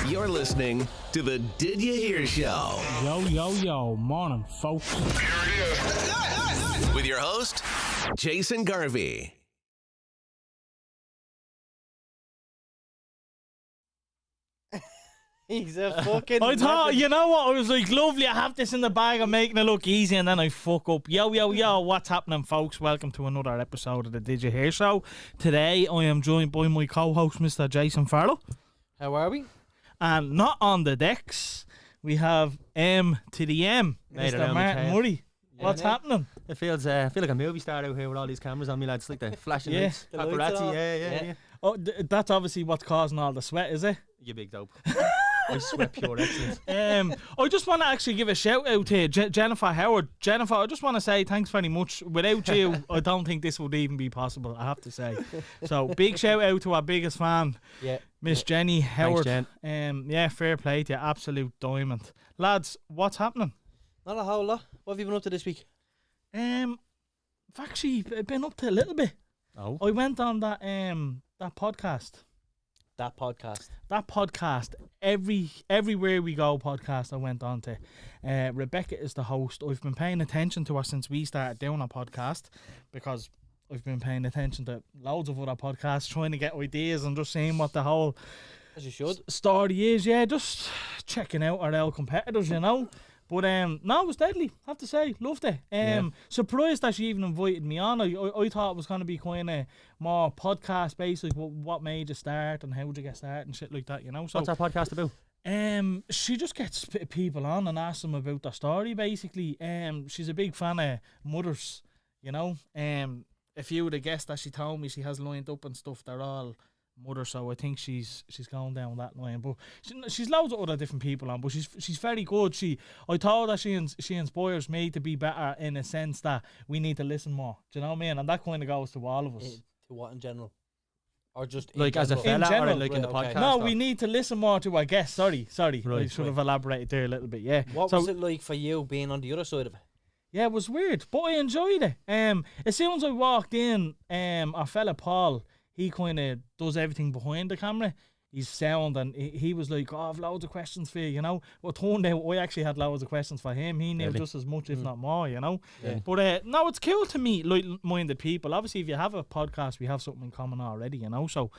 You're listening to the Did You Hear Show. Yo, morning, folks. With your host, Jason Garvey. He's a fucking... I thought, you know what, I was like, lovely, I have this in the bag, I'm making it look easy, and then I fuck up. Yo, what's happening, folks? Welcome to another episode of the Did You Hear Show. Today, I am joined by my co-host, Mr. Jason Farrell. How are we? And not on the decks, we have M to the M, Mr. Martin Murray. What's happening? It feels, I feel like a movie star out here with all these cameras on me, lads. It's like the flashing lights, The lights paparazzi, are on. yeah. Oh, that's obviously what's causing all the sweat, is it? You big dope. I sweat pure excellence. I just want to actually give a shout out to Jennifer Howard. Jennifer, I just want to say thanks very much. Without you, I don't think this would even be possible, I have to say. So big shout out to our biggest fan, Miss Jenny Howard. Thanks, Jen. Fair play to you, absolute diamond. Lads, what's happening? Not a whole lot. What have you been up to this week? I've actually been up to a little bit. Oh. I went on that podcast. That podcast. That podcast, everywhere we go podcast I went on to. Rebecca is the host. I've been paying attention to her since we started doing a podcast, because I've been paying attention to loads of other podcasts, trying to get ideas and just seeing what the whole As you should. story is. Yeah, just checking out our old competitors, you know. But no, it was deadly, I have to say. Loved it. Surprised that she even invited me on. I thought it was going to be kind of more podcast based, like what made you start and how did you get started and shit like that, you know. So What's that podcast about? she just gets people on and asks them about their story, basically. She's a big fan of mothers, you know. A few of the guests that she told me she has lined up and stuff, they're all mother, so I think she's going down that line. But she's loads of other different people on, but she's very good. I thought that she inspires me to be better, in a sense that we need to listen more. Do you know what I mean? And that kind of goes to all of us. To what in general? Or just in Like as a general? fella, In general, or like in the right, podcast? okay. No, or- we need to listen more to our guests. Sorry. Right, I should have elaborated there a little bit. Yeah. What So- was it like for you being on the other side of it? Yeah, it was weird, but I enjoyed it. As soon as I walked in, our fella Paul, he kind of does everything behind the camera. He's sound, and he was like, "Oh, I've loads of questions for you," you know. Well, turned out I actually had loads of questions for him. He knew Really? just as much, if not more, you know. Yeah. But no, it's cool to meet like-minded people. Obviously, if you have a podcast, we have something in common already, you know. So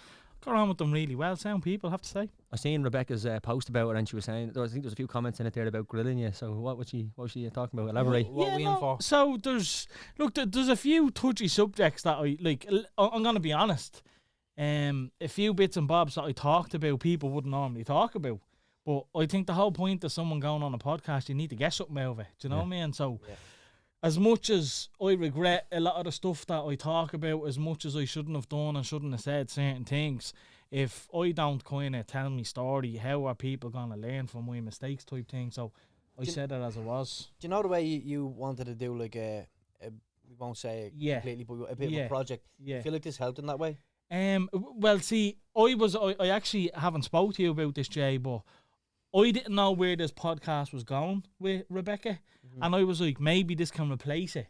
got on with them really well. Sound people, I have to say. I seen Rebecca's post about it, and she was saying, I think there's a few comments in it there about grilling you. So what was she talking about? Elaborate. What are we in for? So there's a few touchy subjects that I like. I'm gonna be honest. A few bits and bobs that I talked about, people wouldn't normally talk about. But I think the whole point of someone going on a podcast, you need to get something out of it. Do you know what I mean? So, as much as I regret a lot of the stuff that I talk about, as much as I shouldn't have done and shouldn't have said certain things, if I don't kind of tell me story, how are people going to learn from my mistakes type thing? So, I said it as it was. Do you know the way you wanted to do like a we won't say it completely, but a bit of a project? Yeah. I feel like this helped in that way. Well, see, I actually haven't spoke to you about this, Jay, but I didn't know where this podcast was going with Rebecca, and I was like, maybe this can replace it.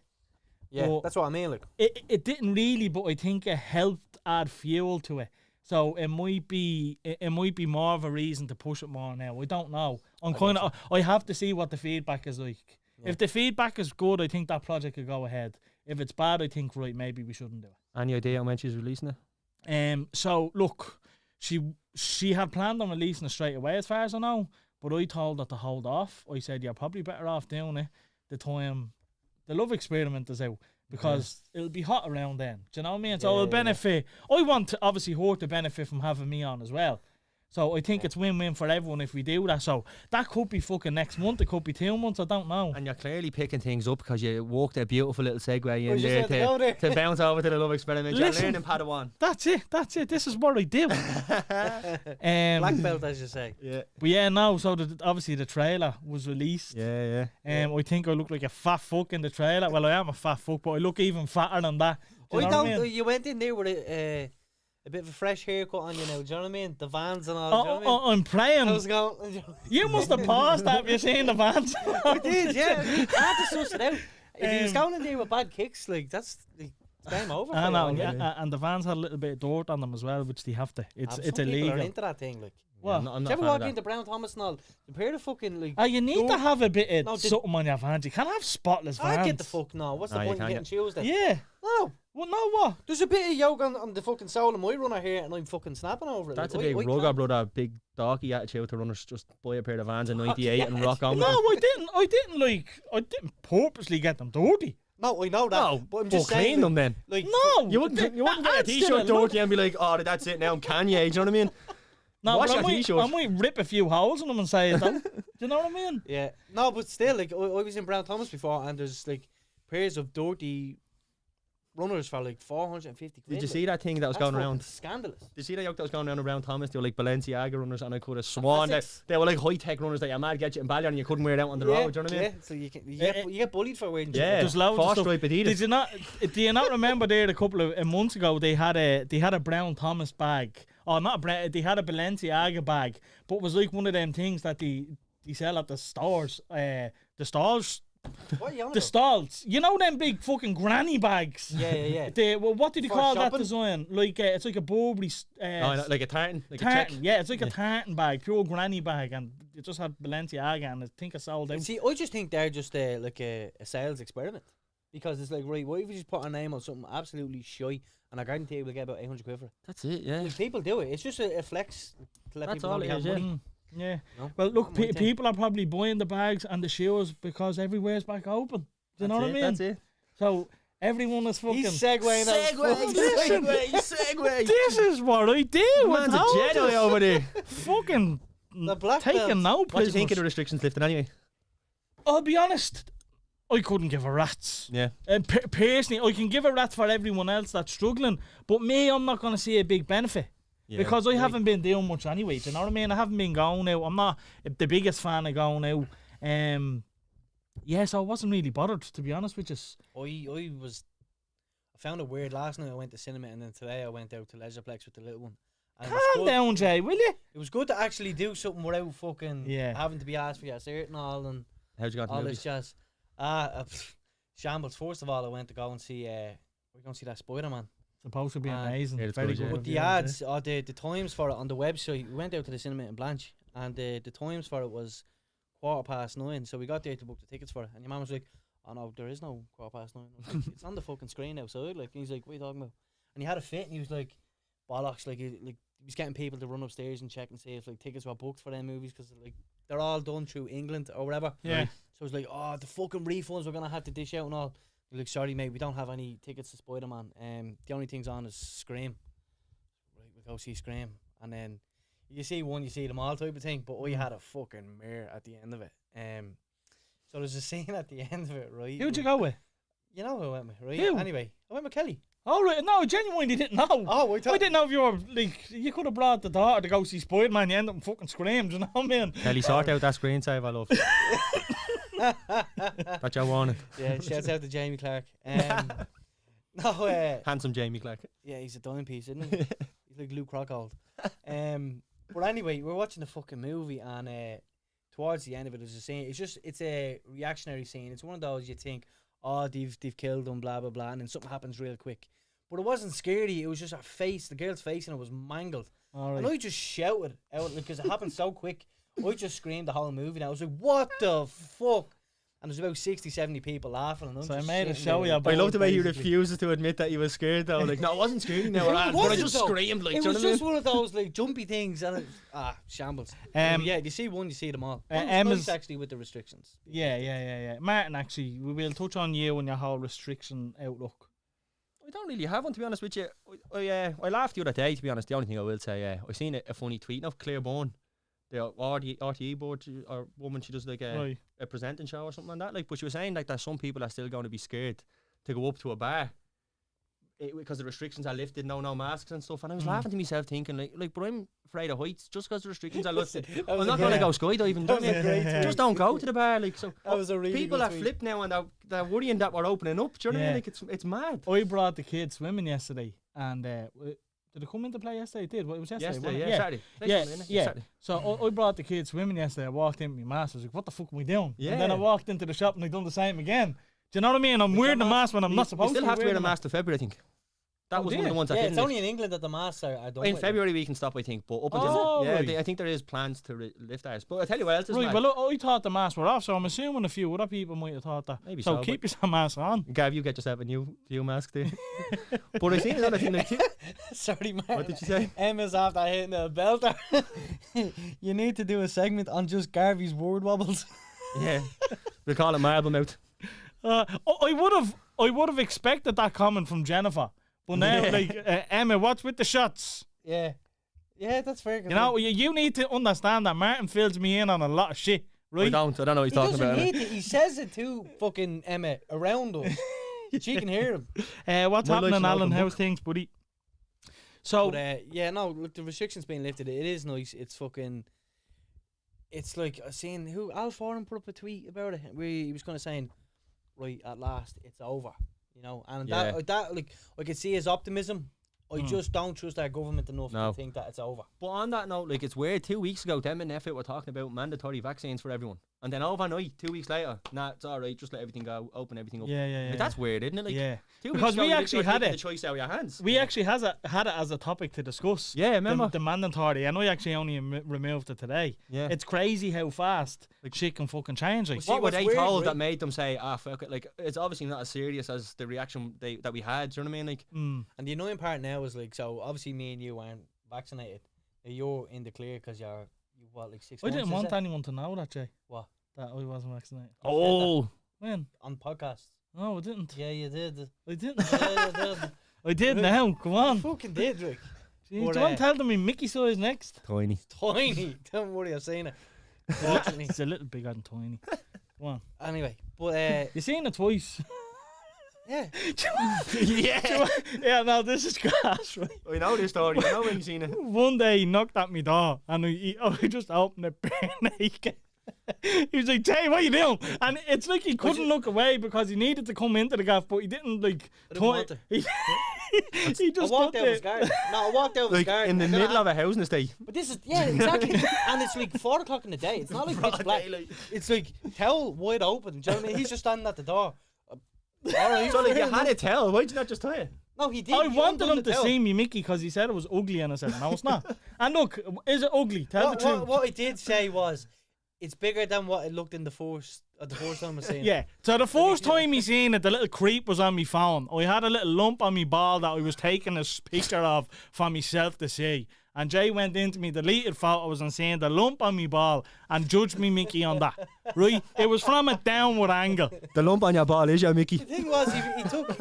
Yeah, But that's what I mean. Like, it didn't really, but I think it helped add fuel to it. So it might be more of a reason to push it more now. I don't know. I have to see what the feedback is like. Yeah. If the feedback is good, I think that project could go ahead. If it's bad, I think maybe we shouldn't do it. Any idea on when she's releasing it? So look, she had planned on releasing it straight away, as far as I know, but I told her to hold off. I said you're probably better off doing it the time the Love Experiment is out, because it'll be hot around then. Do you know what I mean? So it'll benefit. I want to obviously her to benefit from having me on as well. So I think it's win-win for everyone if we do that. So that could be fucking next month. It could be 2 months. I don't know. And you're clearly picking things up because you walked a beautiful little segue in just there had to go there. to bounce over to the Love Experiment. Listen, You're learning Padawan. That's it. This is what I do. black belt, as you say. Yeah. But yeah, no. So obviously the trailer was released. Yeah. I think I look like a fat fuck in the trailer. Well, I am a fat fuck, but I look even fatter than that. Do you know what I mean? You went in there with a bit of a fresh haircut on you now. Do you know what I mean? The Vans and all. Do you know what I mean? I'm praying. How's it going? You must have paused that. Have you seen the Vans? I did, yeah. I had to suss it out. If he was going in there with bad kicks, like that's game over. I for know, you, yeah, already. and the vans had a little bit of dirt on them as well, which they have to. It's Some it's people illegal. are into that thing, like. What? I'm Do not you a ever fan of walk that. into Brown Thomas and all? The pair of fucking like. You need to dirt- have a bit of No, the- something on your vans. You can't have spotless vans. I get the fuck no. What's No, the you point in can't getting shoes then? Yeah. No. Well, no, what? There's a bit of yoke on the fucking sole of my runner here, and I'm fucking snapping over it. That's a like, big I rugger, can't- brother. Big darky attitude to runners. Just buy a pair of Vans in '98 and rock on. No, with them. I didn't purposely get them dirty. No, I know that. No, but I'm but just clean saying. them then. Like, No, You wouldn't get a adds to t-shirt the look. dirty and be like, oh, that's it now, can you? Do you know what I mean? No, Wash but your t-shirt. I might rip a few holes in them and say it. Do you know what I mean? Yeah. No, but still, like, I was in Brown Thomas before, and there's like pairs of dirty runners for like 450 quid. Did you like. see that thing that was That's going fucking around? Scandalous. Did you see that yoke that was going around Thomas? They were like Balenciaga runners, and I could have sworn that Classics. they were like high-tech runners that you might get you in Ballion and you couldn't wear it out on the road. Do you know what I mean? Yeah, so you get bullied for wearing Yeah, There's loads of stuff. four-stripe Adidas. Did you not? Do you not remember there a couple of months ago they had a Brown Thomas bag? Oh, not a Brown. They had a Balenciaga bag, but it was like one of them things that they sell at the stores. The stalls. What are you on The about? stalls. You know them big fucking granny bags. Yeah. What did you For call that shopping? design? Like it's like a Burberry. Oh, no, like a tartan, like a check. tartan. Yeah, it's like a tartan bag, pure granny bag, and it just had Balenciaga, and I think it sold out. See, I just think they're just like a sales experiment. Because it's like, right, why if you just put a name on something absolutely shy, and I guarantee you will get about 800 quid for it. That's it, yeah. Like, people do it. It's just a flex to let That's people all know it they have is, yeah. money. Yeah. No? Well, look, Not my thing. people are probably buying the bags and the shoes because everywhere's back open. Do you know what I mean? That's it. So everyone is fucking. He's segueing Listen, This is what I do. Man's a I Jedi over there. Fucking The black taking belt. no What do you think of the prisoners. restrictions lifted anyway? I'll be honest. I couldn't give a rat's. Yeah. Personally, I can give a rat for everyone else that's struggling, but me, I'm not going to see a big benefit. Yeah. Because I haven't been doing much anyway, do you know what I mean? I haven't been going out. I'm not the biggest fan of going out. Yeah, so I wasn't really bothered, to be honest with you. I found it weird. Last night I went to cinema, and then today I went out to Leisureplex with the little one. And it was Calm good. down, Jay, will you? It was good to actually do something without fucking Yeah. having to be asked for your cert and all, and How'd you go to the all movies? this jazz. Shambles. First of all, I went to go and see. We're going to see that Spider-Man. Supposed to be Ah, amazing. yeah, it's Very good, yeah. good. But the yeah, ads, or the times for it on the website, we went out to the cinema in Blanche, and the times for it was 9:15. So we got there to book the tickets for it, and your mum was like, "Oh no, there is no 9:15. I was like, it's on the fucking screen outside." Like, and he's like, "What are you talking about?" And he had a fit, and he was like, "Bollocks!" Like, he was getting people to run upstairs and check and see if like tickets were booked for them movies because like they're all done through England or whatever. Yeah. So I was like, "Oh, the fucking refunds we're gonna have to dish out and all." They're like, "Sorry, mate, we don't have any tickets to Spider-Man. The only things on is Scream." Right, we go see Scream, and then you see one, you see them all type of thing. But I had a fucking mirror at the end of it. So there's a scene at the end of it, right? Who'd you go with? You know who I went with, right? Who? Anyway, I went with Kelly. Oh, right. No, I genuinely didn't know. Oh, I didn't know if you were, like, you could have brought the daughter to go see Spider-Man, you end up and fucking screamed, you know what I mean? Kelly, sort out that screensaver, I love. That you wanted. Yeah, shouts out to Jamie Clark. No, Handsome Jamie Clark. yeah, he's a dime piece, isn't he? He's like Luke Rockhold. But anyway, we're watching the fucking movie, and towards the end of it, there's a scene. It's a reactionary scene. It's one of those you think, oh, they've killed him, blah blah blah, and then something happens real quick. But it wasn't scary. It was just her face, the girl's face, and it was mangled. All And right. I just shouted out because it happened so quick. I just screamed the whole movie. And I was like, "What the fuck?" And there's about 60, 70 people laughing. And I'm So I just made a sitting show there you like, about I love the way he basically. refuses to admit that he was scared though. Like, no, it wasn't scary now, It but I wasn't, just though. screamed like, It do you was know what I just mean? one of those like jumpy things, and shambles. Um, Yeah, you see one, you see them all. Emma's- Nice, actually with the restrictions. Yeah. Martin, actually, we will touch on you and your whole restriction outlook. I don't really have one, to be honest with you. I laughed the other day, to be honest. The only thing I will say, I seen a funny tweet of Claire Bourne, the RTE board or woman. She does like Right. a presenting show or something like that. Like, but she was saying like that some people are still going to be scared to go up to a bar because the restrictions are lifted, no masks and stuff. And I was laughing to myself, thinking like, but I'm afraid of heights. Just because the restrictions are lifted, I'm not going to go skydiving. That was a great tweet. Just don't go to the bar. Like, so That was a really people good are tweet. flipped now and they're worrying that we're opening up. Do you know what I Yeah. mean? Like, it's mad. I brought the kids swimming yesterday, and did it come into play yesterday? It did. Well, it was yesterday. Yesterday, wasn't yeah, it? Saturday. Next Yeah, one, innit? yeah. Saturday. So I brought the kids swimming yesterday. I walked in with my mask. I was like, "What the fuck am we doing?" And then I Yeah. walked into the shop and I done the same again. Do you know what I mean? I'm wearing the mask when I'm not You supposed still to. have to wear the wearing mask to February, I think. That Oh, was do one of you? the ones that Yeah, didn't it's lift. only in England that the masks are done. In with. February we can stop, I think, but up until Oh, yeah, right. I think there is plans to lift ours. But I tell you what else is Right, mad. well, look, I thought the masks were off, so I'm assuming a few other people might have thought that. Maybe so so, keep your mask on. Gav, you get yourself a new mask there. But I seen another thing like Sorry, man. what did you say? Emma's after hitting a belter. You need to do a segment on just Garvey's word wobbles. Yeah, we call it marble mouth. I would have expected that comment from Jennifer, but now Yeah. like Emma, what's with the shots? Yeah. Yeah, that's fair. You know, you need to understand that Martin fills me in on a lot of shit, I right? don't know what he's he talking doesn't about. need to. He says it to fucking Emma around us. She can hear him. What's My happening, life's an Alan? open How's book. things, buddy? So, But yeah, no, look, the restrictions being lifted, it is nice. It's fucking. It's like seeing who Al Foran put up a tweet about it. Where he was kind of saying, "Right, at last, it's over," you know. And Yeah. that like I could see his optimism. I just don't trust our government enough No. to think that it's over. But on that note, like it's weird. 2 weeks ago, them and Neffit were talking about mandatory vaccines for everyone, and then overnight, 2 weeks later, nah, it's all right. Just let everything go, open everything up. yeah. Like, that's weird, isn't it? Like, yeah. 2 Because weeks ago, we you're actually had taking it. the choice out of your hands. We actually had it as a topic to discuss. Yeah, remember? The mandatory, and I actually only removed it today. Yeah. It's crazy how fast shit can fucking change. Like, See, What were what's they weird, told right? that made them say, fuck it? Like, it's obviously not as serious as the reaction that we had. Do you know what I mean? Like, And the annoying part now is like, so obviously me and you aren't vaccinated. You're in the clear because you what, like 6 I months? didn't is want it? anyone to know that, Jay. What? That I wasn't vaccinated. oh, When? On podcasts. No, I didn't. Yeah, you did. I didn't. Yeah, you did. I did now. Come You on. fucking did, Rick. Do you But, want to tell them me Mickey size next? tiny. Tiny. Don't worry, I've seen it. Fortunately. It's a little bigger than tiny. Come on. Anyway, but You seen it twice. yeah. Yeah. Yeah, no, this is gas, right? I know this story. I know when you seen it. One day he knocked at my door and I just opened it bare naked. He was like, "Jay, what you doing?" And it's like he couldn't look away because he needed to come into the gaff, but he didn't like. I didn't want to. He I just walked stood out of his there. garden. No, I walked out of his Like garden. in the and then middle of a housing estate. But this is, yeah, exactly. And it's like 4 o'clock in the day. It's not like pitch black. It's like towel wide open. Do you know what I mean? He's just standing at the door. All right. So like you had to tell. Why'd you not just tell it? No, he did. I He wanted undone him the to towel. see me Mickey because he said it was ugly, and I said, "No, it's not." And look, is it ugly? Tell the truth. What I did say was, it's bigger than what it looked in the first time I seen it. Yeah. So the first time he seen it, the little creep was on me phone. I had a little lump on me ball that I was taking a picture of for myself to see. And Jay went into me deleted photos and saying the lump on me ball and judged me Mickey on that. Right? It was from a downward angle. The lump on your ball is your Mickey. The thing was,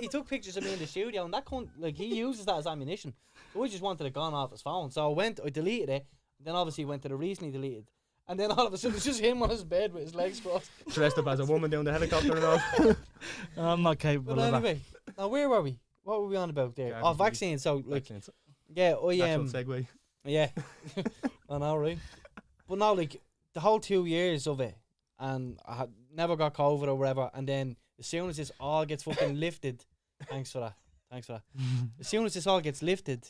he took pictures of me in the studio, and that like he uses that as ammunition. So I just wanted it gone off his phone. So I deleted it. Then obviously went to the recently deleted. And then all of a sudden it's just him on his bed with his legs crossed. Dressed up as a woman down the helicopter and all. I'm not capable But of that. anyway, now where were we? What were we on about there? Garden Oh, leave. vaccines. So like, Excellent. yeah, Natural segue. yeah, I know, right? But now, like the whole 2 years of it, and I had never got COVID or whatever. And then as soon as this all gets fucking lifted, thanks for that. As soon as this all gets lifted,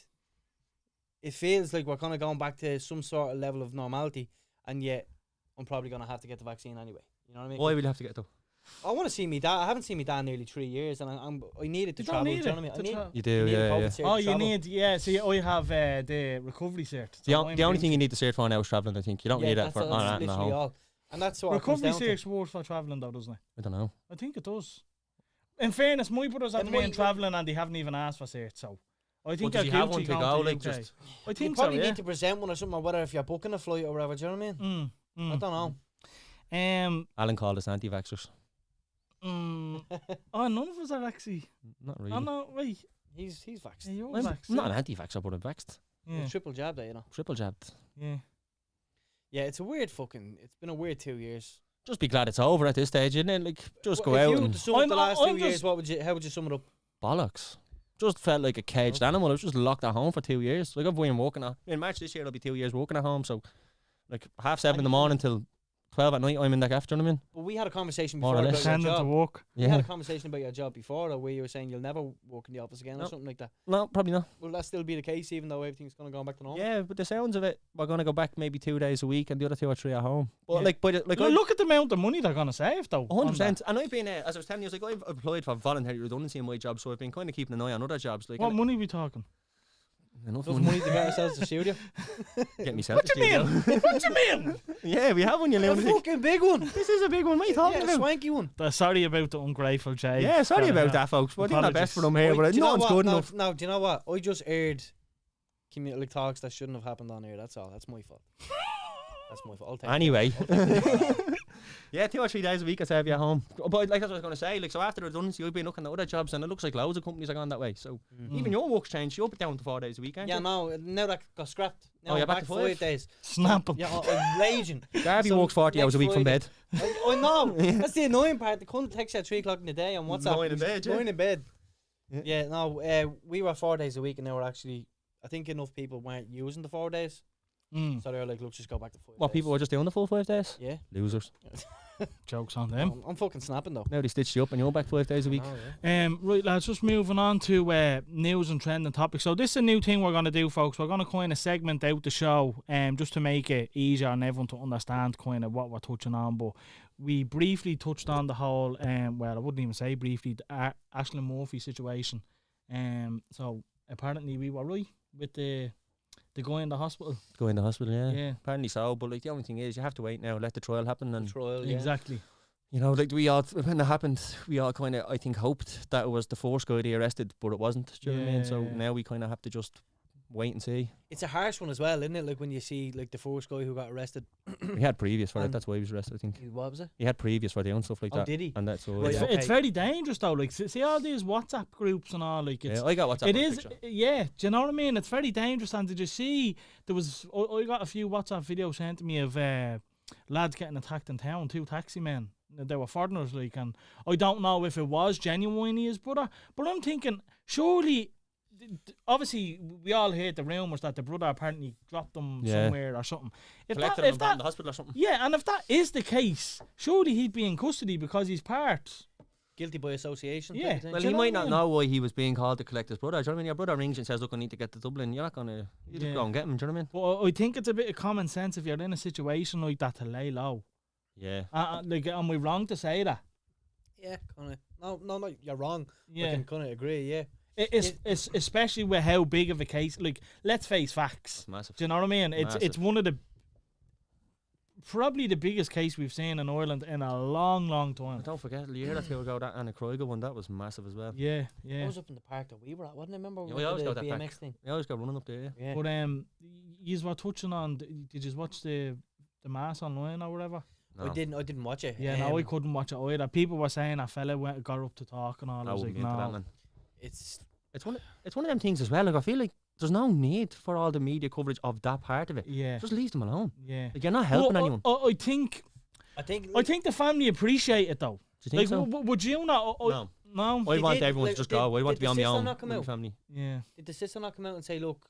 it feels like we're kind of going back to some sort of level of normality. And yet, I'm probably gonna have to get the vaccine anyway. You know what I mean? Why will you have to get it though? I want to see me dad. I haven't seen me dad in nearly 3 years, and I need it to You don't travel. need Do you know it what I to mean? travel. You do, need a yeah. COVID yeah. cert to Oh, you travel. need, yeah. See, I have the recovery cert. The only thing you need to search for now is travelling. I think you don't need that that's, for that's that in the literally home. all. And that's what it comes recovery down to. cert's works for travelling, though, doesn't it? I don't know. I think it does. In fairness, my brothers have It been might- travelling and they haven't even asked for cert, so I think does they're he have guilty one to going go, the like, UK. just- I You think so, probably yeah. need to present one or something, or whether if you're booking a flight or whatever. Do you know what I mean? I don't know. Alan called us anti-vaxxers. Oh, none of us are actually. Not really. Oh no, wait. He's Yeah, vaccinated. you're I'm vaxxed, not yeah. an anti-vaxxer, but I'm vaxxed. Yeah, Triple jab, that you know. Triple jabbed. yeah. Yeah, it's been a weird 2 years. Just be glad it's over at this stage, isn't it? Like, just go If out you and had to sum up the last I'm 2 years, just- how would you sum it up? bollocks. Just felt like a caged animal. I was just locked at home for 2 years. Like, I've been working in March this year. It'll be 2 years working at home. So, like 7:30 in the morning till 12 at night, I'm in that after, you know what I mean? But we had a conversation More before or about less. your Send them to job. work. We had Yeah. a conversation about your job before, though, where you were saying you'll never work in the office again or No. something like that. No, probably not. Will that still be the case, even though everything's going to go back to normal? Yeah, but the sounds of it, we're going to go back maybe 2 days a week and the other 2 or 3 at home. But Yeah. like, Look at the amount of money they're gonna save, though. on 100%. that. And I've been, as I was telling you, I've applied for voluntary redundancy in my job, so I've been kind of keeping an eye on other jobs. Like, What money we talking? enough Enough money. money to get ourselves a studio. Get myself What to do you studio. mean? What do you mean? Yeah, we have one, you A lunatic. fucking big one. This is a big one. What are you talking Yeah, a about? swanky one. Sorry about the ungrateful Jay. Yeah, sorry fella, about yeah. that, folks. We're doing our best for them here, Oi, but do you know nothing's what? good No, enough. No, do you know what? I just aired community talks that shouldn't have happened on air. That's all. That's my fault. That's my fault. I'll take Anyway. it. I'll take it. Yeah, 2 or 3 days a week I say I'll be at home. But like that's what I was going to say. Like, so after the redundancy, I've been looking at other jobs, and it looks like loads of companies are going that way. So even your work's changed. You're down to 4 days a week, aren't Yeah, you? no, now that got scrapped. Now Oh, you're I'm back to 5? days. Snapping. Yeah, I'm raging. Garvey So works 40 hours a next week from Friday- bed. I know. That's the annoying part. The cunt texts you at 3 o'clock in the day on WhatsApp. Lying in bed, yeah. Lying in bed. Yeah. Yeah, no, we were 4 days a week, and now we're actually, I think enough people weren't using the 4 days. Mm. So they were like, look, just go back to 5 What, days. people were just doing the full 5 days? Yeah. Losers. Jokes on them. I'm fucking snapping, though. Now they stitched you up and you're back 5 days a week. Oh, yeah. Right, lads, just moving on to news and trending topics. So this is a new thing we're going to do, folks. We're going to kind of segment out the show just to make it easier and everyone to understand kind of what we're touching on. But we briefly touched on the whole, well, I wouldn't even say briefly, the Ashling Murphy situation. So apparently we were right with the guy in the hospital. Go in the hospital, yeah. Yeah. Apparently so, but like the only thing is you have to wait now, let the trial happen, and Trial, yeah. Exactly. you know, like we all when it happened, we all kind of I think hoped that it was the first guy they arrested, but it wasn't. Do you know what I mean? So Yeah. now we kind of have to just wait and see. It's a harsh one as well, isn't it? Like when you see like the first guy who got arrested. He had previous for it. And- That's why he was arrested. I think What was it? he had previous for doing stuff like Oh, that. did he? And that's all. Right, It's, yeah. okay. it's very dangerous though. Like see all these WhatsApp groups and all. Like it's Yeah, I got WhatsApp. it on the is, picture. yeah. Do you know what I mean? It's very dangerous. And did you see there was? I got a few WhatsApp videos sent to me of lads getting attacked in town. 2 taxi men. They were foreigners, like, and I don't know if it was genuinely his brother, but I'm thinking surely. Obviously, we all heard the rumours that the brother apparently dropped them Yeah. somewhere or something. If Collected that, him if from that, the hospital or something. yeah, and if that is the case, surely he'd be in custody because he's part. Guilty by association. Yeah. type of thing. Well, Do you he know might what I not mean? know why he was being called to collect his brother. Do you know what I mean? Your brother rings and says, "Look, I need to get to Dublin." You're not gonna. You just Yeah. go and get him. Do you know what I mean? But I think it's a bit of common sense if you're in a situation like that to lay low. Yeah. Like, am we wrong to say that? Yeah, kind of. No, you're wrong. I Yeah. can kind of agree. Yeah. It's especially with how big of a case. Like, let's face facts. It's massive. Do you know what I mean? It's Massive. one of the probably the biggest case we've seen in Ireland in a long, long time. And don't forget, the year or two ago, that Anna Kreuger one, that was massive as well. Yeah, I yeah. was up in the park that we were at, wasn't I? Remember? Yeah, we we always did go the that BMX park. thing. They always go running up there. Yeah. But you were touching on. Did you watch the mass online or whatever? No. I didn't watch it. Yeah, no, I couldn't watch it either. People were saying a fella got up to talk and all. I I was wouldn't like, be into that, no. man. It's It's one of them things as well. Like, I feel like there's no need for all the media coverage of that part of it. Yeah, Just leave them alone. yeah. Like, you're not helping Well, anyone. I think I think the family appreciate it though. Do you think Like, so? would you not? No. No. I They want did, everyone like, to just did- go. I want did to be the on my sister own not come with my out? family. Yeah. did the sister not come out and say, look,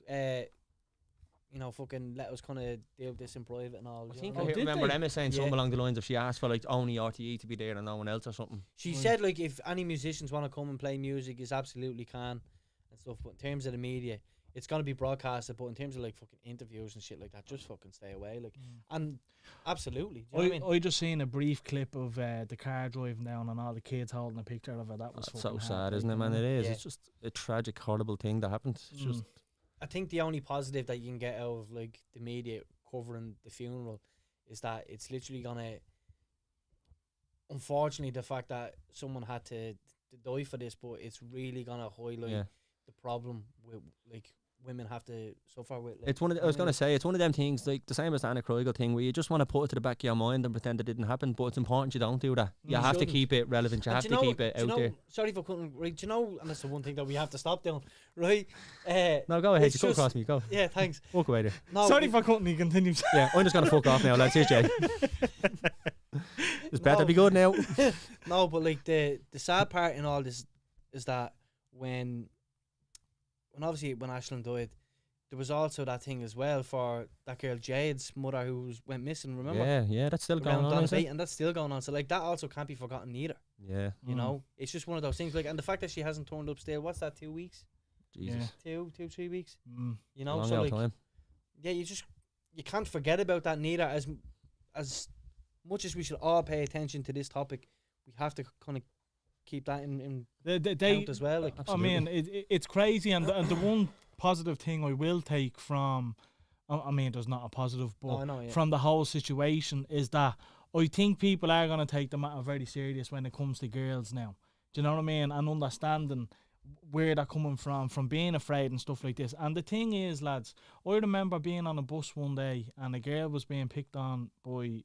you know, fucking let us kind of deal with this in private and all? I you think know? Oh, I did remember they? Emma saying Yeah. something along the lines of she asked for like only RTE to be there and no one else or something. She Right. said like if any musicians want to come and play music, is absolutely can and stuff. But in terms of the media, it's gonna be broadcasted. But in terms of like fucking interviews and shit like that, just fucking stay away. Like, and absolutely, do you know what I mean? I just seen a brief clip of the car driving down and all the kids holding a picture of it. That was That's so fucking sad, hard, isn't it, like, man? you It know? is. Yeah. It's just a tragic, horrible thing that happened. It's just I think the only positive that you can get out of like the media covering the funeral is that it's literally gonna. Unfortunately, the fact that someone had to die for this, but it's really gonna highlight yeah. the problem with like women have to suffer with. Like, It's one of I was gonna say it's one of them things like the same as the Anna Kreuger thing where you just want to put it to the back of your mind and pretend it didn't happen, but it's important you don't do that. You You have to shouldn't. keep it relevant. You And have do to know- keep it do you out know- there. Sorry for cutting. Right, do you know? And that's the one thing that we have to stop doing. Right? No, go ahead. it's You come just- across me. Go. Yeah, thanks. Walk away there. No, Sorry we- for cutting. He continues. Yeah, I'm just gonna fuck off now, lads. Here's Jay. It's better No. be good now. No, but like the sad part in all this is that when obviously when Ashling died, there was also that thing as well for that girl Jade's mother who went missing. Remember? Yeah, that's still going Around on. Is Donabate, it? and that's still going on. So like that also can't be forgotten either. Yeah, You know, it's just one of those things. Like, and the fact that she hasn't turned up still. What's that? 2 weeks? Jesus. Yeah. 3 weeks. Mm. You know, Long so old like, time. yeah, you can't forget about that neither. As much as we should all pay attention to this topic, we have to kind of keep that in They count as well. Like, I mean, it's crazy, and the one positive thing I will take from, I mean, there's not a positive, but No, I know, yeah. from the whole situation is that I think people are going to take the matter very serious when it comes to girls now. Do you know what I mean? And understanding where they're coming from being afraid and stuff like this. And the thing is, lads, I remember being on a bus one day and a girl was being picked on by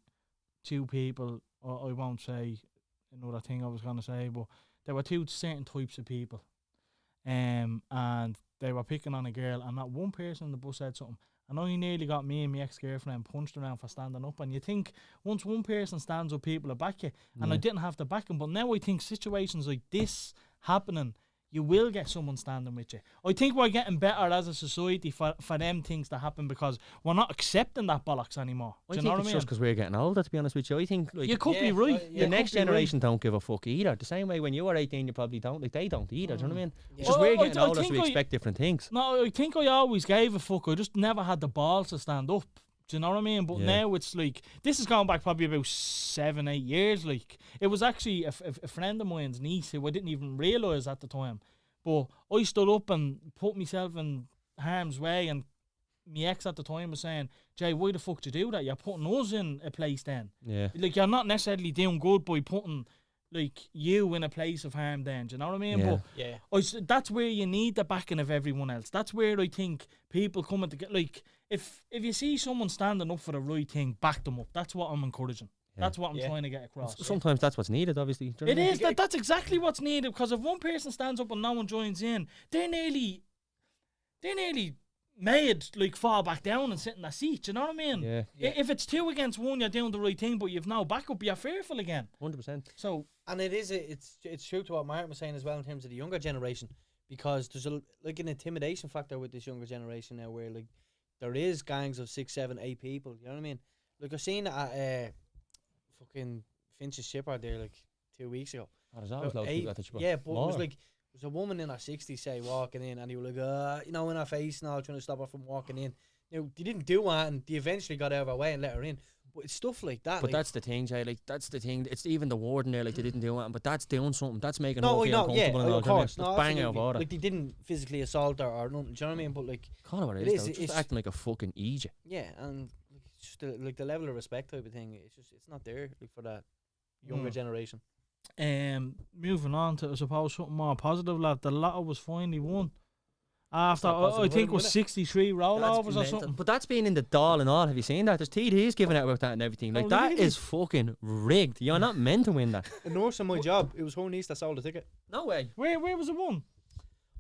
2 people. I won't say another thing I was going to say, but there were 2 certain types of people. And they were picking on a girl, and that one person in the bus said something. And I nearly got me and my ex-girlfriend punched around for standing up. And you think once one person stands up, people will back you. And I didn't have to back him. But now I think situations like this happening, you will get someone standing with you. I think we're getting better as a society for them things to happen because we're not accepting that bollocks anymore. I Do you think know what it's I mean? just because we're getting older, to be honest with you. I think like, You could be Yeah, right. yeah. the next generation don't give a fuck either. The same way when you were 18, you probably don't. Like, they don't either. Do you know what I mean? Yeah. It's just Well, we're getting I older, so think we I- expect different things. No, I think I always gave a fuck. I just never had the balls to stand up. Do you know what I mean? But Yeah. now it's like, this is going back probably about 7, 8 years. Like, it was actually a friend of mine's niece who I didn't even realise at the time. But I stood up and put myself in harm's way, and my ex at the time was saying, Jay, why the fuck did you do that? You're putting us in a place then. Yeah. Like, you're not necessarily doing good by putting, like, you in a place of harm then. Do you know what I mean? Yeah. But yeah. that's where you need the backing of everyone else. That's where I think people coming to get, like, if you see someone standing up for the right thing, back them up. That's what I'm encouraging. Yeah. That's what I'm Yeah. trying to get across. Sometimes that's what's needed, obviously. Do you know It what I mean? is. That's exactly what's needed, because if one person stands up and no one joins in, they're nearly made like fall back down and sit in their seat. You know what I mean? Yeah. If it's 2 against 1, you're doing the right thing, but you've no backup, you're fearful again. 100%. So And it's true to what Martin was saying as well in terms of the younger generation, because there's an intimidation factor with this younger generation now, where like there is gangs of 6, 7, 8 people. You know what I mean? Like, I've seen at fucking Finch's Shipyard there like 2 weeks ago. Oh, there's always About loads of 8 people at the shop. yeah, but it was More. like, there's a woman in her 60s, say, walking in, and he was like, in her face now, trying to stop her from walking in. Now, they didn't do that, and they eventually got out of her way and let her in. But it's stuff like that. But like, that's the thing, Jay. Like, that's the thing. It's even the warden there. Like, they didn't do it, but that's doing something. That's making her no, feel no, yeah, uncomfortable. and all, of do you know what I mean? course. No, That's banging out of absolutely. order. Like, they didn't physically assault her or nothing. Do you know what I mean? But like, Call it what it it is. is, Though. Just it's- acting like a fucking idiot. yeah, and like, it's just the level of respect type of thing. It's not there like for that younger generation. moving on to, I suppose, something more positive, lad. The Lotto was finally won. After, not positive, I think it wasn't was it? 63 rollovers or mental. something. But that's been in the doll and all. Have you seen that? There's TDs giving out about that and everything. Like, Oh, that really? is fucking rigged. You're not meant to win that. A nurse in my job, it was her niece that sold the ticket. No way. Where was it won?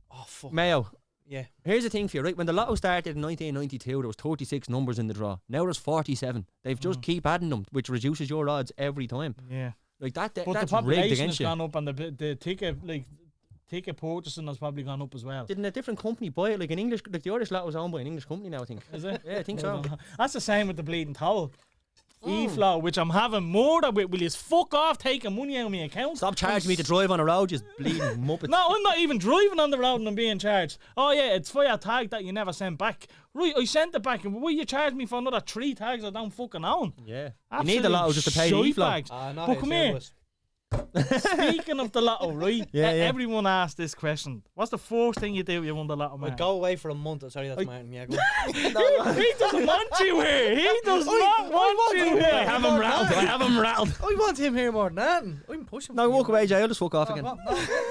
Oh fuck. Mayo, Yeah. here's the thing for you, right? When the Lotto started in 1992, there was 36 numbers in the draw. Now there's 47. They've just keep adding them, which reduces your odds every time. Yeah. Like, But that's the rigged population has against you. gone up, and the ticket purchasing has probably gone up as well. Didn't a different company buy it? Like, an English, like the Irish Lotto was owned by an English company now, I think. Is it? Yeah, I think I so. don't know. That's the same with the bleeding towel. E-flow, which I'm having more with. Will you fuck off taking money out of my account? Stop charging me to drive on a road, just bleeding muppet. No, I'm not even driving on the road and I'm being charged. Oh yeah, it's for your tag that you never sent back. Right, I sent it back, and will you charge me for another 3 tags I don't fucking own? Yeah. You need the Lotto just to pay the Absolute E-flow. shite bags. Not But come here. Speaking of the Lotto, right? Yeah, yeah. Everyone asked this question. What's the first thing you do if you won the Lotto, man? I'd go away for a month. Oh, sorry, that's Martin. Yeah, go on. He doesn't want you here. He does not want you here. I have him rattled. I have him rattled. I want him here more than that. I'm pushing. No, walk away, Jay. I'll just fuck off again. No.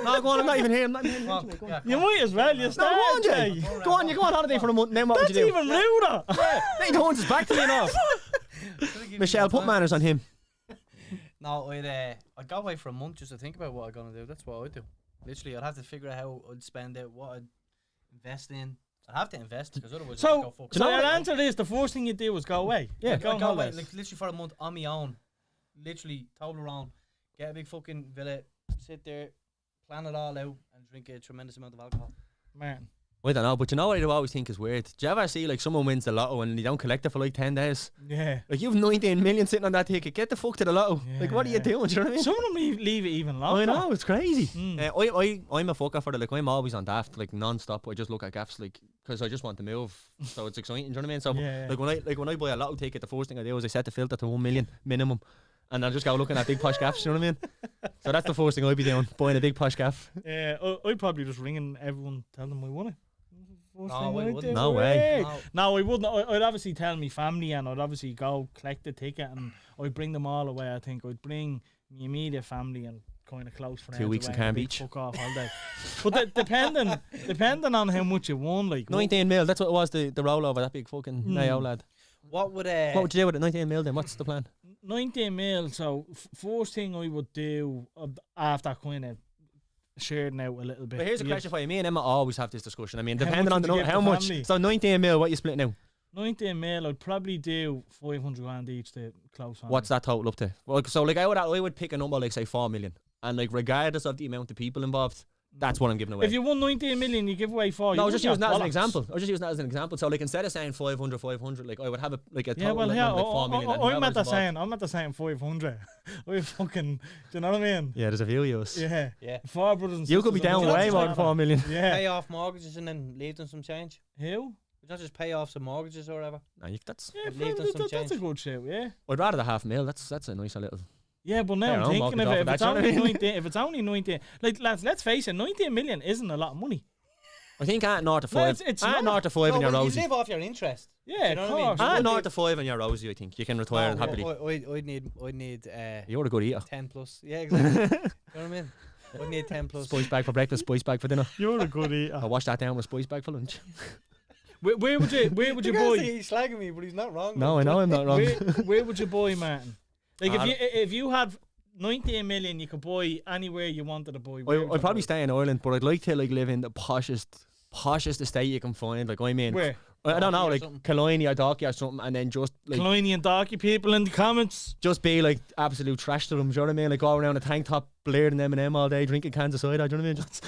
No, go on. I'm not even here. I'm not even here. Go on. You might as well. You No, start, go on, Jay. Jay. Go on. You go on holiday for a month. Then what would That's you do? even ruder. He turns his back to me now. Michelle, put manners on him. No, I'd go away for a month just to think about what I'm gonna do. That's what I'd do. Literally, I'd have to figure out how I'd spend it, what I'd invest in. I'd have to invest because otherwise I'd So, just go fuck. so know your what? answer is the first thing you do is go away. Yeah. Go on I'd go away, holidays. like literally for a month on my own. Literally, total around, get a big fucking villa, sit there, plan it all out, and drink a tremendous amount of alcohol. Martin. I don't know, but you know what I always think is weird? Do you ever see like someone wins the lotto and they don't collect it for like 10 days? Yeah. Like you've 19 million sitting on that ticket. Get the fuck to the lotto. Like what are you doing? Do you know what I mean? Some of them leave it even longer. I know, it's crazy. Mm. I'm a fucker for it. Like I'm always on daft, like non-stop. I just look at gaffs, like because I just want to move. So it's exciting. Do you know what I mean? So Yeah. like when I buy a lotto ticket, the first thing I do is I set the filter to 1 million minimum, and I just go looking at big posh gaffs. You know what I mean? So that's the first thing I'd be doing, buying a big posh gaff. Yeah, I'd probably just ringing everyone, tell them I won it. First No, thing I I'd wouldn't. do. No way. No, I wouldn't. I'd obviously tell my family, and I'd obviously go collect the ticket, and I'd bring them all away. I think I'd bring my immediate family and kind of close friends. 2 weeks in away Cairn and we'd Beach. Fuck off holiday. But depending on how much you won, like 19 mil. That's what it was. The rollover. That big fucking Mayo lad. What would What would you do with it? 19 mil. Then what's the plan? 19 mil. So first thing I would do after kind of sharing out a little bit. But here's a you- question for you. Me and Emma always have this discussion. I mean, How depending much on would you give how the much. family? So 19 mil. What you splitting out? 19 mil. I'd probably do 500 grand each to close family. What's that total up to? Well, so like I would pick a number like say 4 million, and like regardless of the amount of people involved, that's what I'm giving away. If you won 19 million, you give away 4. No, I You was just wouldn't using that have as an bollocks. example. I was just using that as an example. So like instead of saying 500, like I would have a total Yeah, well, like, yeah, number, like 4 million. and I'm whoever's at the involved. saying 500. I fucking, do you know what I mean? Yeah, there's a few of yours. Yeah. Yeah. 4 brothers and sisters. You could be down Would you way not more just than 4 million. Yeah. pay off mortgages and then leave them some change? Who? Would you not just pay off some mortgages or whatever? No, that's. Yeah, Leave them some that's a change. good shout, yeah. I'd rather the half mil. That's a nice little. Yeah, but Yeah, now I'm I'll thinking mark of it it. off If of it's, that, only you know what I mean? 19, if it's only 19, like lads, let's face it, 19 million isn't a lot of money. I think at north of No, 5. it's At not. north of 5 No, and you're well, you rosy. live off your interest. Yeah, you know of what I mean? course. You At would north be- of 5 and you're rosy, I think you can retire No, happily. I'd need You're a good eater. 10 plus. Yeah, exactly. You know what I mean? I'd need 10 plus. Spice bag for breakfast, spice bag for dinner. You're a good eater. I'll wash that down with spice bag for lunch. Where would you You buy? he's slagging me, but he's not wrong. No, I know I'm not wrong. Where would you buy, Martin? Like Ah, if you had 19 million, you could buy anywhere you wanted to buy. where would I'd you probably buy? stay in Ireland, but I'd like to like live in the poshest estate you can find. Like I mean, Where? I don't know, Dalkey or like something. Killiney or Dalkey or something, and then just like Clooney and Darky people in the comments. just be like absolute trash to them. Do you know what I mean? Like go around a tank top, blaring M&M all day, drinking cans of cider. Do you know what I mean? Just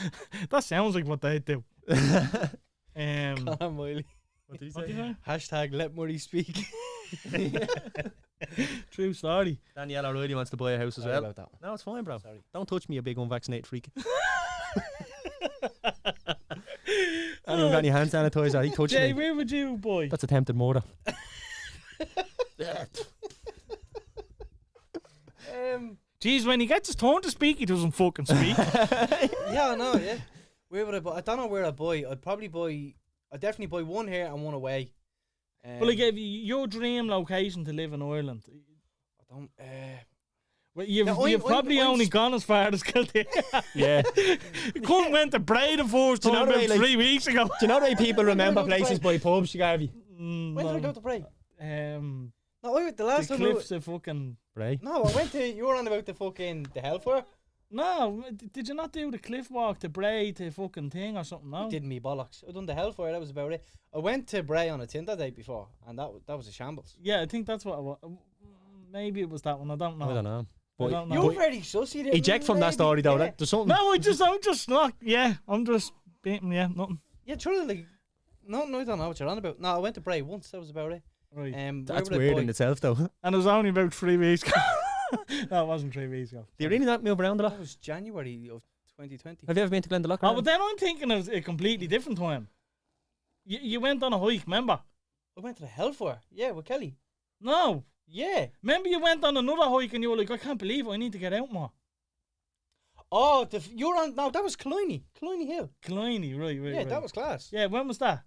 That sounds like what they do. Conor Miley. what did he What do you say? Hashtag let Murray speak. True story. Danielle O'Reilly wants to buy a house as Sorry well. about that. No, it's fine, bro. Sorry. Don't touch me, you big unvaccinated freak. Anyone got any hand sanitizer? He touched Jay, me. where would you buy? That's attempted murder. Jeez, when he gets his turn to speak, he doesn't fucking speak. Yeah, I know, yeah. Where would I buy? I don't know where I'd buy. I'd definitely buy one here and one away. But like, if your dream location to live in Ireland, I don't. well, you've Yeah, probably I'm only gone as far as Kildare. Yeah. You couldn't went to Bray the first Do you know time the about way, like- 3 weeks ago. Do you know the way people remember Where did I go to places by pubs, Garvey? When did I go to Bray? The No, wait, the last time. cliffs of fucking. Right. No, I went to. You were on about the fucking the Hellfire. No, did you not do the cliff walk to Bray to fucking thing or something? No. Did me bollocks. I done the Hellfire. That was about it. I went to Bray on a Tinder date before, and that was a shambles. Yeah, I think that's what. Maybe it was that one. I don't know. I don't know. I But don't know. You're very sussy. there, eject from that maybe, story though. yeah. There's something. No, I'm just not. Yeah, I'm just beating. Yeah, nothing. Yeah, truly, like, no, I don't know what you're on about. No, I went to Bray once. That was about it. Right. Where That's would I weird buy? in itself though. And it was only about 3 weeks ago. No, it wasn't 3 weeks ago. Do you really not move around a lot? That was January of 2020. Have you ever been to Glendalough? Oh, but then I'm thinking of a completely different time. You went on a hike, remember? I went to the Hellfire. Yeah, with Kelly. No. Yeah. Remember you went on another hike and you were like, I can't believe it, I need to get out more. Oh, you're on. No, that was Killiney Hill. Killiney, right. Yeah, right. that was class. Yeah, when was that?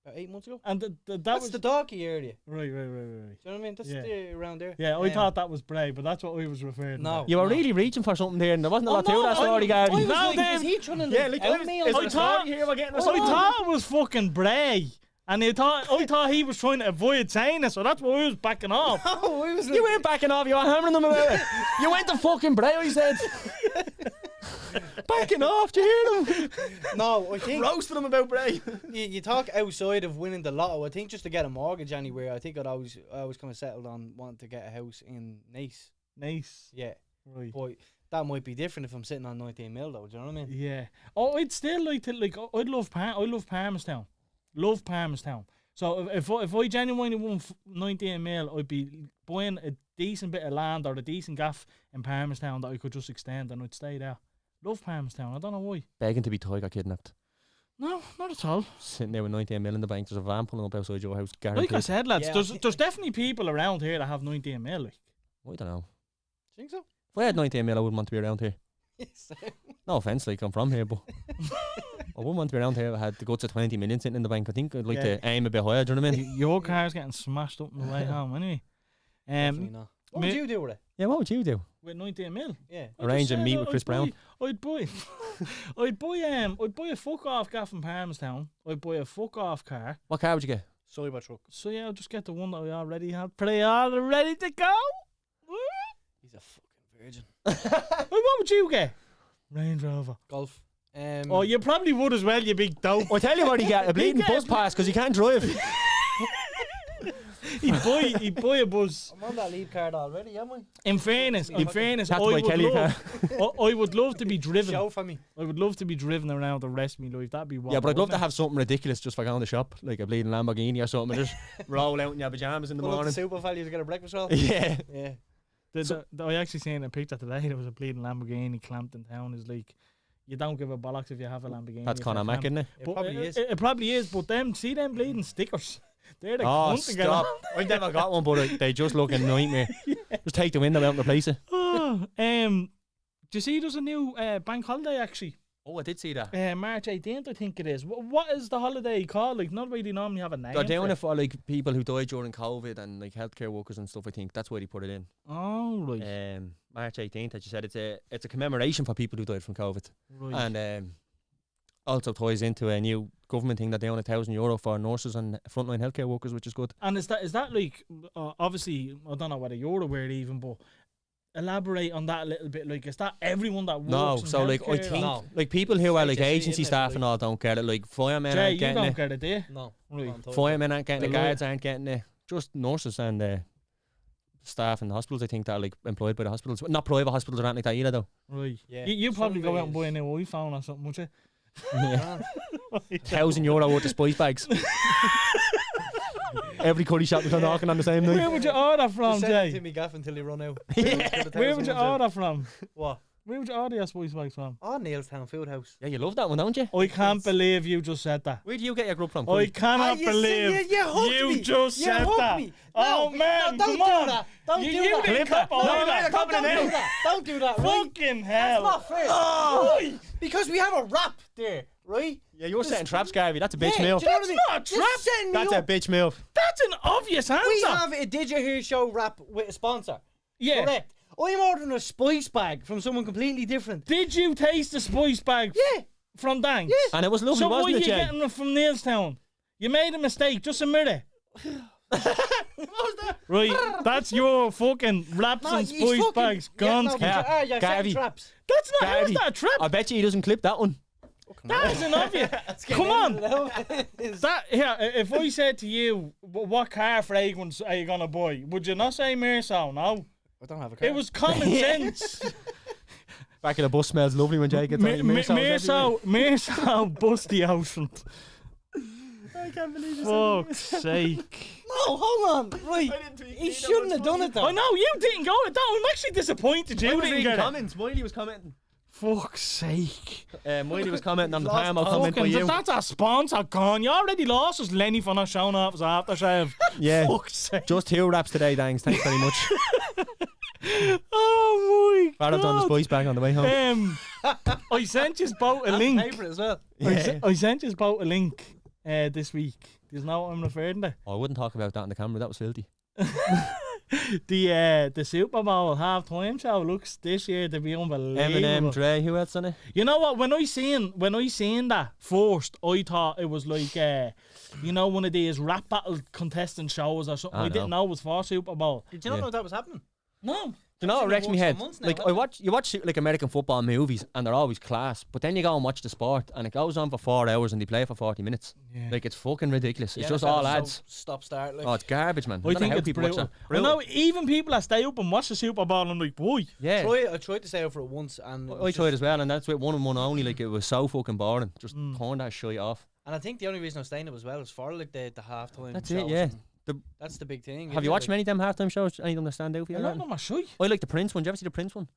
About 8 months ago. And that That's was the Darky area. right. Do you know what I mean? That's Yeah. around there. Yeah, I thought that was Bray, but that's what I was referring No. to. You were No. really reaching for something there, and there wasn't a Oh, lot to no, that story, I Gary. was No, like, then- is he trying to Yeah, like, like out me? on I the thought- story? here we're getting I thought it was fucking Bray. And I thought he was trying to avoid saying it, so that's why I was backing off. Oh, I was You weren't backing off. You were hammering them about it. You went to fucking Bray. I said. Backing off. Do you hear them? No, I think Roasting them about Bray. you talk outside of winning the lotto. I think just to get a mortgage anywhere. I think I always kind of settled on wanting to get a house in Nice. Nice. Yeah, Right. but That might be different if I'm sitting on 19 mil though. Do you know what I mean? Yeah. Oh, I'd still like to I'd love Palmerstown. Love Palmerstown. So if I genuinely won 19 mil, I'd be buying a decent bit of land or a decent gaff in Palmerstown that I could just extend and I'd stay there. Love Palmerstown. I don't know why. Begging to be toy got kidnapped. No, not at all. Sitting there with 19 mil in the bank. There's a van pulling up outside your house. Guaranteed. Like I said, lads, Yeah. there's definitely people around here that have 19 mil. Like. I don't know. Think so? If I had 19 mil, I wouldn't want to be around here. Yes. No offence, like I'm from here, but I wouldn't want to be around here if I had the guts of 20 million sitting in the bank. I think I'd like to aim a bit higher, do you know what I mean? Your car's getting smashed up on the way home anyway. Definitely not. What would you do with it? Yeah, what would you do? With 19 mil. Yeah. Arrange a meet with Chris Brown. I'd buy a fuck off gaff in Palmerstown. I'd buy a fuck off car. What car would you get? Cybertruck. So yeah, I'll just get the one that we already have pre-ordered ready to go. He's a fucking virgin. What would you get? Range Rover. Golf. Oh, you probably would as well, you big dope. I tell you what, he got a bleeding bus pass because he can't drive. He'd buy a bus. I'm on that lead card already, am I? In fairness, Have to buy Kelly a car. I would love to be driven. Show for me. I would love to be driven around the rest of my life. That'd be wild. Yeah, but I'd love to wouldn't have something ridiculous just for going to the shop, like a bleeding Lamborghini or something, and just roll out in your pajamas in the Pull up morning. the super value to get a breakfast roll. Yeah. Yeah. I actually seen a picture today. There was a bleeding Lamborghini clamped in town. Is like, you don't give a bollocks if you have a Lamborghini. That's if Conor you're Mack, clamped. isn't it? It probably is. It probably is, but them bleeding stickers. They're the Oh, cunt to get stop. on. I've never got one, but they just look a nightmare. Just take the window out and replace it. Oh, do you see there's a new bank holiday actually? Oh, I did see that. March 18th, I think it is. What is the holiday called? Like, not really normally have a name. They're doing for it for like people who died during COVID and like healthcare workers and stuff. I think that's why they put it in. Oh, right. March 18th, as you said, it's a commemoration for people who died from COVID, Right. and also ties into a new government thing that they own €1,000 for nurses and frontline healthcare workers, which is good. And is that like, obviously, I don't know whether you're aware even, but elaborate on that a little bit. Like, is that everyone that works No, in so like I healthcare? think No. like people who are like HSE, agency isn't it, staff like- and all don't get it. Like firemen Jay, aren't you getting don't it. get it, do you? No. Right. I'm told. Firemen aren't getting it. The lawyer. Guards aren't getting it. Just nurses and staff in the hospitals. I think that are like employed by the hospitals, not private hospitals or anything like that either. Though. Right. Yeah. You probably go out and Some buy a new iPhone or something, would you? Yeah. Grand. €1,000 worth of spice bags. Every curry shop was knocking on the same Where night. would you order from, Just send it to Jay? me gaff until they run out. Where would you order from? What? Where would you order your spice bags from? Oh, Neilstown Food House. Yeah, you love that one, don't you? I can't believe you just said that. Where do you get your grub from? I cannot you see, believe you hooked you me. just You said hooked that. me. Oh No, man, no, don't come do on. that. Don't you do you that. didn't Clip cut that. all No, that. Don't do that. Don't do that, right? Fucking That's hell. not fair. Oh. Right? Because we have a rap there, right? Yeah, you're setting traps, Garvey. That's a bitch Yeah, move. do you know what I mean? not a You're trap. setting me That's a up. bitch move. That's an obvious answer. We have a Did You Hear show rap with a sponsor. yeah. Correct. I'm ordering a spice bag from someone completely different. Did you taste the spice bag Yeah. from Danks? Yes. And it was lovely, So why are wasn't you it, Jay? getting it from Neilstown? You made a mistake. Just admit it. What was that? Right, that's your fucking wraps No, and he's spice fucking- bags Yeah, gone. no, but Yeah. you're Garvey. setting traps. That's not. How's Garvey. that a trap? I bet you he doesn't clip that one. That is an obvious. Come on. That here. If I said to you, what car fragrance are you gonna buy? Would you not say Mearsow? No. I don't have a car. It was common sense. Back of the bus smells lovely when Jay gets on your Mearsow bust the ocean. I can't believe you Fuck's sake. No, hold on. Right. He shouldn't have done it though. I know you didn't go with that. I'm actually disappointed you didn't get it. comments. Miley was commenting. Fuck's sake. Miley was commenting on the Lost Paramo comment by Fucking, you. that's a sponsor gone. You already lost us, Lenny, for not showing off his aftershave. Yeah. Fuck's sake. Just 2 raps today, thanks. Thanks very much. Oh my Rather god. on the spice bag on the way home. I sent you both a link. Paper as well. I sent you both a link this week. Do you know what I'm referring to? Oh, I wouldn't talk about that on the camera. That was filthy. The Super Bowl halftime show looks this year to be unbelievable. Eminem, Dre, who else on it? You know what? When I seen that first, I thought it was like one of these rap battle contestant shows or something. I I didn't know it was for Super Bowl. Did you not Yeah. know that was happening? No. Do you know what wrecks me head? Months now, Like you watch like American football movies and they're always class, but then you go and watch the sport and it goes on for 4 hours and they play for 40 minutes. Yeah. Like it's fucking ridiculous. It's The just NFL all is so ads. Stop start. Like. Oh, it's garbage, man. I don't know think how it's people watch brutal. that. I know even people that stay up and watch the Super Bowl, I'm like, boy. Yeah. I tried to stay out for it once, and I tried as well, and that's with 1-on-1 only. Like it was so fucking boring. Just turn that shit off. And I think the only reason I'm staying up as well is for like the halftime. That's shows it, yeah. and that's the big thing. Have you watched many of them halftime shows? Any of them that stand out for you? A lot of them are shy. I like the Prince one. Did you ever see the Prince one?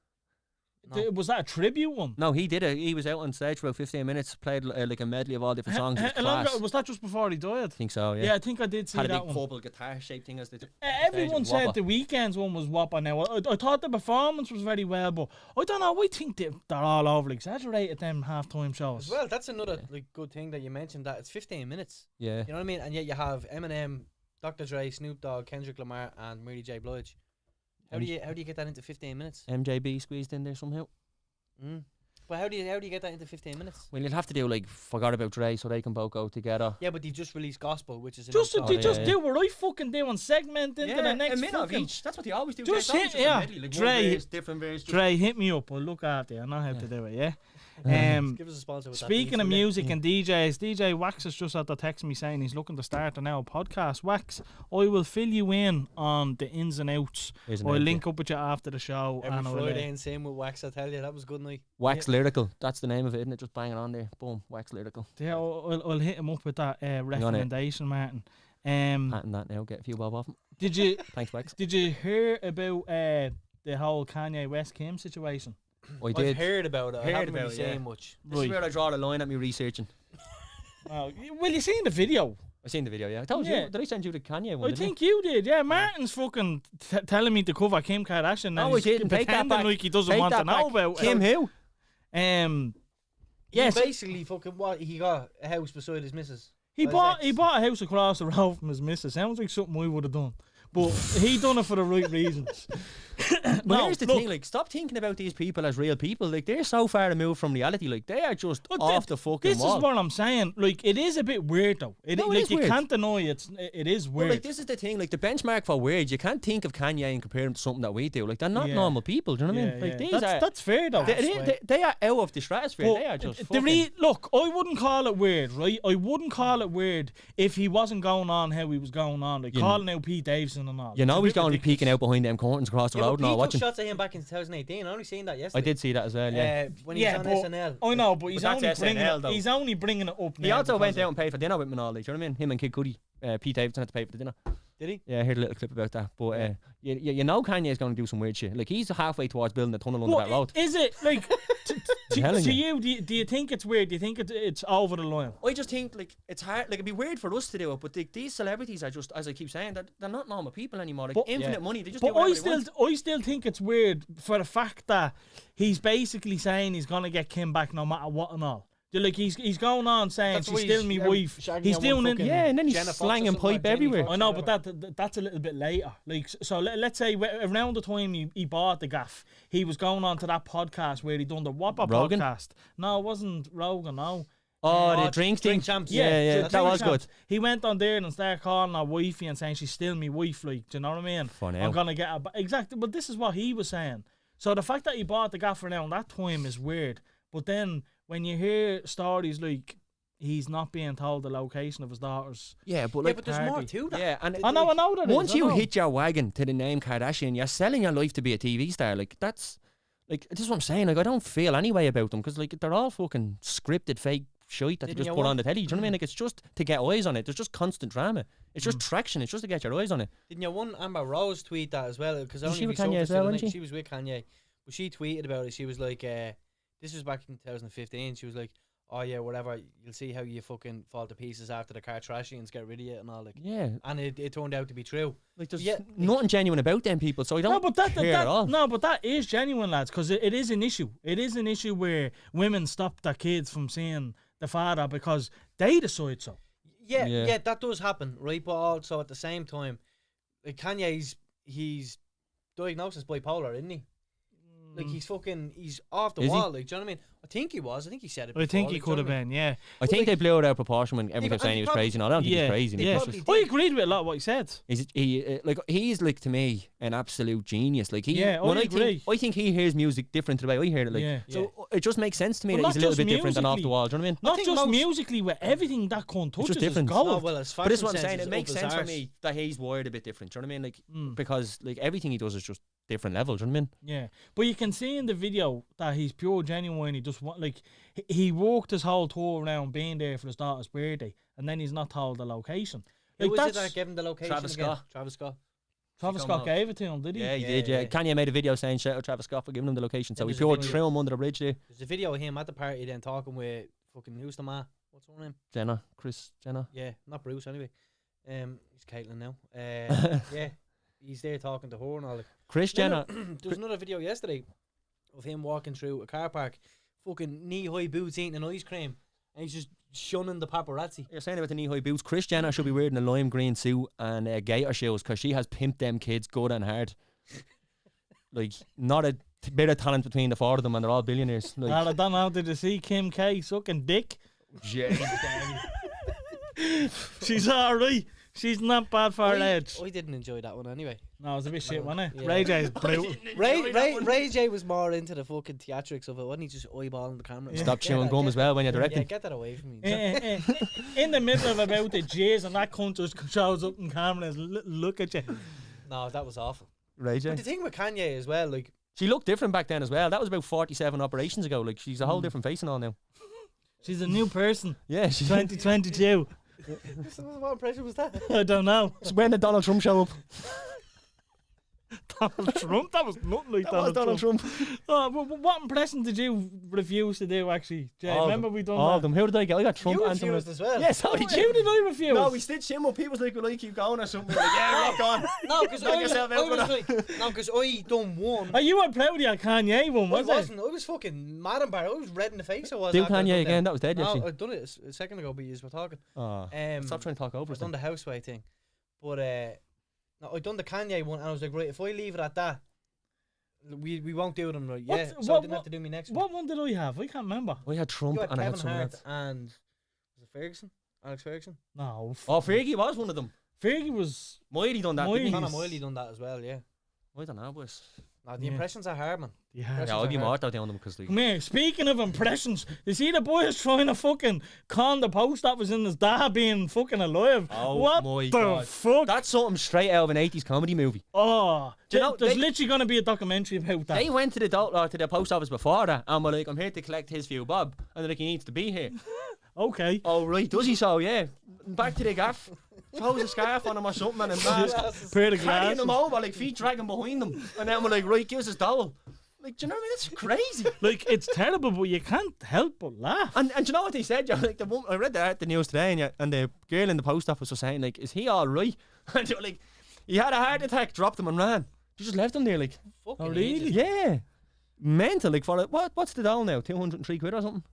No. Was that a tribute one? No, he did it. He was out on stage for about 15 minutes, played like a medley of all different songs. It was How long class. ago, was that just before he died? I think so, yeah. Yeah, I think I did see Had a that big one. purple guitar-shaped thing as they Everyone stage, said whopper. the Weekend's one was whopper now. I thought the performance was very well, but I don't know. I think they're all over exaggerated them halftime shows. As well, that's another like good thing that you mentioned. That it's 15 minutes. Yeah. You know what I mean? And yet you have Eminem, Dr. Dre, Snoop Dogg, Kendrick Lamar, and Mary J. Blige. How do you get that into 15 minutes? MJB squeezed in there somehow. But how do you get that into 15 minutes? Well, you'll have to do like Forgot About Dre so they can both go together. Yeah, but they just released gospel, which is Just about they God. just do what I fucking do and segment into the next fucking. That's what they always do. Just hit, yeah. Dre, Dre, hit me up. I'll look after you. I know how to do it. Yeah. Give us a sponsor with Speaking that of beat, music and DJs, DJ Wax has just had to text me saying he's looking to start a now podcast. Wax, I will fill you in on the ins and outs. I'll link up with you after the show. Every and I'll, Friday and same with Wax, I tell you, that was a good night. Wax Lyrical. That's the name of it, isn't it? Just banging on there. Boom. Wax Lyrical. Yeah, I'll hit him up with that recommendation, Martin. Patent that now. Get a few bob off him. Did you Thanks, Wax. did you hear about the whole Kanye West Kim situation? I did. I've heard about it. I Heard haven't about really it, yeah. seen much. This is where I draw the line at me researching. Well, you seen the video? I seen the video, yeah. I told Yeah. you. Did I send you the Kanye one? I think you did. Yeah, Martin's fucking telling me to cover Kim Kardashian. No, and I he's didn't. Take that pretending back. like he doesn't Take want to that know back. about Kim who? Yes, He basically fucking what he got a house beside his missus. he Well, bought a house across the road from his missus. Sounds like something we would have done, but he done it for the right reasons. But No, here's the look, thing, like, stop thinking about these people as real people. Like, they're so far removed from reality. Like, they are just But off the fucking This wall. is what I'm saying. Like, it is a bit weird though. No, it like is you weird. can't deny it is But, weird. like, this is the thing. Like, the benchmark for weird, you can't think of Kanye and compare him to something that we do. Like, they're not Yeah. normal people. Do you know what I Yeah, mean? Like, yeah. these That's fair though. they are out of the stratosphere. But They are just the fucking... look, I wouldn't call it weird, right? I wouldn't call it weird if he wasn't going on how he was going on, like You calling out Pete Davidson and all. You know It's a he's bit going to be ridiculous. peeking out behind them curtains across the Yeah, road but and all he took watching. shots at him back in 2018. I only seen that yesterday. I did see that as well, yeah. When he Yeah, was but on SNL. I know, but he's But only that's bringing SNL it. though. He's only bringing it up now. He also went because out and paid for dinner with him and all. Like, do you know what I mean? Him and Kid Cudi. Pete Davidson had to pay for the dinner. Did he? Yeah, I heard a little clip about that. But you know Kanye's going to do some weird shit. Like, he's halfway towards building a tunnel under But that road. is it like telling to you. you? Do you think it's weird? Do you think it's over the line? I just think, like, it's hard. Like, it'd be weird for us to do it, but these celebrities are just, as I keep saying, they're not normal people anymore. Like, But- infinite money, they just But do whatever I they want. still think it's weird for the fact that he's basically saying he's gonna get Kim back no matter what and all. Like he's going on saying That's she's why still he's me out wife. shagging He's on doing one it. fucking Yeah, and then he's Jenna Fox or slanging something like pipe Jamie everywhere. Foxx I or know, but whatever. that's a little bit later. Like, so let's say around the time he bought the gaff, he was going on to that podcast where he done the Whopper Rogan? podcast. No, it wasn't Rogan. No. Oh, the drink thing. Drink Champs. Yeah, So that was good. He went on there and started calling her wifey and saying she's still me wife. Like, do you know what I mean? For now. I'm gonna get her back. Exactly. But this is what he was saying. So the fact that he bought the gaff around that time is weird. But then when you hear stories like he's not being told the location of his daughters. Yeah, but Yeah, like, but there's more to that. yeah, and I know that is, once I you know. hit your wagon to the name Kardashian, you're selling your life to be a TV star. Like, that's, like, this is what I'm saying. Like, I don't feel any way about them because, like, they're all fucking scripted fake shite that they Didn't just you put on want- the telly. Do you know what I mean? Like, it's just to get eyes on it. There's just constant drama. It's just traction. It's just to get your eyes on it. Didn't you one Amber Rose tweet that as well? Because Was only she with we saw Kanye it as the well, other wasn't night. she? She was with Kanye, but she tweeted about it. She was like, "This was back in 2015." She was like, "Oh yeah, whatever. You'll see how you fucking fall to pieces after the Kardashians get rid of you and all." Like, Yeah. and it turned out to be true. Like, there's Yeah, nothing genuine about them people, so I don't No, but care at all. no, but that is genuine, lads, because it is an issue. It is an issue where women stop their kids from seeing the father because they decide so. Yeah, Yeah. yeah, that does happen, right? But also at the same time, like Kanye's he's diagnosed as bipolar, isn't he? Like he's off the Is he? wall. Like, do you know what I mean? I think he was. I think he said it. I think before, he like, could have do you know been, yeah. I think they blew it out of proportion when everyone kept but- saying he was and crazy. No, I don't think yeah, he's crazy. yeah. probably I did. agreed with a lot of what he said. He's like to me an absolute genius. Like Yeah, I when agree. I think he hears music different to the way I hear it. Like Yeah. so, it just makes sense to me Well, that he's a not little just bit different than off the musically. wall. Do you know what I mean? Not think just most- musically, with everything that cunt touches just is different. gold. No, well, as But this is fashion what I'm sense saying. is It makes up his sense for arse. me that he's wired a bit different. Do you know what I mean? Like Mm. because like everything he does is just different levels. Do you know what I mean? Yeah, but you can see in the video that he's pure genuine. He just want like he walked his whole tour around being there for his daughter's birthday, and then he's not told the location. Who Like was it that's that gave him the location Travis again? Scott. Travis Scott. Travis come Scott out. gave it to him, did he? Yeah, he Yeah, did. Yeah, yeah. Kanye made a video saying shout out Travis Scott for giving him the location. So And he there's a pure video- threw him under the bridge there. There's a video of him at the party then talking with fucking who's the ma? What's her name? Chris Jenner. Yeah, not Bruce anyway. He's Caitlyn now. Yeah, he's there talking to her and all. Like. Chris Jenner. There was another video yesterday of him walking through a car park, fucking knee-high boots eating an ice cream, and he's just shunning the paparazzi. You're saying about the knee-high boots. Chris Jenner should be wearing a lime green suit and gator shoes because she has pimped them kids good and hard. Like, not a bit of talent between the four of them, and they're all billionaires. Like, I don't know. Did you see Kim K sucking dick? She's alright. She's not bad for her age. I didn't enjoy that one anyway. No, it was a bit shit, wasn't it? Yeah. Ray J's brutal. Ray J was more into the fucking theatrics of it, wasn't he? Just eyeballing the camera. Stop Get chewing that- gum get- as well when you're Yeah, directing. get that away from me. In the middle of about the jizz, and that cunt just shows up in camera and look at you. No, that was awful. Ray J. But the thing with Kanye as well, like, She looked different back then as well. That was about 47 operations ago. Like, she's a whole different face and all now. She's a new person. Yeah, she's 2022. what impression was that? I don't know. when did Donald Trump show up? Donald Trump? That was nothing like That was Donald Trump. Oh, what impression did you refuse to do, actually, Jay? All of Remember we done All of that? them. Who did I get? I got Trump You and refused as well. Yeah, sorry, Who did I refuse? No, we stitched him up. He was like, will I keep going or something? We're like, yeah, rock on. No, because Knock I was yourself out with like, no, because I done one. Oh, you were proud of your Kanye one, I was it? wasn't. I was fucking mad and bar. I was red in the face. I was. Do after I'd Kanye done again. them. That was dead, No, actually. I'd done it a second ago, but you were talking. Oh, stop trying to talk over I us. done the houseway thing, but no, I done the Kanye one, and I was like, right, if I leave it at that, we won't do them, right? Yeah, What's- so I what- didn't have to do me next one. What one did I have? I can't remember. We had Trump You had and I had Kevin someone Hart else. and was it Ferguson? Alex Ferguson? No. Oh, Fergie was one of them. Fergie was. Miley done that, didn't he? Miley. Conor Miley done that as well, yeah. I don't know, boys. No, the Yeah. impressions are hard, man. Yeah. Yeah, I'd be more down on them because like, Come here. Speaking of impressions, you see the boys trying to fucking con the post that was in his dad being fucking alive. Oh what my the God. fuck? that's something straight out of an 80s comedy movie. Oh, Do you know, there's they- literally going to be a documentary about that. They went to the post office before that and were like, I'm here to collect his few bob. And they're like, he needs to be here. Okay. Oh, right, does he so? Yeah. Back to the gaff. Throws a scarf on him or something and a mask. Pair of Carrying glasses. him over, like feet dragging behind him. And then we're like, right, give us his towel. Like, do you know what I mean? That's crazy. Like, it's terrible, but you can't help but laugh. And do you know what they said? Yeah, like I read the news today, and the girl in the post office was saying, like, is he all right? And they were like, he had a heart attack, dropped him and ran. They just left him there, like, Fucking Oh, really? ages. yeah, mental. Like, for it, what's the doll now? 203 quid or something?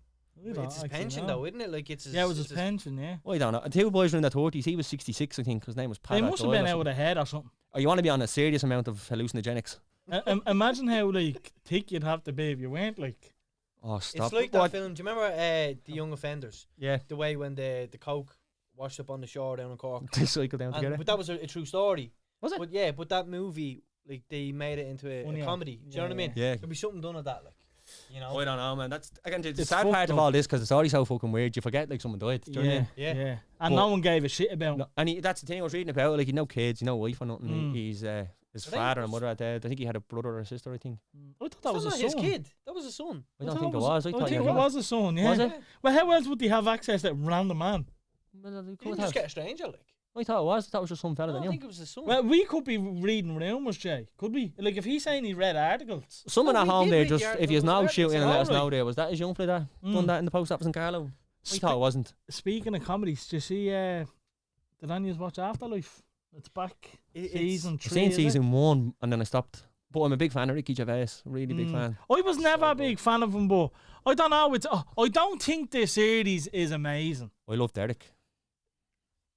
I don't It's his actually pension, know. though, isn't it? Like, it's his, Yeah, it was his it's pension, yeah. I don't know. The two boys were in their 30s. He was 66, I think, because his name was Pat. They must have been out of the head or something. Oh, you want to be on a serious amount of hallucinogenics? Imagine how, like, thick you'd have to be if you weren't, like... Oh, stop. It's like that What? film. Do you remember The Young Offenders? Yeah. The way when the coke washed up on the shore down in Cork. They cycle down And, together. but that was a true story. Was it? But yeah, but that movie, like, they made it into Funny, a yeah. comedy. Do you know what I mean? Yeah. There'd be something done with that, like, you know. I don't know, man. That's again the It's sad part fucked of up. all this because it's already so fucking weird. You forget like someone died. Do you know what I Yeah, mean? yeah. Yeah. And But- no one gave a shit about him. No, and that's the thing I was reading about. Like, he no kids, no wife or nothing. Mm. He's his I think father it and was- mother are dead. I think he had a brother or a sister. I think. I thought that was a That's son. not his kid. That was a son. I don't think it was. I I thought think he it had was a son, yeah. Was it? Well, how else would they have access to a random man? Well, You didn't just get a stranger, like. I thought it was. I thought it was just some I fella that don't knew. think it was his son. Well, we could be reading rumours, Jay. Could we? Like, if he's saying he read articles. Someone No, at we home did there, read the just if article, you it was know right, shooting it's and let us alright. know there. Was that his young fella that done that in the post office in Carlo? We thought it wasn't. Speaking of comedies, do you see, did any of you watch Afterlife? It's back. Season I've 3. seen is it? season 1 and then I stopped. But I'm a big fan of Ricky Gervais. Really big Mm. fan. I was never So a big fan of him, but I don't know. I don't think the series is amazing. I love Derek.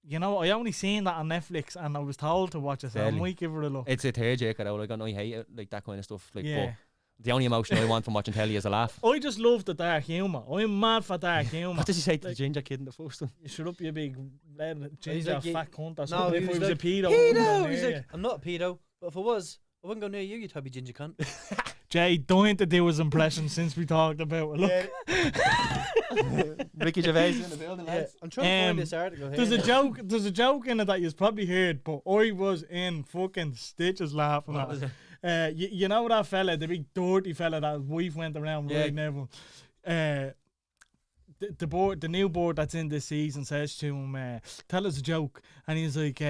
You know, I only seen that on Netflix and I was told to watch it, so I Fairly. might give it a look. It's a tearjerker though. Like I know you hate it, like that kind of stuff. Like, Yeah. but The only emotion I want from watching telly is a laugh. I just love the dark humour. I'm mad for dark humour. What does he say to the ginger kid in the first one? You shut up, you big red He's ginger like, fat cunt or No, something. he If I was was a like, pedo, I pedo! wouldn't He's near like, I'm not a pedo, but if I was, I wouldn't go near you, you tubby ginger cunt. Jay, don't to do his impression since we talked about it. Look, Ricky Gervais in the building, Yeah, lads. I'm trying to find this article here. there's a joke in it that you've probably heard, but I was in fucking stitches laughing What at was it. it? You know that fella, the big dirty fella that his wife went around Yeah. riding everyone. The new board that's in this season says to him, "Tell us a joke," and he's like,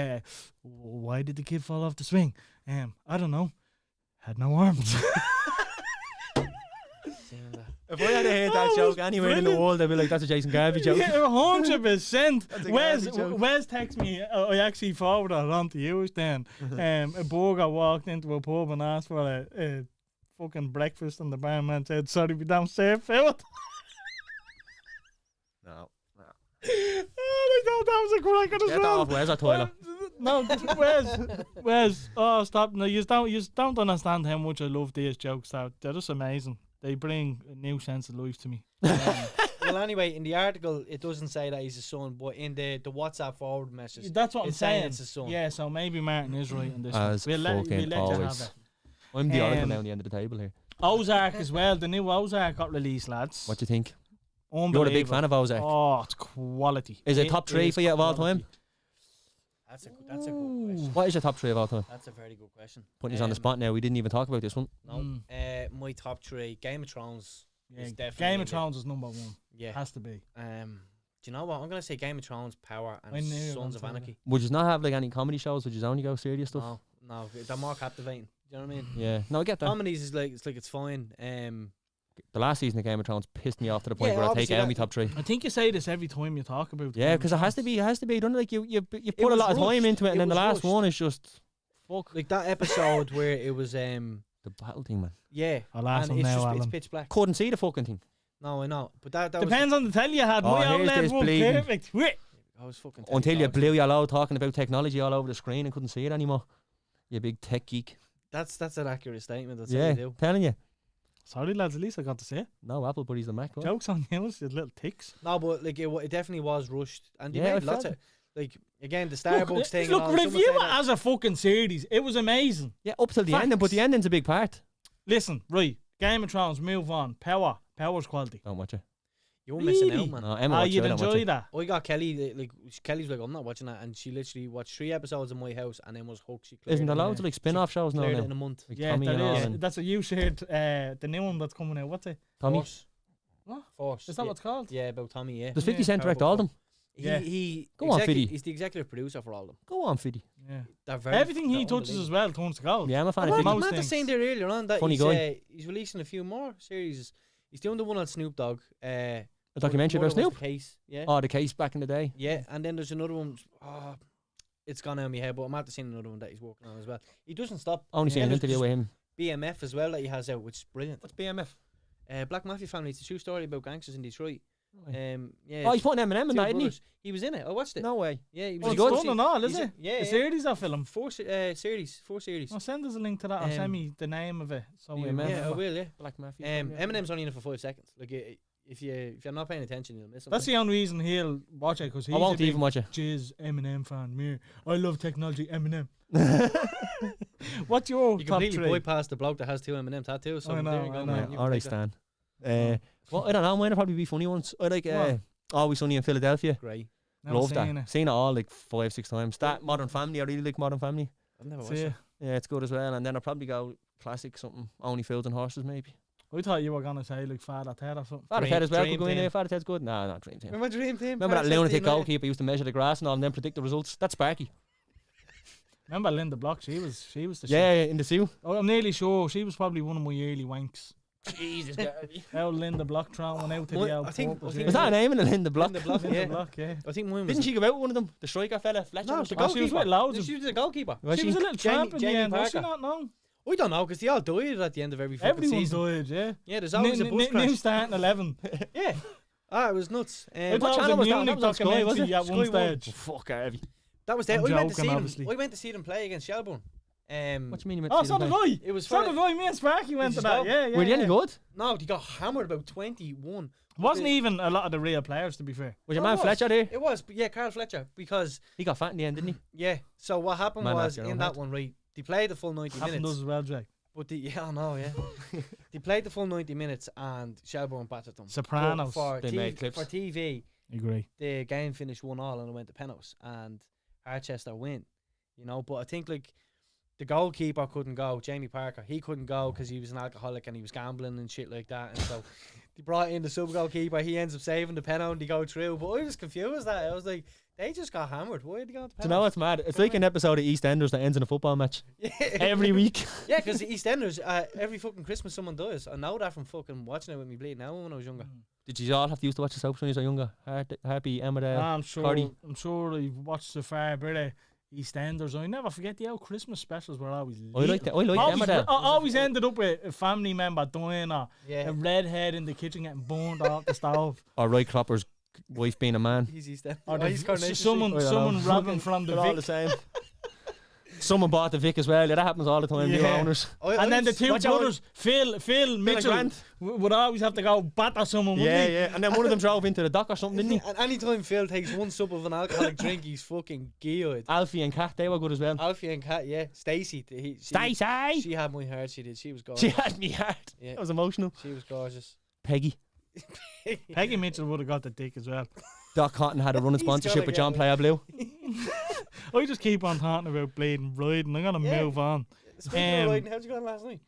"Why did the kid fall off the swing?" I don't know. Had no arms. If I had heard that Oh, joke it's anywhere in the brilliant. world, I'd be like, that's a Jason Garvey joke. Yeah, 100%. That's a Wes Garvey joke. Wes text me. I actually forwarded it on to you then. A burger walked into a pub and asked for a fucking breakfast, and the barman said, "Sorry, we don't serve food." No. Oh, I thought that was a cracker as Get that well. off, where's our toilet? No, Wes. Oh, stop! No, you don't understand how much I love these jokes. They're just amazing. They bring a new sense of life to me. Well, anyway, in the article, it doesn't say that he's his son, but in the WhatsApp forward message, That's what I'm it's saying saying. it's his son. Yeah, so maybe Martin is right in this. As We'll let fucking you have always. it. I'm the oracle Um, now on the end of the table here. Ozark as well. The new Ozark got released, lads. What do you think? Unbelievable. You're a big fan of Ozark. Oh, it's quality. Is it top three is for you of all quality. time? That's a good question. What is your top three of all time? That's a very good question. Putting you on the spot now. We didn't even talk about this one. No, my top three, Game of Thrones. Yeah, is definitely Game in of there. Thrones is number one. Yeah. Has to be. Do you know what? I'm gonna say Game of Thrones, Power, I and knew you were Sons of gonna say Anarchy. Would you not have like any comedy shows? Would you only go serious stuff? No, they're more captivating. Do you know what I mean? Yeah. No, I get that. Comedies is like it's fine. The last season of Game of Thrones pissed me off to the point Yeah, where I take obviously it out of my that- top three. I think you say this every time you talk about. Yeah, Game of because it has to Thrones. be. It has to be. Don't like you put a was lot of time rushed. into it, and It then the was last rushed. one is just fuck. Like that episode where it was The battle thing, man. yeah, I'll ask and him it's now, just it's Alan. pitch black. Couldn't see the fucking thing. No, I know, but that Depends on the telly you had. Oh, My here's outlet this was bleeding. perfect. Wait. I was fucking Until you dogs. blew your load talking about technology all over the screen and couldn't see it anymore. You big tech geek. That's an accurate statement. That's Yeah, what you do. telling you. Sorry, lads. At least I got to say it. No, Apple buddies the Mac. Bro. Jokes on you, you little ticks. No, but like it definitely was rushed, and they Yeah, I made lots felt of like again the Starbucks thing. and Look, all, someone review said it that- as a fucking series. It was amazing. Yeah, up till the ending, but the Facts. ending's a big part. Listen, right. Game of Thrones, move on. Power's quality. Don't watch it. You were missing Really? out, man. No, Emma Ah, watched it. you'd I don't watch enjoy it. that. I got Kelly. Like Kelly's like, I'm not watching that, and she literally watched 3 episodes in my house, and then was hooked. She cleared Isn't there it. loads of like spin-off shows now? Cleared it now? in a month. Like Yeah, Tommy that and all is. and That's what you shared. The new one that's coming out. What's it? Tommy. Force. What? Force. Is that what it's called? Yeah, about Tommy. Yeah. Does 50 Yeah, Cent direct all of them? Yeah. He Go on, execu- Fiddy. He's the executive producer for all of them. Go on, Fiddy. Yeah. They're very Everything he they're touches as well turns to gold. Yeah, I'm a fan Well, of Most Fiddy. Matt was things. saying there earlier on that Funny he's releasing a few more series. He's doing the one on Snoop Dogg. A documentary about Murder Was Snoop? the Case. Yeah. Oh, the case back in the day. Yeah, and then there's another one. Oh, it's gone out of my head, but I'm after seeing another one that he's working on as well. He doesn't stop. Only seen And an there's interview with him. BMF as well that he has out, which is brilliant. What's BMF? Black Mafia Family. It's a true story about gangsters in Detroit. Yeah. Oh, he's putting Eminem in two that, isn't he? brothers. He was in it. I watched it. No way. Yeah, he Oh, was it's good. done and all, is He's it? Yeah, The yeah. series or film? 4 series. Well, send us a link to that or send Um, me the name of it. So we BMF. remember. Yeah, I will. Yeah. Black Mafia. Eminem's only in it for 5 seconds. Like if you're not paying attention, you'll miss something. That's the only reason he'll watch it, because he's I a won't big even watch it. Jizz Eminem fan. Me, I love technology. Eminem. What's your You top completely 3? bypassed the bloke that has 2 Eminem tattoos. So I know, there you I go, know. man. You can All right, take that. Stan. Well, I don't know. Mine will probably be funny ones. I like Always Sunny in Philadelphia. Great. Never Love seen that. it. Seen it all like 5-6 times. That Modern Family. I really like Modern Family. I've never watched See it. it. Yeah, it's good as well. And then I'll probably go classic something. Only Fields and Horses maybe. I thought you were gonna say like Father Ted or something. Father Dream- Ted as well. Dream Could go in Team. there. Father Ted's good. No, not Dream Team. Remember Dream Team? Remember that Paris lunatic FC goalkeeper used to measure the grass and all and then predict the results? That's Sparky. Remember Linda Block? She was the shit. Yeah, in the zoo. Oh, I'm nearly sure she was probably one of my early wanks. Jesus. How Linda Block throwing one out to Well, the old I think- purpose, I think- Was that a name in the block? Linda Block, Linda yeah. Block, yeah. I think mine was. Didn't she go out with one of them? The striker fella, Fletcher? No, or the something? Oh, she was goalkeeper. with loads of- She was the goalkeeper. Was She was a little tramp in the Jamie end, was she Parker. not? No. We don't know because they all died at the end of every fucking Everyone season. died, yeah. Yeah, there's always a bus New crash. starting 11. Yeah. It was nuts. I What thought channel it was was a that? Munich That was on Sky, was documentary it? at one Sky One. stage. Fuck, Harvey. That was there. I'm I went to joking, see them. obviously. I went to see them play against Shelbourne. What do you mean you went Oh, to see so them did play? I. It was So for did I. Me and Sparky went to you that. go? Yeah, yeah. Were they any yeah. good? No, they got hammered about 21. Wasn't even a lot of the real players, to be fair. Was your No, man it was. Fletcher there? It was, but yeah, Carl Fletcher, because He got fat in the end, didn't he? yeah. So what happened Man was after your in own that heart. one, right? They played the full 90 Happened minutes, does as well, Jay. but yeah, I know, yeah. They played the full 90 minutes, and Shelbourne battered them. Sopranos. But They made clips. for TV, Agree. the game finished 1-1 and it went to penalties, and Harchester win. You know, but I think like the goalkeeper couldn't go. Jamie Parker, he couldn't go because he was an alcoholic and he was gambling and shit like that. And so they brought in the sub goalkeeper. He ends up saving the penalty. They go through, but I was confused. That I was like, they just got hammered. Why did they go to Do you know what's mad? It's like an episode of EastEnders that ends in a football match penalties? every week. Yeah, because the EastEnders, every fucking Christmas someone dies. I know that from fucking watching it with me bleeding now when I was younger. Did you all have to used to watch the soaps when you were younger? Happy, Emmerdale, I'm sure. Cardi. I'm sure I watched so far, brother. EastEnders. I never forget the old Christmas specials were always. I like that. I like always, Emmerdale. always ended up with a family member dying or Yeah, a redhead in the kitchen getting burned off the stove. Or Roy Cropper's wife being a man. he's EastEnders. Or Oh, he's Coronation Street. I don't know. someone robbing from the They're all Vic. the same. Someone bought the Vic as well. Yeah, that happens all the time. New Yeah. owners. And then the two watch out. brothers, Phil Mitchell, Grant. would always have to go batter someone, wouldn't Yeah, he? yeah. And then one of them drove into the dock or something, didn't he? And anytime Phil takes one sip of an alcoholic drink, he's fucking geared. Alfie and Kat, they were good as well. Alfie and Kat, yeah. Stacey, Stacey! she had my heart. She did. She was She gorgeous. had me heart. Yeah. That was emotional. She was gorgeous. Peggy. Peggy Mitchell would have got the dick as well. Doc Cotton had a running He's sponsorship gotta with get John it. Player Blue. I just keep on talking about bleeding riding. I'm gonna Yeah. move on. Speaking of riding, how'd you go on last night?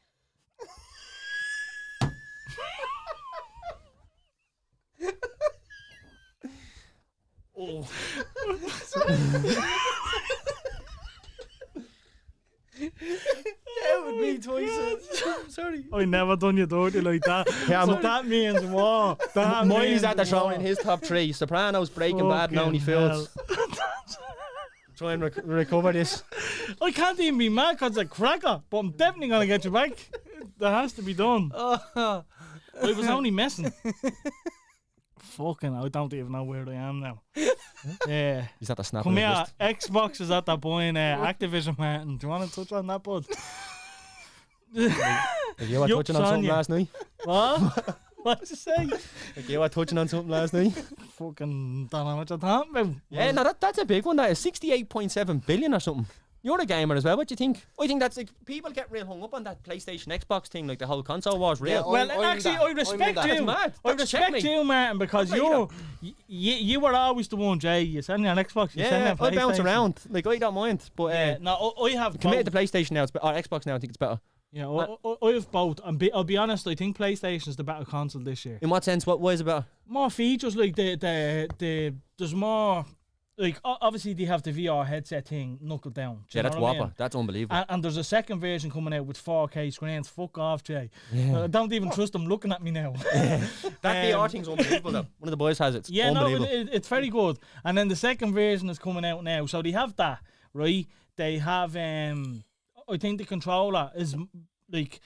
Oh. Yeah, with me twice. Sorry. I never done you dirty like that. Yeah, so that means what? That Miley's means at the throne what? in his top three. Sopranos, Breaking Bad, and Only Fucking Fools. Try and recover this. I can't even be mad because it's a cracker, but I'm definitely gonna get you back. That has to be done. I was only messing. Fucking, I don't even know where I am now. Yeah. He's at the snap Come of his here, wrist. Xbox is at that point. Activision, Martin. Do you want to touch on that, bud? Like you were Yup, touching on something Sonia. last night. What? What'd you say? Like you were touching on something last night. Fucking don't know what you're talking about. Yeah, no, that's a big one. That is 68.7 billion or something. You're a gamer as well. What do you think? I think that's like people get real hung up on that PlayStation, Xbox thing. Like the whole console wars, real. Yeah, Well, I'm actually, that. I I'm respect that. you. That's mad. I That's respect checkmate. you, Martin, because That's how you were always the one, Jay. You send me an Xbox, you send me Yeah, a I bounce PlayStation. around. Like I don't mind, but Yeah, no, I have committed both. to PlayStation now. It's or Xbox now. I think it's better. Yeah, I have both. And I'll be honest, I think PlayStation's the better console this year. In what sense? What is it better? More features, like there's more. Like obviously they have the VR headset thing knuckled down. Do Yeah, you know that's what I whopper. mean? That's unbelievable. And there's a second version coming out with 4K screens. Fuck off, Jay. Yeah. I don't even trust them looking at me now. That VR thing's unbelievable though. One of the boys has it. It's Yeah, no, unbelievable. it's very good. And then the second version is coming out now. So they have that, right? They have, I think the controller is like,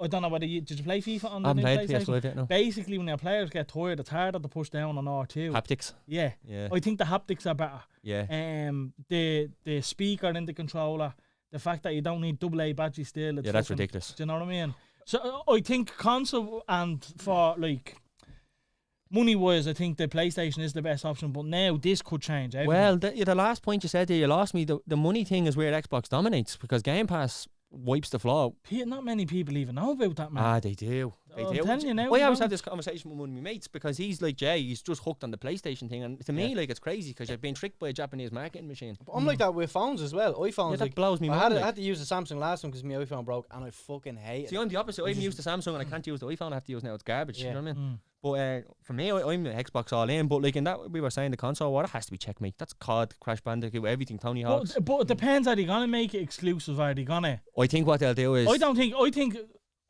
I don't know whether did you play FIFA on I the haven't new played PlayStation? PS5 yet, no. Basically, when your players get tired, it's harder to push down on R2. Haptics. Yeah. Yeah. I think the haptics are better. Yeah. The speaker in the controller, the fact that you don't need AA battery still. It's Yeah, that's fucking- ridiculous. Do you know what I mean? So I think console and for like money wise, I think the PlayStation is the best option. But now this could change. Everything. Well, the last point you said there, you lost me. The money thing is where Xbox dominates because Game Pass wipes the floor. Not many people even know about that, man. Ah, they do. They I'm do. telling you now, I we always don't. have this conversation with one of my mates because he's like Jay. He's just hooked on the PlayStation thing, and to me, like it's crazy because you've been tricked by a Japanese marketing machine. But I'm like that with phones as well. iPhones, Yeah, that like, blows me I mind. had to use the Samsung last one because my iPhone broke and I fucking hate See, it. I'm the opposite. I even use the Samsung and I can't use the iPhone. I have to use now. It's garbage. Yeah. You know what I mean? Mm. But for me, I'm the Xbox all in. But like in that, we were saying the console war, it has to be checkmate. That's COD, Crash Bandicoot, everything. Tony Hawk's. But it depends. Are they gonna make it exclusive? Are they gonna? I think what they'll do is, I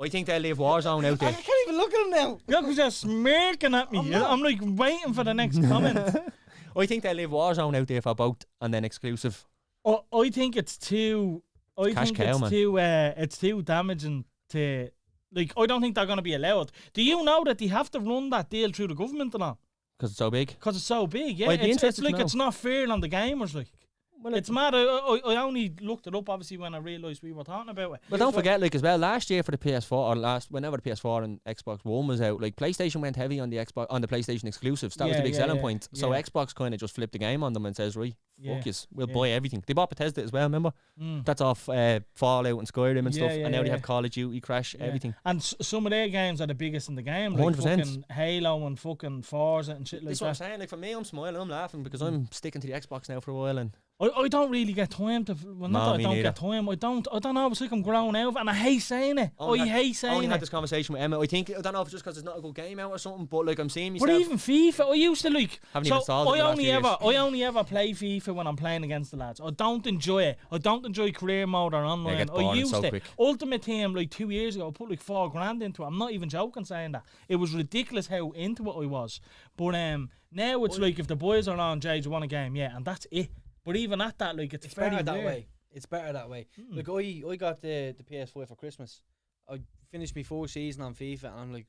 think they'll leave Warzone out I there. can't even look at him now. you're just smirking at me. I'm like waiting for the next comment. I think they'll leave Warzone out there for both, and then exclusive. I think it's too. I Cash think cow, it's man. too. It's too damaging to. Like, I don't think they're going to be allowed. Do you know that they have to run that deal through the government and all? Because it's so big. Because it's so big, yeah. I'd be It's interested to like know. it's not fair on the gamers, like. Well, It's mad. I only looked it up obviously when I realised we were talking about it. But don't forget, like, as well, last year for the PS4, or whenever the PS4 and Xbox One was out, like, PlayStation went heavy on the PlayStation exclusives. That was the big selling point. So Xbox kind of just flipped the game on them and says, right, fuck yous, we'll buy everything. They bought Bethesda as well, remember? That's off Fallout and Skyrim and stuff, and now they have Call of Duty, Crash, everything. And some of their games are the biggest in the game, like 100%. fucking Halo and fucking Forza and shit like That's that. what I'm saying. Like, for me, I'm smiling, I'm laughing because I'm sticking to the Xbox now for a while, and I don't really get time to. Well, not that I don't get time. I don't know. It's like I'm growing out of it, and I hate saying it. I hate saying it. I only had this conversation with Emma. I don't know if it's just because it's not a good game out or something, but like I'm seeing myself. But even FIFA, I used to like. Haven't even installed it in the last few years. I only ever play FIFA when I'm playing against the lads. I don't enjoy it. I don't enjoy career mode or online. It gets boring I used so it. quick. Ultimate Team like 2 years ago. I put like $4,000 into it. I'm not even joking saying that. It was ridiculous how into it I was. But now it's like if the boys are on, Jay, do you want a game? Yeah, and that's it. But even at that, like it's very better that rare. way. It's better that way. Like I got the PS5 for Christmas. I finished my 4th season on FIFA, and I'm like,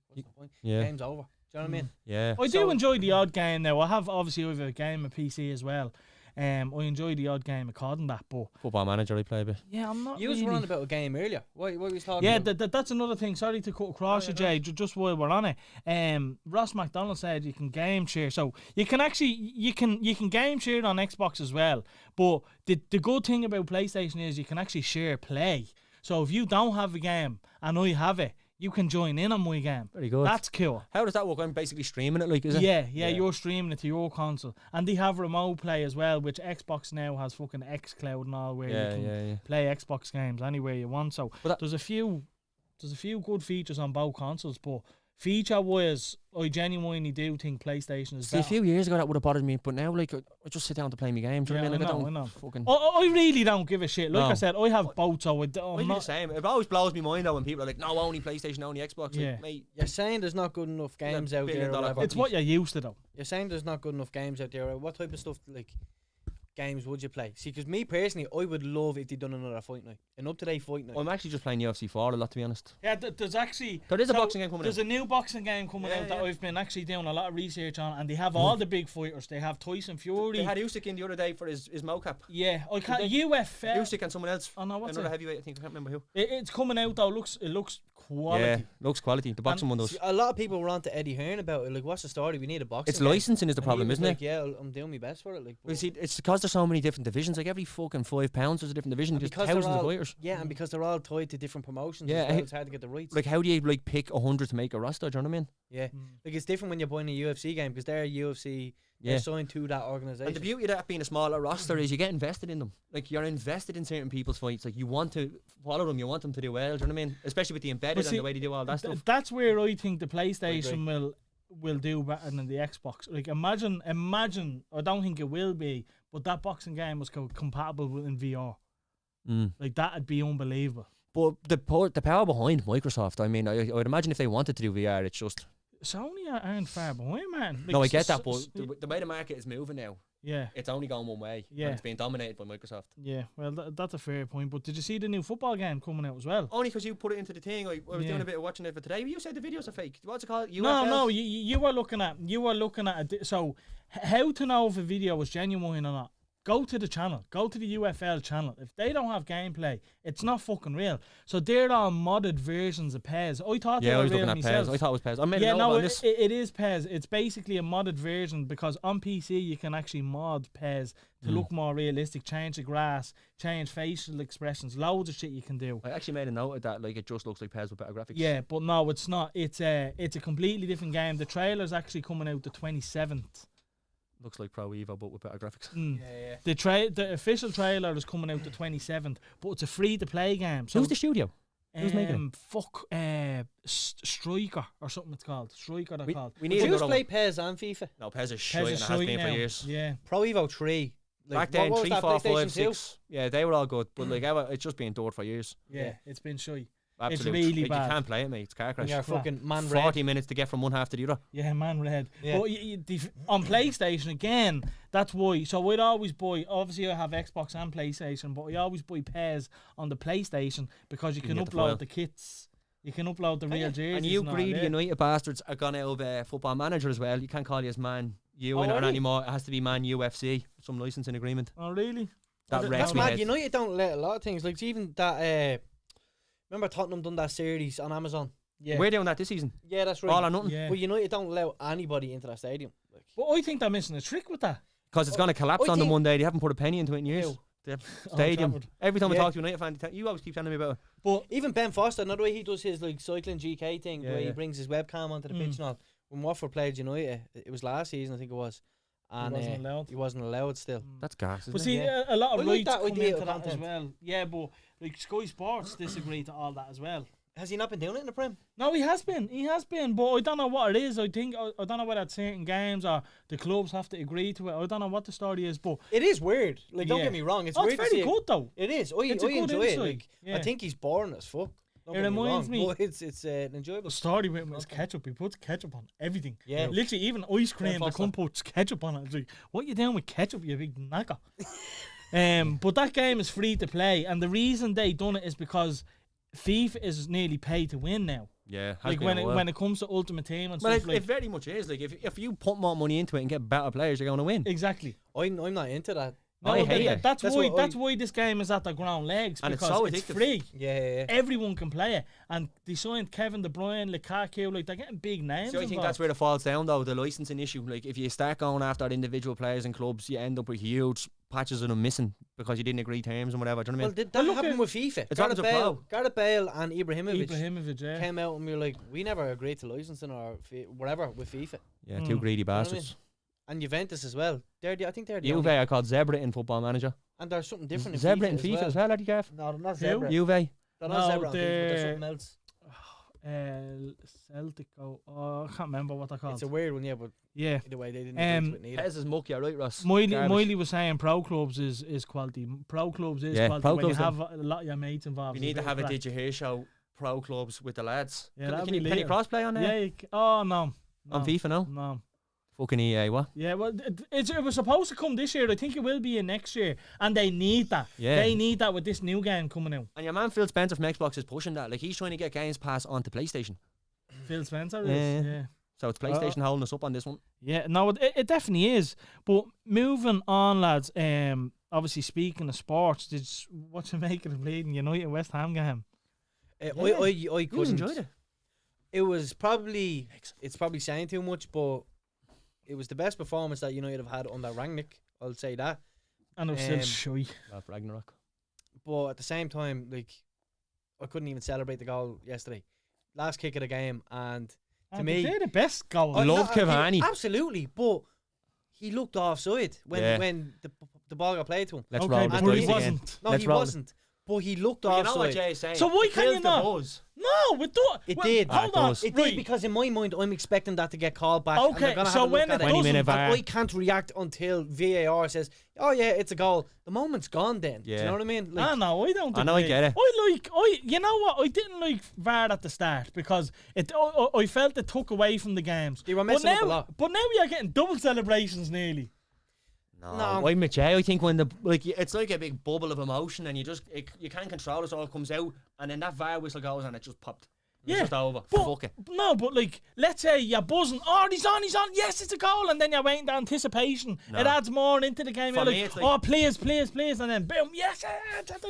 what's the point? Yeah. Game's over. Do you know what I mean? Yeah. I do enjoy the odd game now. I have a game of PC as well. I enjoy the odd game of COD and that, but Football Manager I play a bit. yeah, I'm not. You really... were on about a game earlier. What were you talking Yeah, about? that's another thing. Sorry to cut across you, Jay. Just while we're on it, Ross McDonald said you can game share, so you can actually you can game share on Xbox as well. But the good thing about PlayStation is you can actually share play. So if you don't have a game and I have it, you can join in on my game. Very good. That's cool. How does that work? I'm basically streaming it, like, is it? Yeah, you're streaming it to your console. And they have remote play as well, which Xbox now has fucking xCloud and all, where you can play Xbox games anywhere you want. So there's a few good features on both consoles, but feature-wise, I genuinely do think PlayStation is better. A few years ago that would have bothered me, but now, like, I just sit down to play my game. Do you know what I mean? I know. Fucking... I really don't give a shit. Like I said, I have both, so I'm not not... the same. It always blows me mind though when people are like, no, only PlayStation, only Xbox. Yeah. Like, mate, You're saying there's not good enough games out there. Or whatever. It's what you're used to, though. You're saying there's not good enough games out there. What type of stuff, like, games would you play? See, because me personally, I would love if they done another fight night, an up-to-date fight night. I'm actually just playing UFC 4 a lot, to be honest. Yeah, there's actually... There is a boxing game coming out. There's a new boxing game coming out that I've been actually doing a lot of research on, and they have all the big fighters. They have Tyson Fury. They had Usyk in the other day for his mocap. Yeah, I can't... UFL... Usyk and someone else. Oh, no, what's another it? heavyweight, I think. I can't remember who. It's coming out, though. It looks quality. Yeah, looks quality. The boxing one does. See, a lot of people were on to Eddie Hearn about it. Like, what's the story? We need a boxing It's game. licensing is the And problem, he was isn't like, it? yeah, I'm doing my best for it. Like, Well, see, it's because there's so many different divisions. Like every fucking £5 there's a different division. There's thousands of fighters. Yeah, and because they're all tied to different promotions, Yeah, as well, it's hard to get the rights. Like, how do you like pick 100 to make a roster? Do you know what I mean? Yeah, like it's different when you're buying a UFC game because they're UFC. They're signed to that organisation. And the beauty of that being a smaller roster is you get invested in them. Like, you're invested in certain people's fights. Like, you want to follow them. You want them to do well. Do you know what I mean? Especially with the embedded and the way they do all that stuff. That's where I think the PlayStation will do better than the Xbox. Like, imagine. I don't think it will be, but that boxing game was compatible with in VR. Like, that'd be unbelievable. But the power behind Microsoft, I mean, I'd imagine if they wanted to do VR, it's just... Sony aren't far behind, man. Like, no, I get that, but the way the market is moving now, it's only going one way. Yeah. And it's being dominated by Microsoft. Yeah, well, that's a fair point. But did you see the new football game coming out as well? Only because you put it into the thing. I was doing a bit of watching it for today. You said the videos are fake. What's it called? UFL? No, you were looking at so how to know if a video was genuine or not? Go to the channel. Go to the UFL channel. If they don't have gameplay, it's not fucking real. So they're all modded versions of PES. I thought they were real myself. PES. I thought it was PES. I made a note on this. It is PES. It's basically a modded version because on PC you can actually mod PES to look more realistic, change the grass, change facial expressions, loads of shit you can do. I actually made a note of that. Like, it just looks like PES with better graphics. Yeah, but no, it's not. It's a completely different game. The trailer's actually coming out the 27th. Looks like Pro Evo, but with better graphics. The official trailer is coming out the 27th, but it's a free-to-play game. So who's the studio? Who's making it? Striker or something it's called. Striker they're called. We need to play PES and FIFA. No, PES is shite and it has been for years. Yeah. Pro Evo 3. Back then, 3, 4, 5, 6. Yeah, they were all good, but like it's just been done for years. Yeah, it's been shy. Absolutely. It's really like, bad. You can't play it, mate. It's car crash. You're fucking man 40 minutes to get from one half to the other. Yeah, man red. Yeah. But on PlayStation, again, that's why. So I'd always buy, obviously I have Xbox and PlayStation, but I always buy PES on the PlayStation because you can upload the kits. You can upload the real jerseys. And you greedy United bastards are gone out of Football Manager as well. You can't call you as Man U in it or anymore. It has to be Man UFC, some licensing agreement. Oh, really? That That's wrecks That's me mad. head. United don't let a lot of things. Like even that. Remember Tottenham done that series on Amazon? Yeah. We're doing that this season. Yeah, that's right. All or nothing. Yeah. But United don't allow anybody into that stadium. Like, But I think they're missing a trick with that. Because it's going to collapse I on them think- one day. They haven't put a penny into it in years. Ew. The stadium. Trafford. Every time I Yeah. talk to a United fan, you always keep telling me about it. But even Ben Foster, another way he does his like cycling GK thing, Yeah, where he yeah. brings his webcam onto the pitch and all. When Watford played United, it was last season, I think it was, and wasn't allowed. He wasn't allowed still. That's gas, isn't But it? see, Yeah. a lot of I like rights that come idea into of that as content. well. Yeah, but like Sky Sports disagree to all that as well. Has he not been doing it in the Prem? No, he has been. He has been, but I don't know what it is. I think I don't know whether it's certain games or the clubs have to agree to it. I don't know what the story is, but It is weird. Like, don't Yeah. get me wrong, it's oh, weird it's to very see good though. It is. It's a I good enjoy it. insight. Like, Yeah. I think he's boring as fuck. Don't It get reminds wrong, me- but it's an enjoyable. The story with him is ketchup. He puts ketchup on everything. Yeah. Literally, even ice cream, the Foster. cunt puts ketchup on it. It's like, what you doing with ketchup, you big knacker? But that game is free to play, and the reason they done it is because FIFA is nearly pay to win now. Yeah. has Like been when a it while. when it comes to Ultimate Team and Well, stuff it, like it very much is. Like if you put more money into it and get better players, you're going to win. exactly. I'm not into that. No, I hate it. That's why what why this game is at the ground legs And it's because so it's addictive. free. Yeah. Everyone can play it, and they signed Kevin De Bruyne, Lukaku, like they're getting big names. So I think involved. that's where it falls down, though, the licensing issue. Like, if you start going after individual players and clubs, you end up with huge patches of them missing because you didn't agree terms and whatever. Do you know Well, what I mean? did that look happen at- with FIFA? It's happened to Pro. Gareth Bale and Ibrahimovic Ibrahimovic, yeah. came out and we were like, we never agreed to licensing or whatever with FIFA. Yeah, two greedy what I mean? bastards. And Juventus as well. I think they're the Juve only, are called Zebra in Football Manager. and there's something different in Zebra FIFA in as FIFA well. as well, Eddie Gaff. No, they're not Who? Zebra. Juve. They're not No, Zebra on FIFA, they're they're- something else. Celtico. Oh, I can't remember what they're called. It's a weird one, yeah, but Yeah. either way, they didn't agree to it neither. Pez is mucky, right, Ross? Miley was saying pro clubs is quality. Pro clubs is Yeah, quality pro when you clubs have a lot of your mates involved. We It's need to bit have a crack. Did You Hear show pro clubs with the lads. Yeah, can that'd can be you penny later. cross play on there? Yeah. Oh no. On FIFA, no? No. Fucking EA, what? Yeah, well, it was supposed to come this year. I think it will be in next year, and they need that. Yeah. They need that with this new game coming out. And your man Phil Spencer from Xbox is pushing that. Like, he's trying to get Games Pass onto PlayStation. Phil Spencer Yeah. is. Yeah. So it's PlayStation holding us up on this one. Yeah, no, it definitely is. But moving on, lads. Obviously speaking of sports, what you make of the bleeding United West Ham game? I You couldn't. enjoyed it. It was probably, it's probably saying too much, but it was the best performance that United have had under Rangnick. I'll say that. And it was still shy. Love Ragnarok. But at the same time, like, I couldn't even celebrate the goal yesterday. Last kick of the game, and And me- they're the best goal. I love Cavani. Absolutely, but he looked offside Yeah. when the ball got played to him. Let's Okay, roll but the he dice again. wasn't. No, Let's he roll it. wasn't. But he looked You know what offside. Jay's saying? So why It can you kills the not? buzz. No, it don't. It Well, did. Hold it on. does. It Right. did, because in my mind, I'm expecting that to get called back. and Okay, they're gonna so have a look when at it it. 20 minute And VAR. I can't react until VAR says, "Oh yeah, it's a goal." The moment's gone. Then, do you Yeah. know what I mean? I know, I don't. I know, I agree. get it. You know what? I didn't like VAR at the start because I felt it took away from the games. They were But messing up now, a lot. but now we are getting double celebrations nearly. No, I'm with Jay. I think when it's like a big bubble of emotion, and you can't control it, so it comes out, and then that VAR whistle goes, and it just popped. It's Yeah, just over. But, Fuck it. No, but like, let's say you're buzzing. Oh, he's on. Yes, it's a goal, and then you're waiting the anticipation. No. It adds more into the game. For You're me, like, it's like- oh, please, and then boom, yes.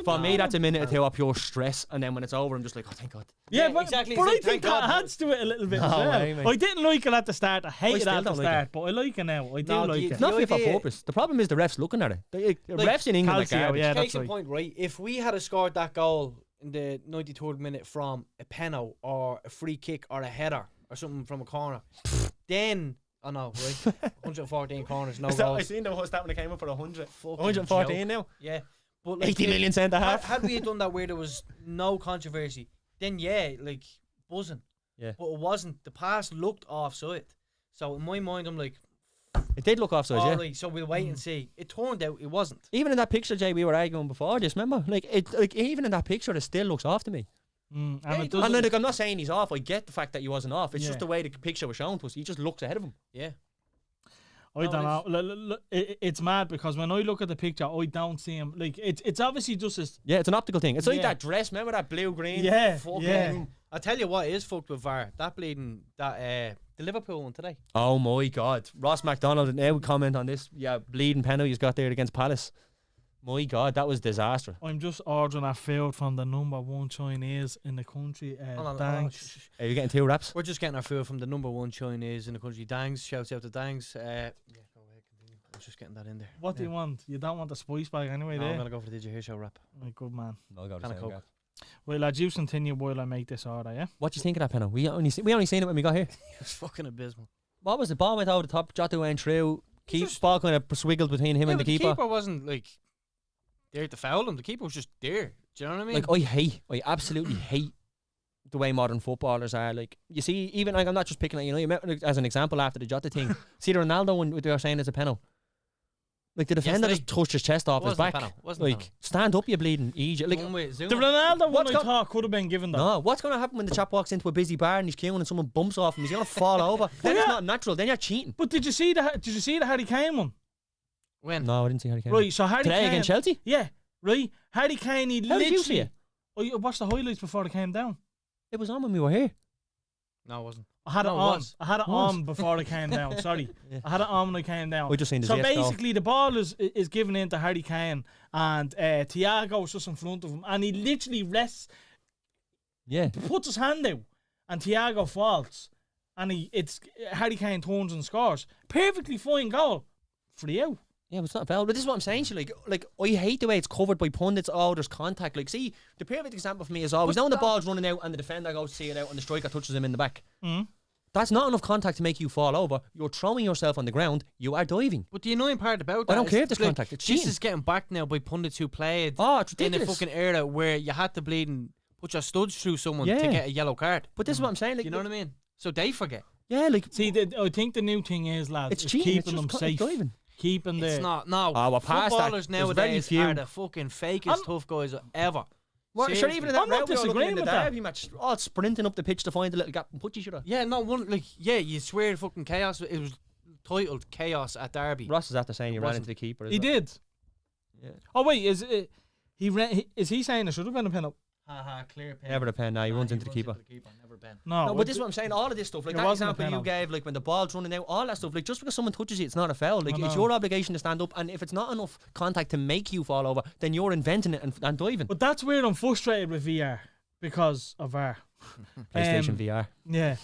For me, that's a minute or two of pure stress, and then when it's over, I'm just like, oh, thank God. Yeah, Yeah, but, exactly. but It's I like, think thank that God. adds to it a little bit No as well. way, mate. I didn't like it at the start. I hated it still at the don't like start, it. but I like it now. I do No, like the- it. It's not fit for idea- purpose. The problem is the refs looking at it. The refs in England Calcio, are garbage. yeah, Case that's in right. point, right? If we had scored that goal in the 93rd minute from a penalty or a free kick or a header or something from a corner, then I know, right? 114 corners, no I goals. seen the stat when it came up for 100. Fucking 114 joke. now. Yeah, but like, 80 million centre half. Had we done that where there was no controversy, then yeah, like buzzing. Yeah. But it wasn't. The pass looked offside. So in my mind, I'm like, It did look offside, all yeah. right, so we'll wait and see. It turned out it wasn't. Even in that picture, Jay, we were arguing before this, remember? Like even in that picture, it still looks off to me. And Yeah, it it doesn't. And like, I'm not saying he's off. I get the fact that he wasn't off. It's Yeah. just the way the picture was shown to us. He just looks ahead of him. Yeah. I don't know. It's mad because when I look at the picture, I don't see him. Like it's obviously just as Yeah, it's an optical thing. It's like Yeah. that dress. Remember that blue green? Yeah, Fucking yeah. I'll tell you what is fucked with VAR. That bleeding, the The Liverpool one today. Oh my God. Ross MacDonald now comment on this. Yeah, bleeding penalty he's got there against Palace. My God, that was disaster. I'm just ordering a food from the #1 Chinese in the country. Hold on, Thanks. Are you getting 2 wraps? We're just getting our food from the #1 Chinese in the country. Dangs, shouts out to Dangs. Yeah, go ahead, continue. I was just getting that in there. What do you want? You don't want the spice bag anyway, No, there? I'm gonna go for the Did You Hear Show wrap. Right, good man. I'll go Can of Coke. Well, lads, you continue while I make this order, yeah? What do you think of that penalty? We only seen it when we got here. It was fucking abysmal. What was the ball went over the top? Jota went through. Ball kind of swiggled between him and the keeper. The keeper wasn't like there to foul him. The keeper was just there. Do you know what I mean? Like I absolutely hate the way modern footballers are. Like you see, even like I'm not just picking at you met as an example after the Jota thing. See the Ronaldo one they were saying is a penalty. Like the defender just touched his chest off his back. Like stand up, you bleeding idiot. Like the Ronaldo one I thought could have been given that. No, what's going to happen when the chap walks into a busy bar and he's queuing and someone bumps off him? He's going to fall over. Then it's not natural. Then you're cheating. But did you see the Harry Kane one? When? No, I didn't see Harry Kane. Right, so Harry Today Kane against Chelsea. Yeah, right. Harry Kane, he How did you see literally. it? I watched the highlights before it came down. It was on when we were here. No, it wasn't. I had No, it it on. was. I had it on before it came down. Sorry, I had it on when it came down. We just seen the So Ziyech goal. basically, the ball is given in to Harry Kane, and Thiago is just in front of him, and he literally Yeah. puts his hand out, and Thiago falls, and Harry Kane turns and scores. Perfectly fine goal. For you. Yeah, but it's not a foul. But this is what I'm saying to you. Like I hate the way it's covered by pundits. Oh, there's contact. Like, see, the perfect example for me is always knowing the ball's running out and the defender goes to see it out and the striker touches him in the back. Mm. That's not enough contact to make you fall over. You're throwing yourself on the ground. You are diving. But the annoying part about that I don't care if is, there's contact. It's this cheating. is getting backed now by pundits who played It's in a ridiculous. fucking era where you had to bleed and put your studs through someone to Yeah. get a yellow card. But this is what I'm saying. Like, You know what I mean? So they forget. Yeah, like See, I think the new thing is, lads, it's is cheating. keeping It's them just safe. diving. Keeping the. It's not. No. Oh, we're past that. Footballers There's very nowadays few. are the fucking fakest tough guys ever. What, sure, Seriously. even in that I'm not route we were looking disagreeing in the with that. derby match, all sprinting up the pitch to find a little gap and put each other. Yeah, no one like you swear fucking chaos. It was titled Chaos at Derby. Ross is after saying you ran Wasn't. into the keeper. He did. Yeah. Oh wait, is he saying it should have been a penalty? Clear pen. Never the pen. Now he runs into the keeper. Never pen. No, No, but this is what I'm saying. All of this stuff, like It that wasn't a example you penalty. gave, like when the ball's running out, all that stuff. Like just because someone touches you, it's not a foul. Like I it's know. your obligation to stand up, and if it's not enough contact to make you fall over, then you're inventing it and diving. But that's where I'm frustrated with VR because of VR. PlayStation VR. Yeah.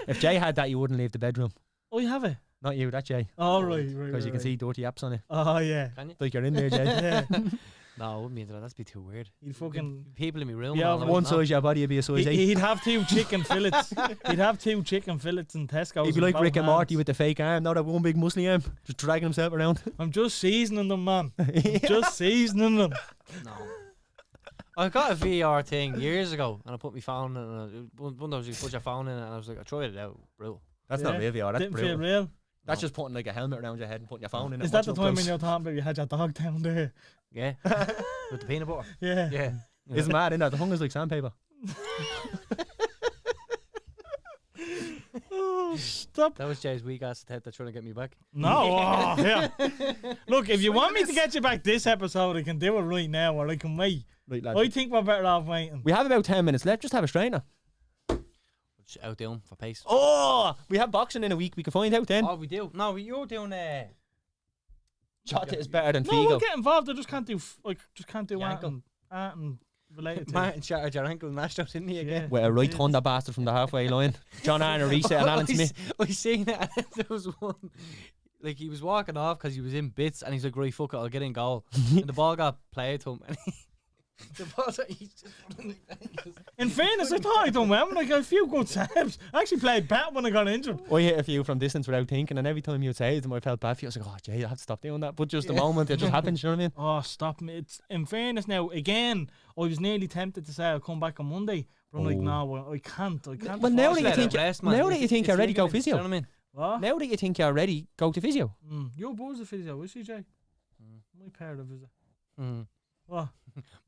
If Jay had that, you wouldn't leave the bedroom. Oh, you have it. Not you, that Jay. Oh right, Because you can see dirty apps on it. Oh yeah. Can you? Like you're in there, Jay. Yeah. No, I wouldn't be into that. That'd be too weird. He'd fucking. People in my room. Yeah, and all that, One no. size your body would be a size 8. He'd have 2 chicken fillets. He'd have 2 chicken fillets in Tesco's. He'd be in like both Rick and hands. Morty with the fake arm, not that one big muscly arm, just dragging himself around. I'm just seasoning them, man. Just seasoning them. No. I got a VR thing years ago, and I put my phone in. And one day you put your phone in, and I was like, I tried it out, bro. That's Yeah. not real VR, that's Didn't feel brutal. real. That's just putting like a helmet around your head and putting your phone in it. Is that the watching time up when close. you're talking about you had your dog down there? Yeah, with the peanut butter. Yeah. Yeah. It's mad, isn't it? The hunger's like sandpaper. Oh, stop. That was Jay's weak ass head that's trying to get me back. No. Oh, yeah. Look, if you want me to get you back this episode, I can do it right now, or I can wait. Right, lads. I think we're better off waiting. We have about 10 minutes left. Just have a strainer. Just out down for pace. Oh, we have boxing in a week. We can find out then. Oh, we do. No, you're doing Jota is better than No, we'll Figo. get involved. I just can't do Your ankle. and related to. Martin shattered your ankle and mashed out, didn't he, again? Yeah. With a right thunder bastard from the halfway line. John Arner reset and Alan Smith. I seen it, and there was one. Like, he was walking off because he was in bits, and he's like, right, fuck it, I'll get in goal. And the ball got played to him, and the ball, he's just In fairness, I thought I done well when I got a few good saves. I actually played better when I got injured. I hit a few from distance without thinking, and every time you would say them, I felt bad for you. I was like, oh, Jay, I have to stop doing that. But just the moment it just happens, you know what I mean? Oh, stop me. It's in fairness now, again, I was nearly tempted to say I'll come back on Monday. But I'm like, no, I can't. I can't. Well, now afford that you to. think, rest, man. now that you think you're ready, go Do you physio. know what I mean? What? Now that you think you're ready, go to physio. Your boy's a physio, is he, Jay? My pair of visit. Mm. What?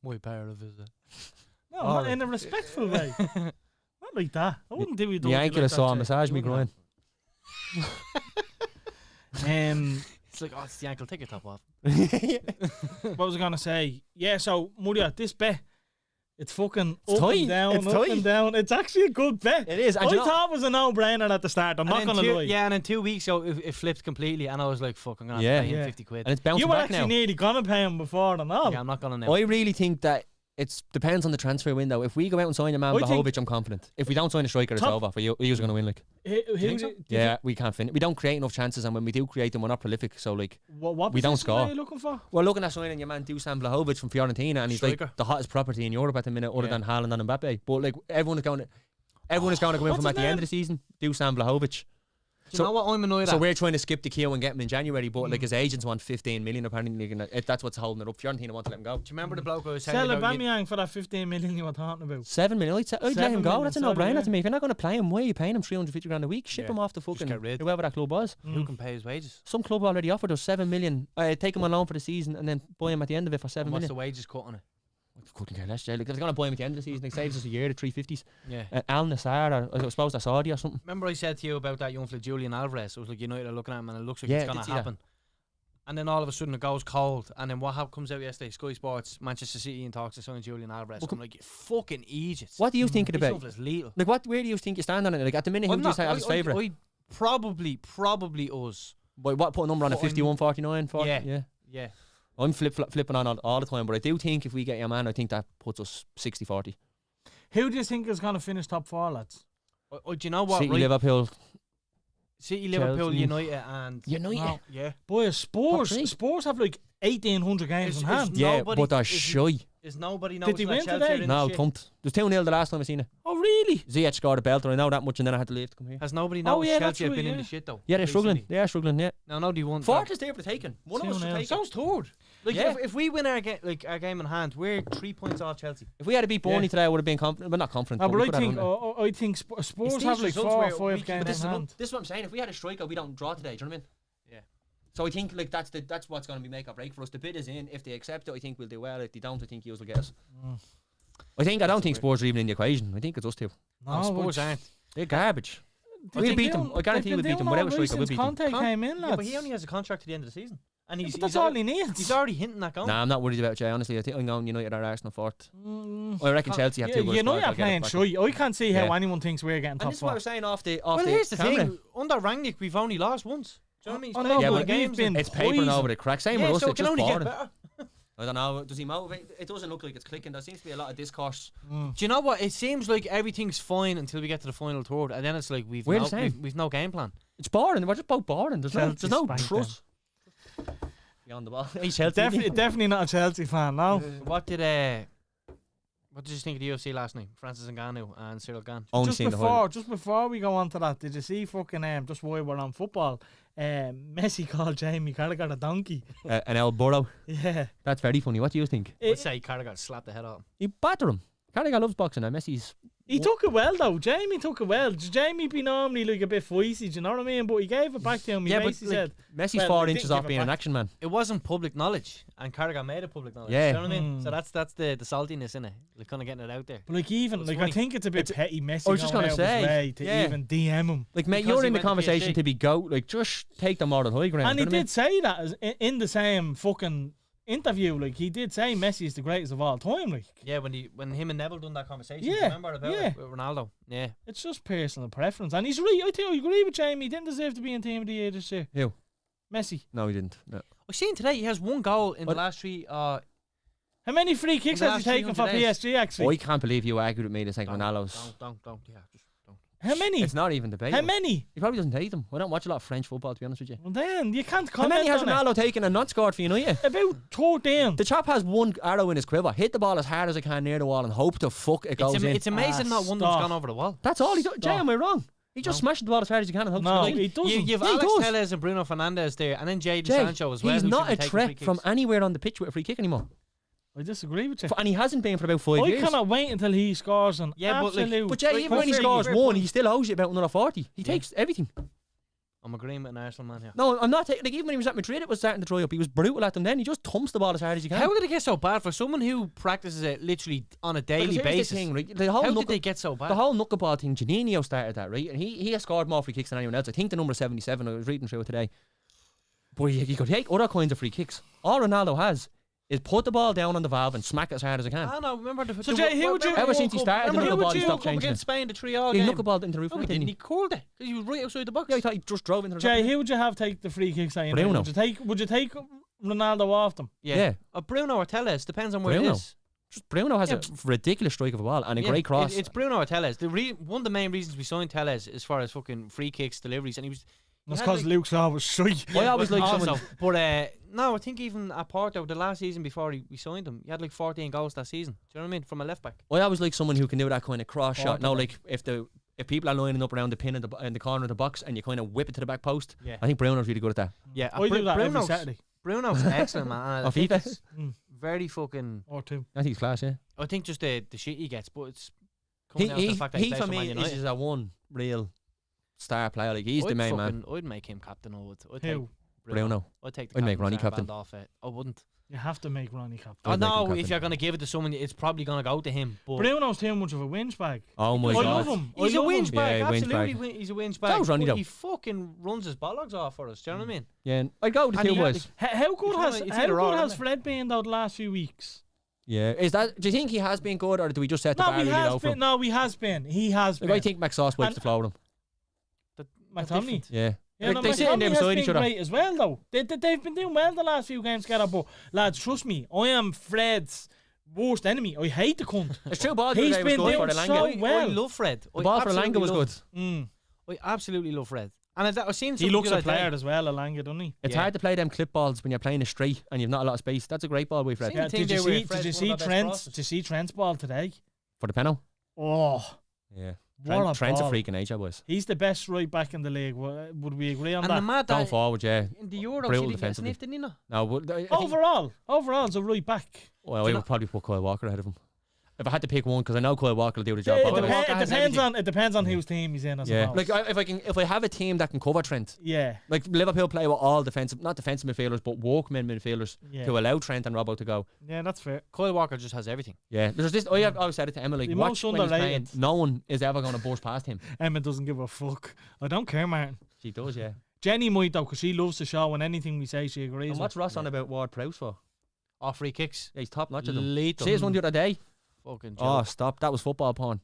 My power of visit. No, not in a respectful way. Not like that. I wouldn't do you. The ankle is sore, massage me groin. It's like, oh, it's the ankle. Take your top off. What was I gonna say? Yeah, so Muria, this bet, It's fucking It's up tight. and down, It's up tight. and down. It's actually a good bet. It is. I And you know- thought it was a no-brainer at the start. I'm And not then gonna lie. Yeah, and then 2 weeks ago, it flipped completely, and I was like, fuck, I'm going to Yeah. have to pay him Yeah. 50 quid. and it's bouncing You were back actually now. nearly gonna pay him before and all. Yeah, I'm not going to now. I really think that it depends on the transfer window. If we go out and sign a man I think- Blahovic, I'm confident. If we don't sign a striker, it's Top- over. For you, we're going to win. Like, think so? yeah, we can't finish. We don't create enough chances, and when we do create them, we're not prolific. So, like, What we don't position score. are you looking for? we're looking at signing your man Dusan Blahovic from Fiorentina, and he's Striker. like the hottest property in Europe at the minute, other Yeah. than Haaland and Mbappe. But like, everyone is going to go in What's from his at the end name? of the season. Dusan Blahovic. Do you know what I'm annoyed So at? we're trying to skip the queue and get him in January, but like his agents want 15 million apparently. That's what's holding it up. Fiorentina want to let him go. Do you remember the bloke I was Sell telling you about? Aubameyang for that 15 million you were talking about. 7 million. I'd let 7 him go. million, That's a sorry, no-brainer yeah. to me. If you're not going to play him, why are you paying him 350 grand a week? Ship Yeah. him off to fucking get rid. whoever that club was. Who can pay his wages? Some club already offered us 7 million. Take him on loan for the season and then buy him at the end of it for 7 And what's million. the wages cut on it? Couldn't care less, Jay. Like, they're going to buy him at the end of the season. They saves us a year, the 350s. Yeah. Al Nassr, or I suppose that's Saudi or something. Remember I said to you about that young fella Julian Alvarez? It was like United are looking at him and it looks like Yeah, it's I going did to see that. happen. And then all of a sudden it goes cold. And then what comes out yesterday? Sky Sports, Manchester City in talks to sign Julian Alvarez. I'm like, you fucking idiots. What do you think of the This bet? young fella's lethal. Like, where do you think you stand on it? Like, at the minute, who I'm do you not- say as his I- favourite? I probably us. What, put a number on it? But I'm- 51, 49, 40? Yeah. Yeah. I'm flipping on all the time, but I do think if we get your man, I think that puts us 60, 40. Who do you think is gonna finish top 4, lads? Do you know what? City, right? Liverpool. City, Liverpool, Chelsea. United, and No. yeah. Boy, Spurs three. Have like 1,800 games Is- in is hand. no- Yeah, Nobody- but they're is- shy. Is nobody Did knows they that win Chelsea today? are in No, the shit? thumped. It was 2-0 the last time I seen it. Oh, really? Ziyech scored a belter, I know that much, and then I had to leave to come here. Has nobody Oh, noticed yeah, that's Chelsea have right, been in yeah. the shit though? Yeah, they're struggling. recently? They are struggling, yeah. No, they won. Fourth is there for the taking. One of us should 2-0. take it. Sounds third. Like Yeah. if we win our game in hand, we're 3 points off Chelsea. If we had to beat Burnley Yeah. today, I would have been confident. But not confident. No, we but could I have think won it. I think Spurs these have like results 4 or where 5 we- games But this in is, hand. this is what I'm saying. If we had a striker, we don't draw today. Do you know what I mean? Yeah. So I think like that's what's going to be make or break for us. The bid is in. If they accept it, I think we'll do well. If they don't, I think you'll get us. I don't think Spurs are even in the equation. I think it's us two. No, Spurs aren't. They're garbage. They've We'll been beat them. doing- I guarantee they've we'll been beat them. doing Whatever all striker, we'll right beat since them. Conte came in, Yeah, lads. but he only has a contract to the end of the season, and Yeah, he's but that's he's all al- he needs. He's already hinting that going. Nah, I'm not worried about Jay. Honestly, I think I'm going United or Arsenal fourth. Mm. I reckon Chelsea have two good You know squads, you're I'll get it playing back. shy. I can't see how Yeah. anyone thinks we're getting And top this is what I 4. was saying off the Well, the here's the camera. thing. Under Rangnick, we've only lost once. Do you know what I mean? Oh, He's no, played but good we've games. been It's papering poison. over the crack. Same Yeah, with us. so it It's can just only get boring. better. I don't know. Does he motivate? It doesn't look like it's clicking. There seems to be a lot of discourse. Do you know what? It seems like everything's fine until we get to the final third, and then it's like we've We're no, the same. we've no game plan. It's boring. We're just both boring. There's Chelsea no spanked trust. Beyond the ball. Hey, Chelsea. Definitely not a Chelsea fan, no. What did you think of the UFC last night? Francis Ngannou and Cyril Gane. Only seen the highlight. Just before we go on to that, did you see fucking just while we're on football, Messi called Jamie Carragher a donkey? An El Burrow. Yeah. That's very funny. What do you think? I'd say Carragher slapped the head off him. He batter him. Carragher loves boxing now. Messi's. He took it well though. Jamie took it well. Jamie be normally like a bit feisty, do you know what I mean? But he gave it back to him. He Yeah, but, basically like, said, Messi's Well, 4 they inches didn't off give it being an back. action man. It wasn't public knowledge, and Carragher made it public knowledge. Yeah. Do you know what I mean? Mm. So that's the saltiness in it, like kind of getting it out there. but like even It's like funny. I think it's a bit petty Messi. I was just going gonna out of his say, way to yeah. even DM him. Like, mate, Because you're he in the went to conversation PSG. to be goat. Like, just take them all at high ground. And do he you know what I mean? did say that in the same fucking interview. Like he did say Messi is the greatest of all time. Like Yeah, when him and Neville done that conversation, do you Yeah, remember about yeah. it with Ronaldo? Yeah. it's just personal preference, and he's right. I think I agree with Jamie. He didn't deserve to be in team of the year this year. Who? Messi. No, he didn't. No. I seen today he has one goal in What? the last three. How many free kicks In the has he last taken for 300 days. PSG? Actually, I can't believe you argued with me to take Ronaldo's. Don't. Yeah, just don't. how many? It's not even debatable. How many? He probably doesn't take them. I don't watch a lot of French football, to be honest with you. Well, then you can't How comment many has on it. Ronaldo taken and not scored for United? About 13. The chap has one arrow in his quiver. Hit the ball as hard as I can near the wall and hope to fuck it goes in. It's amazing not one of them's stop. gone over the wall. That's all he does. Jay, Stop. am I wrong? He just smashed the ball as hard as he can and hopes No, it goes in. he doesn't. You've Yeah, he Alex does. Telles and Bruno Fernandes there, and then Jadon Jay, Sancho as well. he's who not should a be taking free threat from kicks. anywhere on the pitch with a free kick anymore. I disagree with you. And he hasn't been for about 5 I years. cannot wait until he scores an Yeah, but, like- absolute. But Jay, Like, even when he fair- scores fair one, point. he still owes you about another 40. He Yeah. takes everything. I'm agreeing with an Arsenal man here. No, I'm not taking. Like, even when he was at Madrid, it was starting to dry up. He was brutal at them then. He just thumps the ball as hard as he can. How did it get so bad for someone who practices it literally on a Because daily here's the basis? thing, right? The whole How did knuckle- they get so bad? The whole knuckleball thing, Janino started that, right? And he has scored more free kicks than anyone else. I think the number 77, I was reading through it today. But he could take other kinds of free kicks. All Ronaldo has is put the ball down on the valve and smack it as hard as I can. I know. Remember the. So, Jay, who would you- Ever since he started, the remember knuckleball, he the stopped World Cup changing against it. Spain, the 3-3 He game. knuckleballed into the roof. No, he didn't didn't. he? He curled it because he was right outside the box. Yeah, I thought he just drove into the Jay, top. who would you have take the free kicks? Would Bruno. you take Ronaldo off them? Yeah. Bruno or Telles, depends on where Bruno. it is. Just Bruno has Yeah. a ridiculous strike of a ball and a Yeah, great cross. It's Bruno or Telles. One of the main reasons we signed Telles as far as fucking free kicks, deliveries, and he was. That's had, because like- Luke Shaw was shy. I always like also, someone. But no, I think even at Porto, the last season before we signed him, he had like 14 goals that season. Do you know what I mean? From a left back. I always like someone who can do that kind of cross shot. No, Quarterback. like if people are lining up around the pin in the corner of the box and you kind of whip it to the back post. Yeah. I think Bruno's really good at that. Yeah, I do that every Saturday. Bruno's excellent, man. and I On think FIFA? it's Mm. very fucking. Or two. I think he's class. Yeah. I think just the shit he gets, but it's He coming down to the fact that he for plays for Man me United. is a one real star player. Like he's the main man. I'd make him captain. I'd take Who? Bruno. I'd take the I'd make captain's Ronnie armband captain. off it. I wouldn't. You have to make Ronnie captain. I I'd make him know if captain. you're gonna give it to someone, it's probably gonna go to him. But Bruno's too much of a whinge bag. Oh my I god. love him. he's I a love him. whinge bag. Yeah, whinge Absolutely, bag. he's a whinge bag. So is Ronnie but though. he fucking runs his bollocks off for us. Do you know what I mean? Yeah, and I'd go with the And two he had boys. How good It's has either- it's how either good or, has isn't Fred been though the last few weeks? Yeah, is that? Do you think he has been good, or do we just set the No, bar he really low has for been. him? No, he has been. He has Like been. I think Max Sauce wipes And- the floor with him. McTominay. Yeah. Yeah, Like, no, they sit in McTominay them has beside been each other. great as well, though. They've been doing well the last few games together. But lads, trust me, I am Fred's worst enemy. I hate the cunt. It's true. Ball He's today was been good for doing the so Langer. well. I love Fred. The ball for absolutely Langer was love- good. Mm. I absolutely love Fred. And I've seen He something looks the a other day. player as well, Alanga, doesn't he? It's Yeah. hard to play them clip balls when you're playing a straight and you've not a lot of space. That's a great ball by Fred. See? Yeah, Did you there see? where Did Fred's you one see of our best Trent? crosses. Did you see Trent's ball today? For the panel. Oh, Yeah. what a Trent's a ball. freak in nature, boys. He's the best right back in the league. Would we agree on And the that? mad Down that forward, yeah. in the Euros, Brutal he didn't get defensively. sniffed, didn't he? No? No, but I think, Overall, as a right back. well, Do I you would probably put Kyle Walker ahead of him. If I had to pick one, because I know Kyle Walker will do the job. It, but I would- Walker has depends on whose team he's in. I yeah, suppose. like if I have a team that can cover Trent, yeah, like Liverpool play with all not defensive midfielders, but walkmen midfielders yeah, to allow Trent and Robbo to go. yeah. That's fair. Kyle Walker just has everything. Yeah, there's this. I've always said it to Emma, like The watch most when he's playing. underrated. No one is ever going to burst past him. Emma doesn't give a fuck. I don't care, Martin. She does, yeah. Jenny might though, because she loves to show, and anything we say, she agrees. And what's with. Ross on about Ward Prowse for? Off free kicks. Yeah, he's top notch of them. Lethal. See his one the other day. Fucking joke. Oh, stop! That was football porn.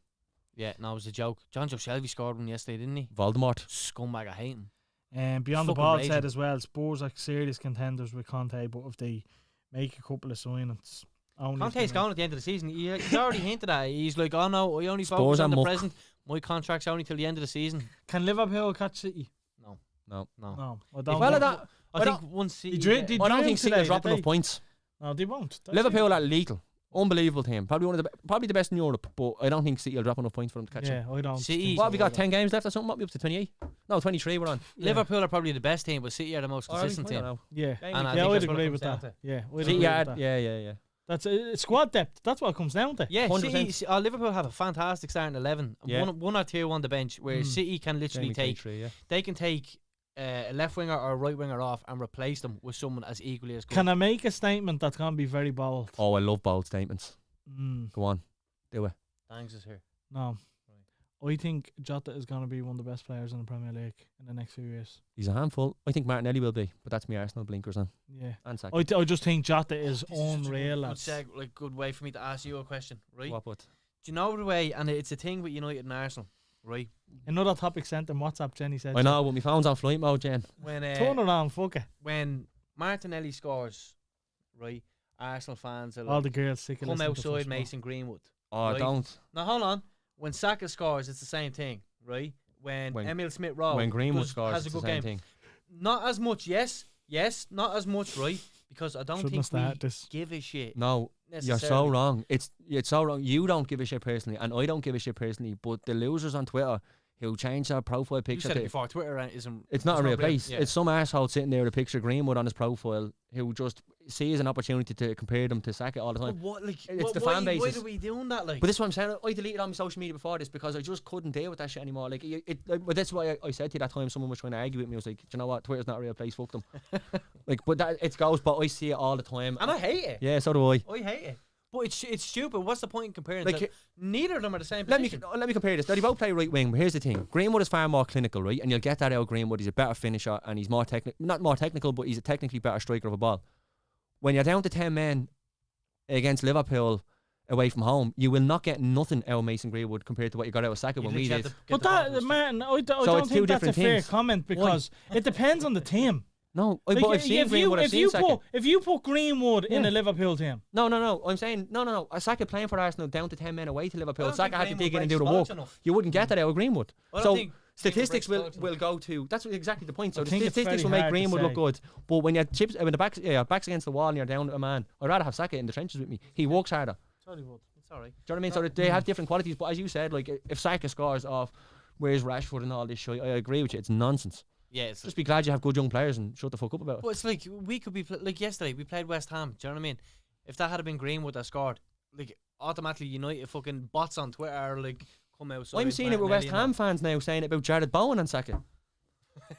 Yeah, no, it was a joke. John Joe Shelby scored one yesterday, didn't he? Voldemort. Scumbag, I hate him. And beyond the Fucking ball raging. said as well, Spurs are serious contenders with Conte, but if they make a couple of signings, only if Conte's they going at the end of the season. He's already hinted at it. He's like, oh no, I only Spurs focus are on the muck. present. My contract's only till the end of the season. Can Liverpool catch City? No. No. No, I don't. Well, I think- don't. I think once City dri- get- they I don't drew think City today, will drop did enough they? points. No, they won't. That's Liverpool are lethal, unbelievable team. Probably probably the best in Europe. But I don't think City will drop enough points for them to it. catch them. Yeah, I don't. City- think What so have we got? either. 10 games left or something? What are we up to 28? No, 23. We're on. Liverpool are probably the best team, but City are the most Alright, consistent I don't team. know. Yeah, And I yeah, think I'd that's what it agree comes with down that. to. Yeah, I'd City, agree yeah, with that. yeah. That's squad depth. That's what it comes down to. Yeah, 100%. City, Liverpool have a fantastic starting 11. Yeah. One or two on the bench, where Mm. City can literally Jamie take. Cleary, yeah. They can take a left winger or a right winger off and replace them with someone as equally as good. Can I make a statement that's gonna be very bold? Oh, I love bold statements. Mm, Go on, do it. Thanks is here. no, I think Jota is gonna be one of the best players in the Premier League in the next few years. He's a handful. I think Martinelli will be, but that's me Arsenal blinkers on. Yeah, And Saka. I just think Jota is This is such a unreal. good, lads. good way for me to ask you a question, right? What, but? Do you know the way? And it's a thing with United and Arsenal, right? Another topic sent in WhatsApp. Jenny said, I know, but my phone's on flight mode, Jen. When Turn around, fuck it. when Martinelli scores, right? Arsenal fans are All like, the girls sick of come listening to outside football. Mason Greenwood. Oh, Right. don't. Now hold on. When Saka scores, it's the same thing, right? When Emil Smith Rowe when Greenwood scores, has it's a the good same game. thing. Not as much, yes, not as much, right? Because I don't Shouldn't think have started we this. give a shit. No, you're so necessarily. wrong. It's so wrong. You don't give a shit personally, and I don't give a shit personally. But the losers on Twitter who change their profile You picture said it to before. Twitter isn't. it's not a real place. Yeah. It's some asshole sitting there with a picture of Greenwood on his profile who just sees an opportunity to compare them to Saka all the But time. what, like, It's the why, fan Why bases. are we doing that? Like, But this is what I'm saying. I deleted all my social media before this because I just couldn't deal with that shit anymore. But that's why I said to you that time someone was trying to argue with me. I was like, do you know what? Twitter's not a real place. Fuck them. But that it goes. But I see it all the time. and I hate it. Yeah, so do I. I hate it. But it's stupid. What's the point in comparing? Like, Like, neither of them are the same Let me position. compare this. Now, they both play right wing, but here's the thing: Greenwood is far more clinical, right? And you'll get that out of Greenwood. He's a better finisher, and he's more technical. Not more technical, but he's a technically better striker of a ball. when you're down to 10 men against Liverpool away from home, you will not get nothing out of Mason Greenwood compared to what you got out of Saka when we did. But that, Martin, I don't think that's a fair comment because it depends on the team. No, Like, but I've seen Greenwood, I've seen Saka. If you put Greenwood in a Liverpool team, No. I'm saying, no. Saka playing for Arsenal down to 10 men away to Liverpool. I don't Saka think had to dig Greenwood in and do the breaks work. enough. You wouldn't get that out of Greenwood. I don't So think statistics Greenwood breaks will go to. That's exactly the point. So I the think it's statistics very will make hard to Greenwood look say. good. But when your back's against the wall and you're down a man, I'd rather have Saka in the trenches with me. He works harder. It's alright. Do you know what I mean? So they have different qualities. But as you said, like if Saka scores off, where's Rashford and all this shit? I agree with you. It's nonsense. Yeah, it's Just be glad you have good young players and shut the fuck up about it. But it's like we could be like yesterday. We played West Ham. Do you know what I mean? If that had been Greenwood that scored, like automatically United fucking bots on Twitter are like come out. I'm seeing it with West Ham fans now saying about Jared Bowen and Saka.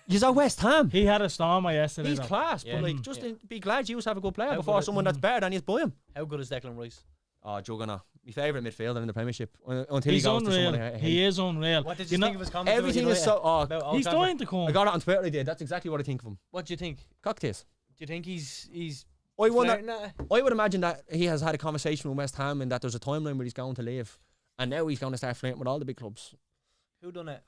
You're at West Ham. he had a stormer yesterday. He's though. class, Yeah. but like just Yeah. be glad you have a good player How before good- someone that's better than you buy him. How good is Declan Rice? Oh, Juggernaut. My favourite midfielder in the Premiership until He's he goes to unreal. someone I hate. He is unreal. What did You you know, think of his comments? Everything is so. Oh, He's dying to I come. got it on Twitter. I did. That's exactly what I think of him. What do you think? Cocktails. Do you think he's I flirting at it? would imagine that he has had a conversation with West Ham and that there's a timeline where he's going to leave, and now he's going to start flirting with all the big clubs. Who done it?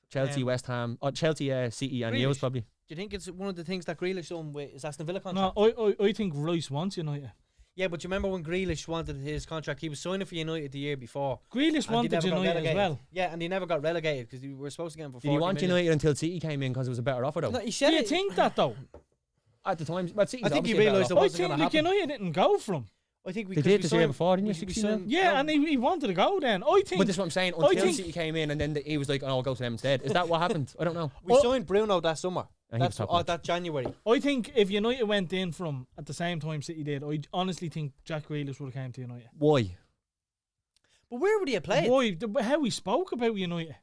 Chelsea, Um, West Ham, Chelsea, City, and Grealish. News probably. Do you think it's one of the things that Grealish done with his Aston Villa contract? No, I think Rice wants United. Yeah, but you remember when Grealish wanted his contract? He was signing for United the year before. Grealish and they wanted never got United as relegated. well. Yeah, and he never got relegated because we were supposed to get him for 40 Did he want million. United until City came in because it was a better offer though? No, he Do said you it. think that though? At the time, but City's I think he obviously a better realised offer. it I wasn't think going to like happen. United didn't go from. I think we They because did we this year signed- before, didn't you? we 60 signed- Yeah, no. and he wanted to go then. I think. But this is what I'm saying. Until think- City came in, and then he was like, "Oh, I'll go to them instead." Is that what happened? I don't know. We signed Bruno that summer. And he was That's top notch. that January. I think if United went in from at the same time City did, I honestly think Jack Grealish would have came to United. Why? But where would he have played? Why? How he spoke about United.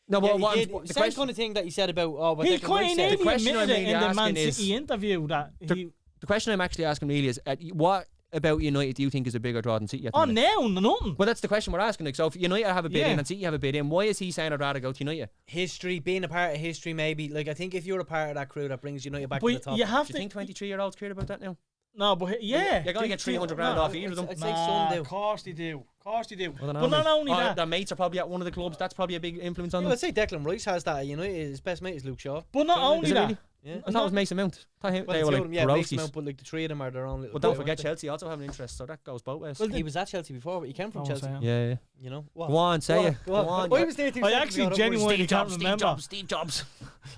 No, Yeah, but he what? did. The Same question, kind of thing that he said about but He Declan Rice quite said. nearly question I'm admitted it in really the Man asking is- City interview that he. the question I'm actually asking really is, what about United do you think is a bigger draw than City? At the Oh, minute? now nothing. Well, that's the question we're asking. Like, so if United have a bid Yeah. in and City have a bid in, why is he saying I'd rather go to United? History, being a part of history, maybe. Like I think if you're a part of that crew that brings United back to the But top. you have Do to you think 23-year-olds care about that now? No, but yeah, You're going to get 300 grand off either of them. I'd say some do. Of course they do. Of course they do. I don't know, But not mate. only that, Their mates are probably at one of the clubs. That's probably a big influence on Yeah, them. I'd say Declan Rice has that. You know, his best mate is Luke Shaw. but not Is only it that. really? Yeah. I thought it was Mason Mount. Well, They it's were two like of them, yeah, Mason ferocious. Mount, but like the three of them are their own little. But don't crew, forget aren't they? Chelsea also have an interest, so that goes both ways. Well, He was at Chelsea before, but he came from Oh, Chelsea. saying. Yeah. You know. What? Go on, say it. Go on. I was there 2 I seconds actually ago, don't worry. genuinely can't remember. Steve Jobs.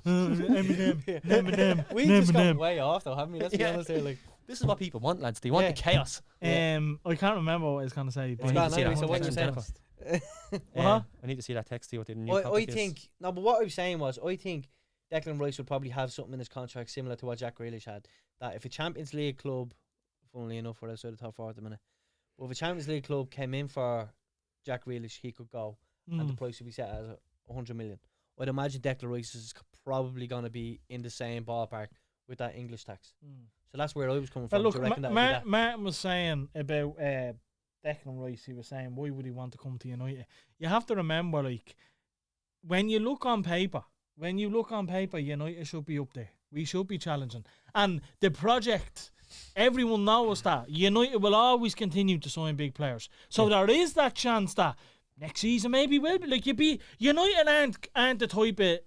Eminem. Eminem. We just got Eminem. way off though, haven't we? Let's be Yeah. honest here. Like, This is what people want, lads. They want Yeah. the chaos. I can't remember what I was going to say. It's I gone need to see anyway, that so what text you on saying? telephone. What? I need to see that text to you. What the new I topic is. think no, but what I was saying was I think Declan Rice would probably have something in his contract similar to what Jack Grealish had. That if a Champions League club, funnily enough, we're outside the top four at the minute, but if a Champions League club came in for Jack Grealish, he could go, and the price would be set as 100 million. I'd imagine Declan Rice is probably going to be in the same ballpark with that English tax. So that's where I was coming But from. look, Do you reckon that would be that? Martin was saying about Declan Rice. He was saying, why would he want to come to United? You have to remember, like, when you look on paper, United should be up there. We should be challenging. And the project, everyone knows that United will always continue to sign big players. So there is that chance that next season maybe will be. Like, United aren't the type of,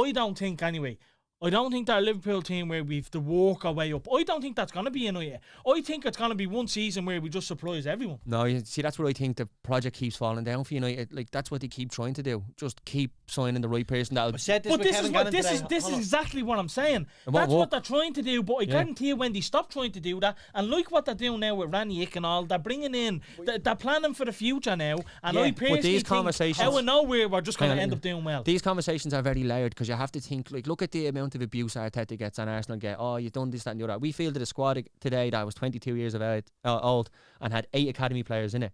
I don't think anyway, I don't think that Liverpool team where we've to work our way up, I don't think that's going to be United. I think it's going to be one season where we just surprise everyone. No, you see, that's what I think the project keeps falling down for United. Like, that's what they keep trying to do. Just keep signing the right person. I That'll. said this But with this Kevin is what Gannon this today. is this Hold is on. exactly what I'm saying. It won't That's what work. they're trying to do, but I guarantee you when they stop trying to do that, and like what they're doing now with Ranić and all, they're bringing in, they're planning for the future now, and Yeah, I but personally these think conversations- out of nowhere we're just going Hang to on, end up doing well. These conversations are very loud because you have to think, like, look at the amount of abuse Arteta gets on Arsenal. Get, oh, you've done this, that, and the other. We fielded a squad today that was 22 years of old and had 8 academy players in it,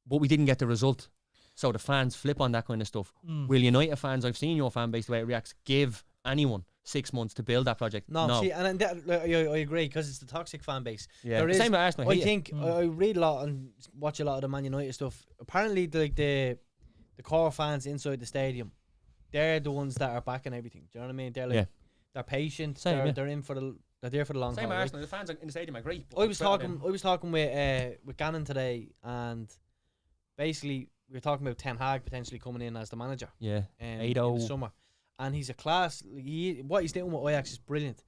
but we didn't get the result. So the fans flip on that kind of stuff. Will United fans, I've seen your fan base, the way it reacts, give anyone 6 months to build that project? No, see, and I agree because it's the toxic fan base. Yeah, There is- same with Arsenal. I hate it. think I read a lot and watch a lot of the Man United stuff. Apparently, the core fans inside the stadium, they're the ones that are backing everything. Do you know what I mean? They're like, Yeah. they're patient. Same, they're, yeah. they're in for the They're there for the long Same haul. Right? Arsenal. The fans in the stadium are great. but I was it's better than- talking with Gannon today, and basically we were talking about Ten Hag potentially coming in as the manager. Yeah. In 8-0. the summer, and he's a class. What he's doing with Ajax is brilliant.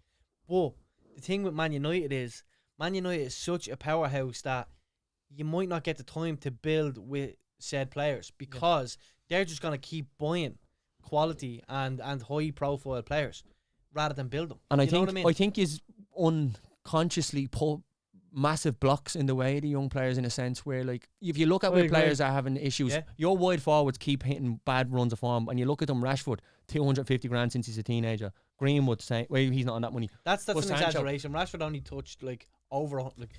But the thing with Man United is such a powerhouse that you might not get the time to build with said players because they're just gonna keep buying quality and high profile players rather than build them. And You know what I mean? I think he's unconsciously put massive blocks in the way of the young players in a sense where, like, if you look at I where agree. players are having issues, Yeah. your wide forwards keep hitting bad runs of form, and you look at them, Rashford, 250 grand since he's a teenager. Greenwood, saying, well, he's not on that money. That's But an Sancho- exaggeration. Rashford only touched like over like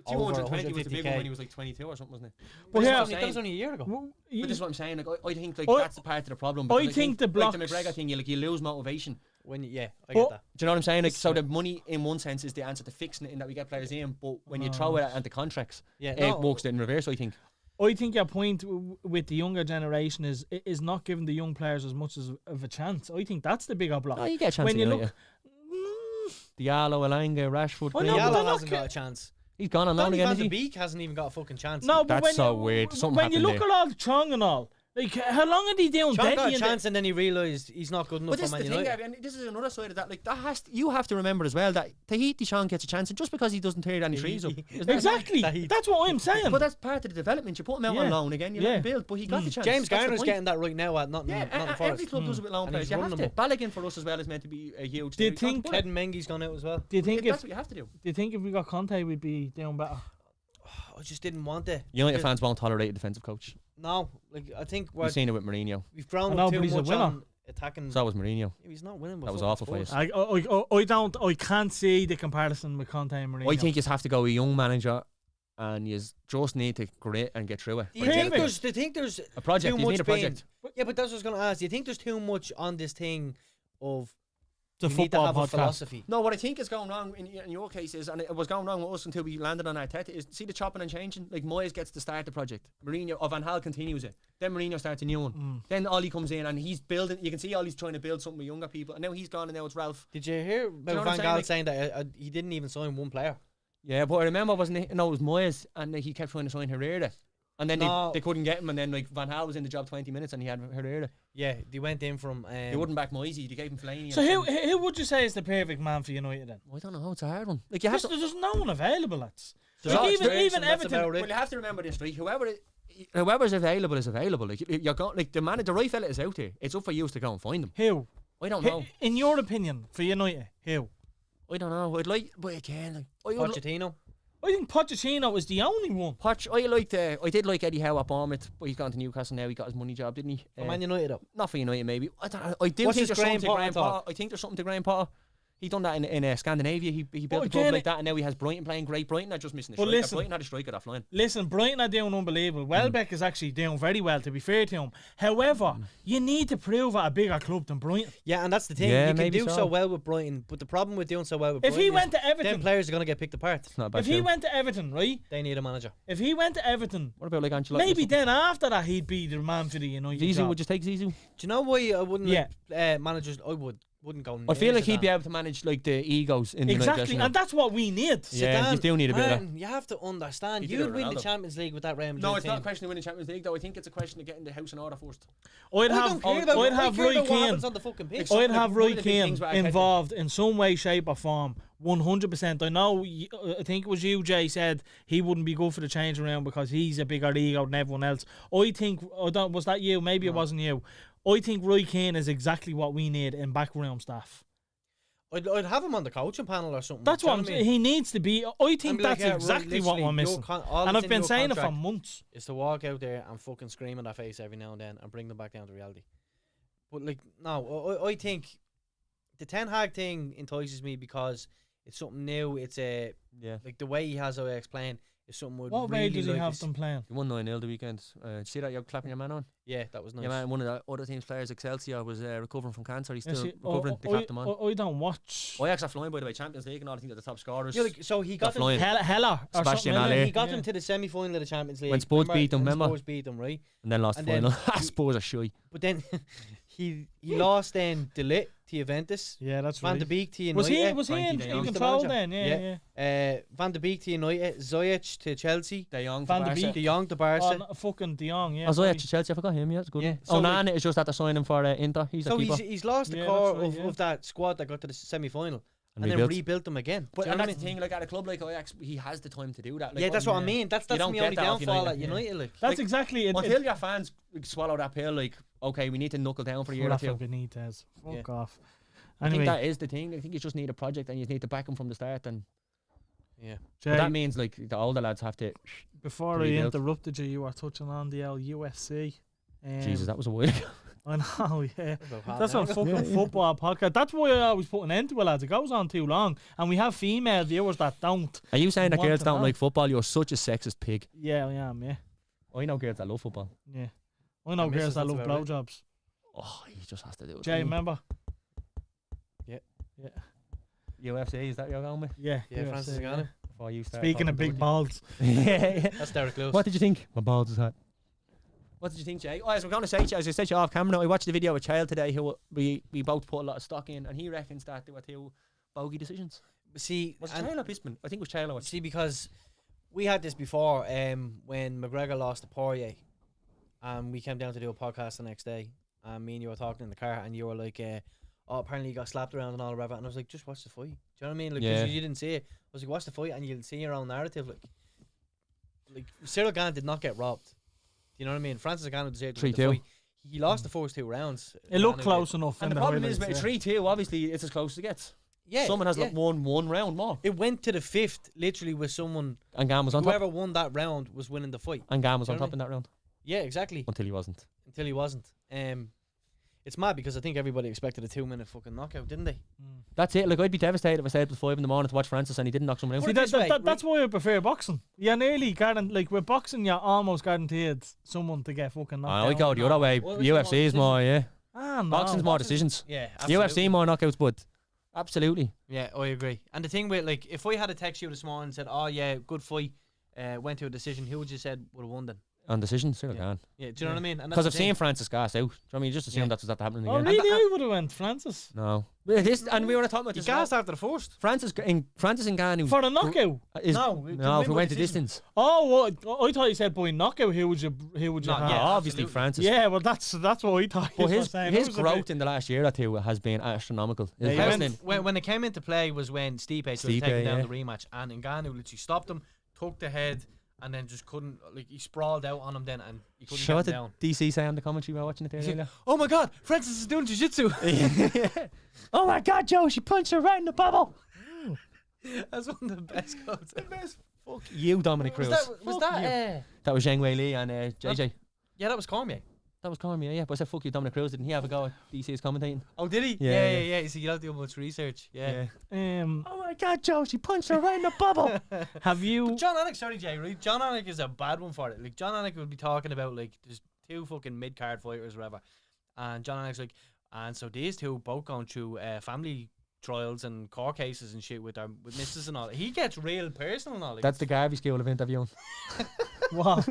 220 was the big one 150K. when he was like 22 or something, wasn't it? But But yeah, That was only a year ago. Well, But this is what I'm saying. Like, I think like I- that's the part of the problem. I because think the like blocks- the McGregor thing, you lose motivation. When I get But- that. Do you know what I'm saying? Like, so the money in one sense is the answer to fixing it in that we get players in, but when you throw it at the contracts, Yeah, it works in reverse. I think. I think your point with the younger generation is not giving the young players as much of a chance. I think that's the bigger block. Oh, you get a chance. when you in look, United. Diallo, Elanga, Rashford. I know, Greenwood. but they're Diallo not hasn't got a chance. He's gone on loan Donny again, van is de he? Beek hasn't even got a fucking chance. no, but That's when so you, weird. Something when you look happened at all Chong and all, like how long are they doing? Chong got deadly a in the- chance and then he realised he's not good enough But for this is Man the thing, United. Gabby, and this is another side of that. Like you have to remember as well that Tahiti Sean gets a chance, and just because he doesn't tear any trees up, isn't that- Exactly. That's what I'm saying. But that's part of the development. You put him out on Yeah. loan again, you let him build, but he got the chance. James That's the Garner's point. getting that right now at Nottingham every Forest. club does it with loan And players. he's You have running to. them Balogun for us as well is meant to be a huge. Do you thing. think- Ted Mengi's gone out as well. do you think That's if what you have to do. we got Conte, we'd be doing better? I just didn't want it. United Because- fans won't tolerate a defensive coach. No, like I think We've seen it with Mourinho. we've grown I know, up but too he's a much winner. on attacking. So was Mourinho. He's not winning. That was awful for us. I can't see the comparison with Conte and Mourinho. I think you have to go with a young manager, and you just need to grit and get through it. Do you think Perfect. there's A project. too You much need a project. Yeah, but that's what I was going to ask. Do you think there's too much on this thing of the we need to football have a podcast. philosophy? No, what I think is going wrong in your case is, and it was going wrong with us until we landed on Arteta, is see the chopping and changing. Like Moyes gets to start the project, Mourinho or Van Gaal continues it, then Mourinho starts a new one. Then Ollie comes in and he's building. You can see Ollie's trying to build something with younger people, and now he's gone and now it's Ralph. Did you hear about know what I'm Van saying? Gaal Like- saying that he didn't even sign one player? Yeah, but I remember wasn't it? No, it was Moyes, and he kept trying to sign Herrera, and then No. they couldn't get him, and then like Van Gaal was in the job 20 minutes, and he had Herrera. Yeah, they went in from. They wouldn't back Moisey. They gave him Fellaini. So and- who would you say is the perfect man for United then? I don't know. It's a hard one. Like you have There's to. no one available. Lads. There's Like no even experience even and that's Everton. about it. Well, you have to remember this, right? Whoever's available is available. Like you're going, like the right fella is out there. It's up for you to go and find him. Who? I don't know. In your opinion, for United, who? I don't know. I'd like, but again, like, I would Pochettino. I think Pochettino is the only one. I did like Eddie Howe at Bournemouth, but he's gone to Newcastle now. He got his money job, didn't he? For Man United up. Not for United, maybe. I don't know. I do What's think his there's something Graham to Potter Graham talk? Potter. I think there's something to Graham Potter. He done that in Scandinavia. He built But a club again, like that, and now he has Brighton playing great. Brighton are just missing a But striker. listen- Brighton had a striker that flying. Listen, Brighton are doing unbelievable. Welbeck is actually doing very well, to be fair to him. However, you need to prove at a bigger club than Brighton. Yeah, and that's the thing. Yeah, you can maybe do so so. well with Brighton, but the problem with doing so well with If Brighton he is went to them Everton, players are going to get picked apart. It's not a bad if he shout. went to Everton, right? They need a manager. If he went to Everton, What about like Ancelotti? maybe then after that he'd be the man for the United Zizou, job. would you take Zizou? Do you know why I wouldn't Yeah. let managers? I wouldn't go. I feel near like he'd Zidane. be able to manage like the egos in the United Exactly, dressing room. and that's what we need. Yeah, you Zidane, do need a bit of that. man, you have to understand. He did it You'd with win the Ronaldo. Champions League with that Real Madrid No, it's not a team. question of winning Champions League though. I think it's a question of getting the house in order first. I'd I have, don't care about I'd I have care Roy about what Keane. happens on the fucking pitch. Something I'd have like Roy one of the big Keane things with Arteta. involved in some way, shape, or form. 100%. I know. I think it was you, Jay, said he wouldn't be good for the change around because he's a bigger ego than everyone else. I think. Was that you? Maybe it wasn't you. I think Roy Keane is exactly what we need in backroom staff. I'd have him on the coaching panel or something. That's do you what know I'm I saying. mean? He needs to be. I think And be like, that's yeah, right, exactly what literally, we're your missing. all And it's I've in been your saying it for contract months. is to walk out there and fucking scream in their face every now and then and bring them back down to reality. But like, no, I think the Ten Hag thing entices me because it's something new. It's Yeah. like the way he has Ajax playing is something would What really way does he like have to them playing? You won 9-0 the weekend. See that you're clapping your man on? Yeah, that was nice. Yeah, man. One of the other team's players, Excelsior, was recovering from cancer. He's You still see, recovering. They clapped him on. I don't watch. Ajax are flying, by the way. Champions League and all. I think they're the top scorers. Yeah, like, so he got They're flying. them. Heller or Sebastian something like Haller. that. He got Yeah. them to the semi-final of the Champions League. When Spurs beat them, When remember? Spurs beat them, right? And then lost And the then final. he- Spurs are shy. But then he lost then De Ligt to Juventus. Yeah, that's Van right. de Beek to United. Was he in Frankie de Jong's the control manager. then? Yeah. Van de Beek to United. Ziyech to Chelsea. De Jong, Van de Barca. Beek. De Jong to Barca. Oh, no, fucking De Jong, yeah. Oh, sorry. Ziyech to Chelsea. I forgot him. Yeah, that's good. Yeah, one. so Oh, Nana is just at the signing for Inter. He's So a keeper. he's lost the Yeah, core that's right, of that squad that got to the semi-final and then rebuilt. rebuilt them again. But Do you know and what that's I the mean? thing, like at a club like Ajax, he has the time to do that. Like, Yeah, that's what I mean. That's don't my get only that off downfall United, at United. Like. That's like, exactly it. Until your fans swallow that pill, like, okay, we need to knuckle down for a year or Rafa two. Benitez. Fuck off. I think Anyway, that is the thing. I think you just need a project and you need to back them from the start. And Yeah. but Jay, that means like the older lads have to. before I rebuild. interrupted you, you were touching on the UFC. Jesus, that was a while ago. I know, yeah. About That's half our an hour. fucking football podcast. That's why I always put an end to it, lads. It goes on too long. And we have female viewers that don't. Are you saying that Want girls to don't know. like football? You're such a sexist pig. Yeah, I am, yeah. I know girls that love football. Yeah. I know And girls missus, that that's love about right. blowjobs. Oh, he just has to do it. Jay, remember? UFC, is that you're going with? Yeah. Yeah, UFC, Francis yeah. Ngannou. Before you start Speaking talking of big dirty. balls. yeah. That's Derek Lewis. What did you think? My balls is hot. What did you think, Jay? Oh, as we're going to say, as I said to you off camera, I watched the video with Child today who we both put a lot of stock in, and he reckons that there were two bogey decisions. See, Was it and- Child or Bisman? I think it was Child. I watched. see, because we had this before when McGregor lost to Poirier, and we came down to do a podcast the next day, and me and you were talking in the car, and you were like, oh, apparently he got slapped around and all that, and I was like, just watch the fight. Do you know what I mean? Like, 'cause Yeah. you didn't see it. I was like, watch the fight, and you'll see your own narrative. Like Cyril Gane did not get robbed. Do you know what I mean? Francis Ngannou deserved to win the 3-2. fight. He lost the first 2 rounds. It looked Ngannou close did. enough. And in the problem is, highlights, with yeah. 3-2, obviously, it's as close as it gets. Yeah, Someone has yeah. like won one round more. It went to the 5th, literally, with someone. And Gam was on top. Whoever won that round was winning the fight. And Gam was on Do you know top in that round. Yeah, exactly. Until he wasn't. Until he wasn't. It's mad because I think everybody expected a 2-minute fucking knockout, didn't they? That's it. Like, I'd be devastated if I stayed up till 5 in the morning to watch Francis and he didn't knock someone out. Put See, it that, this way, that's why I prefer boxing. You're nearly guaranteed, like with boxing, you're almost guaranteed someone to get fucking knocked I out. go the other way. Well, it's more UFC is more, yeah. Ah, no. Boxing's more decisions. Yeah, UFC more knockouts, but absolutely. Yeah, I agree. And the thing with, like, if I had a text you this morning and said, oh, yeah, good fight, went to a decision, who would you said would have won then? On decisions, still Yeah. can. Yeah, do you know what I mean? And Because that's I've the thing. seen Francis gas out. Do you know what I mean? You just assume Yeah. that's what's happening Oh, again. really? I would have went Francis. No. And we were talking about He this. gassed after the first. Francis and Ngannou For a knockout? is No, no, if we went to distance. Oh, what? I thought you said by knockout, who would you No, have? yeah. obviously absolutely. Francis. Yeah, well, that's what I thought. But you were his saying. his It was a growth bit- in the last year or two has been astronomical. Yeah, His he wrestling- When it came into play was when Stipe was Stipe, taking down yeah. the rematch, and Ngannou literally stopped him, took the head, and then just couldn't, like, he sprawled out on him then, and he couldn't Shout out get to him down. DC say on the commentary while watching it there earlier. Oh my God, Francis is doing jiu-jitsu. Oh my God, Joe, she punched her right in the bubble. That's one of the best quotes. Fuck you, Dominic Cruz. Was that That was Zhang Wei Li and JJ. yeah, that was Cormier. That was Cormier, yeah. But I said, fuck you, Dominic Cruz. Didn't he have a go at DC's commentating? Oh, did he? Yeah, Yeah. You see, you don't do much research. Yeah. Oh my God, Joe, she punched her right in the bubble. Have you? John Anik, sorry, Jay, right? John Anik is a bad one for it. Like, John Anik would be talking about, like, there's 2 fucking mid-card fighters or whatever. And John Anik's like, and so these 2 both going through family trials and court cases and shit with their missus and all. He gets real personal and all. Like, That's the Garvey school of interviewing. What?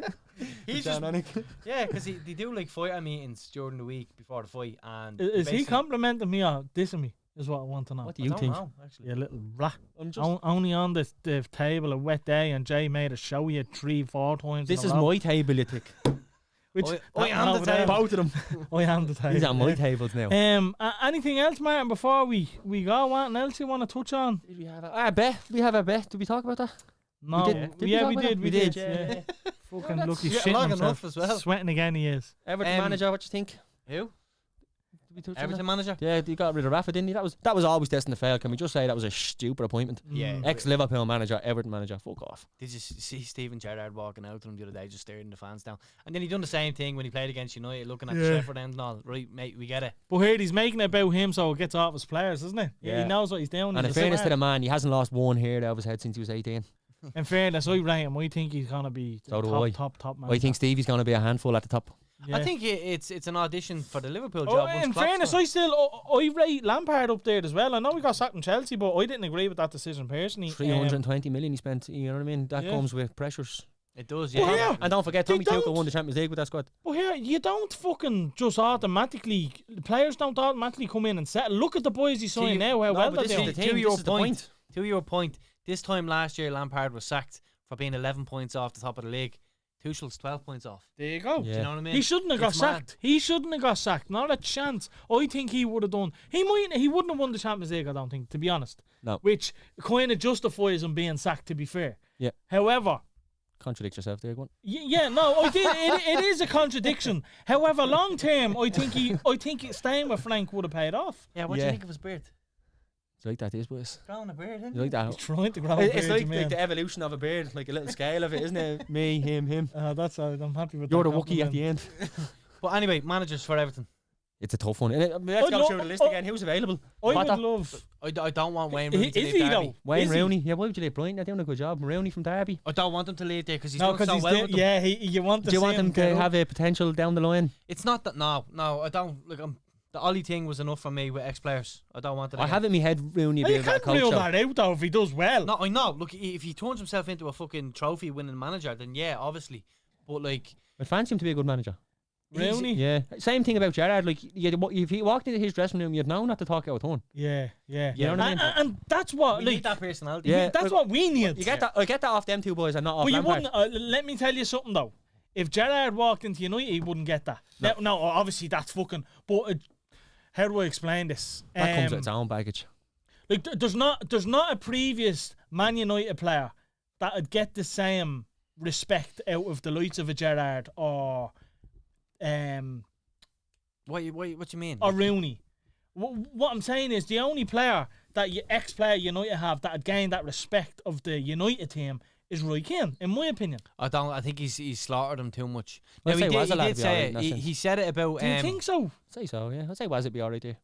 he's John just, Anik. yeah, because they do, like, fighter meetings during the week before the fight. And Is he basically- complimenting me or dissing me? Is what I want to know. What do I you don't think? know, actually. You little rat. I'm just. Only on the table a wet day, and Jay made us show you 3-4 times. This in is a row. my table, you thick. Which I that am one the over there. table. Both of them. I am the table. These are my yeah. tables now. Anything else, Martin? Before we go, anything else you want to touch on? Did we have a bet? We have a bet. Did we talk about that? No, did we yeah, talk we about did. that? We did. Yeah. yeah. Fucking that's- lucky yeah, shit long himself. enough as well. Sweating again, he is. Everton manager, what you think? Who? Did we touch on Everton that? manager? Yeah, he got rid of Rafa, didn't he? That was always destined to fail. Can we just say that was a stupid appointment? Yeah. Mm. Ex-Liverpool manager, Everton manager. Fuck off. Did you see Stephen Gerrard walking out to him the other day, just staring the fans down? And then he done the same thing when he played against United, looking at the Yeah. Sheffield end and all. Right, mate, we get it. But here he's making it about him, so it gets off his players, isn't it? Yeah. He knows what he's doing. And in he's a fairness to smart- the man, he hasn't lost one hair out of his head since he was 18. In fairness, I rate him. I think he's gonna be So do I. top man. I think Stevie's going to be a handful at the top. I think it's an audition for the Liverpool Oh, job. once in Klopp's fairness, gone. I rate Lampard up there as well. I know we got sacked in Chelsea, but I didn't agree with that decision personally. 320 million he spent, you know what I mean? That Yeah. comes with pressures. It does, But yeah. here, And don't forget, They Tommy Tuchel don't. won the Champions League with that squad. but here, you don't fucking just automatically, players don't automatically come in and settle. Look at the boys you signed now, how well but they're this is doing. the To thing, your this is the point, to your point, this time last year Lampard was sacked for being 11 points off the top of the league. Tuchel's 12 points off. There you go. Do you know what I mean? He shouldn't have got It's mad. sacked. He shouldn't have got sacked. Not a chance. I think he would have done. He wouldn't have won the Champions League, I don't think, to be honest. No. Which kind of justifies him being sacked, to be fair. Yeah. However, Contradicts yourself there, go on. yeah, no, I did. It is a contradiction. However, long term, I think staying with Frank would have paid off. Yeah, what do Yeah. you think of his beard? It's like that, these boys. Growing a beard, isn't You like that? He's trying to grab It's a beard, like the evolution of a beard, like a little scale of it, isn't it? Me, him. That's all right. I'm happy with You're that the Wookiee at the compliment. end. But anyway, managers for Everton. It's a tough one. Let's go through the list again. Who's available? I Potter. would love. I don't want Wayne Rooney to Is leave he Derby. though? Wayne Is he? Rooney. Yeah, why would you leave Brighton? They're doing a good job. Rooney from Derby. I don't want him to leave there because he's No, done because so he's well there. with them. Yeah, you want to Do you see want them him to get have a potential down the line? It's not that. No, I don't. Look, the Ollie thing was enough for me with ex-players. I don't want it. I again. have in my head Rooney Well, you being a can't coach. rule though. that out though if he does well. No, I know. Look, if he turns himself into a fucking trophy-winning manager, then yeah, obviously. But like, I fancy him to be a good manager. Rooney. Yeah. Same thing about Gerrard. Like, if he walked into his dressing room, you'd know not to talk out of turn. Yeah. You know what I mean? And that's what we like need that personality. Yeah. that's what we need. You get that? I get that off them two boys and not off But you Lampard. wouldn't. Let me tell you something though. If Gerrard walked into United, he wouldn't get that. No, obviously that's fucking. But how do I explain this? That comes with its own baggage. Like there's not a previous Man United player that would get the same respect out of the likes of a Gerrard or What you mean? or Rooney. What I'm saying is the only player that ex-player United have that would gain that respect of the United team is Roy Keane, in my opinion. I don't. I think he's slaughtered him too much. I'd Now, say he was a lad did to be say alright it. in that He, sense. he said it about. Do you think so? I'd say so, yeah. I'd say was it be alright there.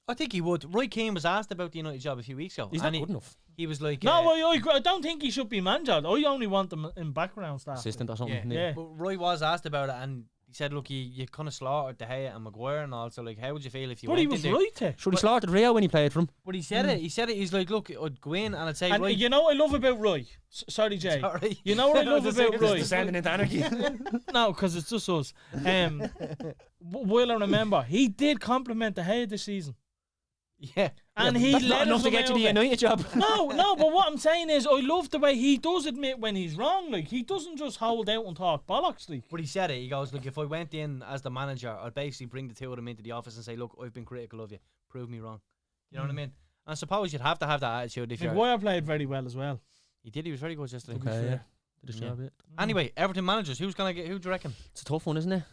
I think he would. Roy Keane was asked about the United job a few weeks ago. He's and not good enough. He was like, No, I don't think he should be manager. I only want them in background staff. Assistant or something. Yeah. But Roy was asked about it, and he said, "Look, you kind of slaughtered De Gea and Maguire, and also like, how would you feel if you But went he in was there?" right to. Sure, he slaughtered Rio when he played for him. But he said it. He said it. He's like, "Look, I'd go in and I'd say, And right, you know what I love about Roy? Sorry, Jay. sorry." You know what I love about Roy? Descending into anarchy. No, because it's just us. While I remember, he did compliment De Gea this season. Yeah. And Yeah, he that's not let enough us to get you the United job. No, but what I'm saying is I love the way he does admit when he's wrong. Like, he doesn't just hold out and talk bollocks. Like, But he said it. He goes, "Look, if I went in as the manager, I'd basically bring the two of them into the office and say, look, I've been critical of you. Prove me wrong." You know what I mean? And I suppose you'd have to have that attitude if you're. Maguire played very well as well. He did. He was very good yesterday. Okay, yeah. Did his Yeah. job, yeah. Anyway, Everton managers. Who's gonna get? Who do you reckon? It's a tough one, isn't it?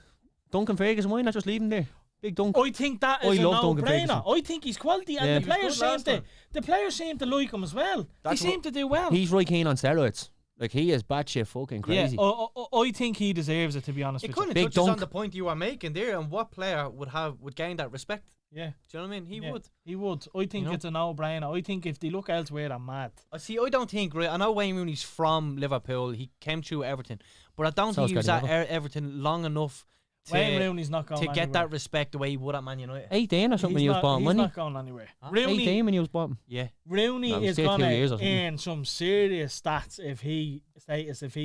Duncan Ferguson, why not just leave him there? Big Dunk. I think that I is a love Duncan no-brainer. Ferguson. I think he's quality, and Yeah. the He was players good seem last to time. the players seem to like him as well. That's They seem to do well. He's Roy Keane on steroids. Like, he is batshit fucking crazy. I think he deserves it, to be honest It with kind you. of Big touches on dunk. the point you were making there, and what player would gain that respect? Yeah, Do you know what I mean? He yeah, would. He would. I think You know? it's a no-brainer. I think if they look elsewhere, I'm mad. I see. I don't think. Right, I know Wayne Rooney's from Liverpool. He came through Everton, but I don't So think he was Gary at Everton long enough Wayne to Rooney's not going get anywhere. that respect the way he would at Man United. 18 or something when he was born, He's wasn't not going anywhere. Huh? he? Rooney, 18 when he was born. Yeah. Rooney No, he is stayed 2 going years or to something. earn some serious stats if he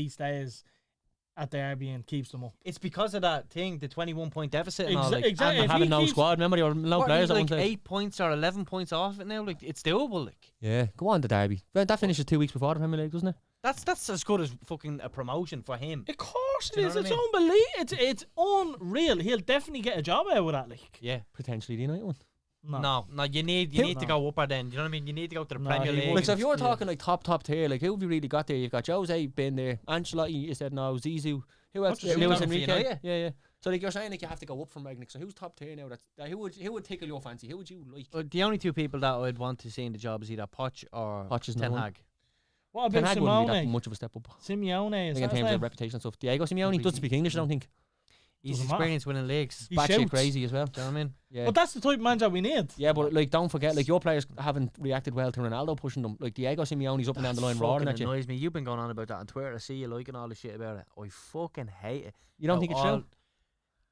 stays at the RB and keeps them up. It's because of that thing, the 21-point deficit and all. Like, Exactly. and If Having he no keeps- squad, remember there were no what, players he's at like one stage. 8 points or 11 points off it now. Like, it's doable. Like, Yeah, go on the derby. Well, that finishes 2 weeks before the Premier League, doesn't it? that's as good as fucking a promotion for him. Of course it Do you know is. what I It's mean? unbelievable. It's unreal. He'll definitely get a job out of that. Like, Yeah. Potentially the United one. no. No, you need Who- to go up or then. Do you know what I mean? You need to go to the No, Premier he League. won't. Like, so if you're Yeah. talking like top tier, like who have you really got there? You've got Jose been there, Ancelotti, you said no, Zizou. Who else? What's Luis Zidane for Enrique. United? Yeah. So like you're saying like you have to go up from Ragnick. So who's top tier now? Who would tickle your fancy? Who would you like? The only two people that I'd want to see in the job is either Poch or Poch is Ten no one. Hag. What Ten about Hag wouldn't be that Simeone? much of a step up. Simeone is Like in that his terms of name? reputation and stuff. Diego Simeone doesn't speak English, I don't think. He's Doesn't matter. experienced winning leagues. He Batshit shouts. crazy as well. Do you know what I mean? Yeah. But that's the type of manager we need. Yeah, but like don't forget, like your players haven't reacted well to Ronaldo pushing them. Like Diego Simeone's up and down the line roaring at you. Annoys me. You've been going on about that on Twitter. I see you liking all the shit about it. I fucking hate it. You don't think it's true?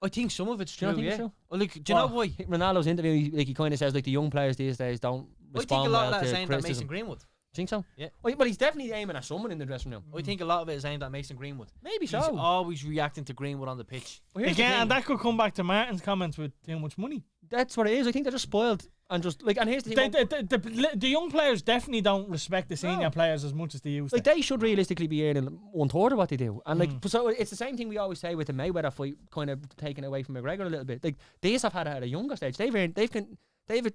I think some of it's Do you true. not think Yeah. it's true? Well, look, do you know Well, why? Ronaldo's interview, he kind of says like the young players these days don't I think respond a lot well of that to is saying that Mason criticism. Greenwood. Think so? Yeah. Oh, well, he's definitely aiming at someone in the dressing room. I think a lot of it is aimed at Mason Greenwood. Maybe He's so. always reacting to Greenwood on the pitch. Well, here's the Again, thing. and that could come back to Martin's comments with too much money. That's what it is. I think they're just spoiled and just like. And here's the thing. The young players definitely don't respect the senior players as much as they used Like to. they should realistically be earning 1/3 of what they do, and like so it's the same thing we always say with the Mayweather fight, kind of taken away from McGregor a little bit. Like these have had it at a younger stage. They've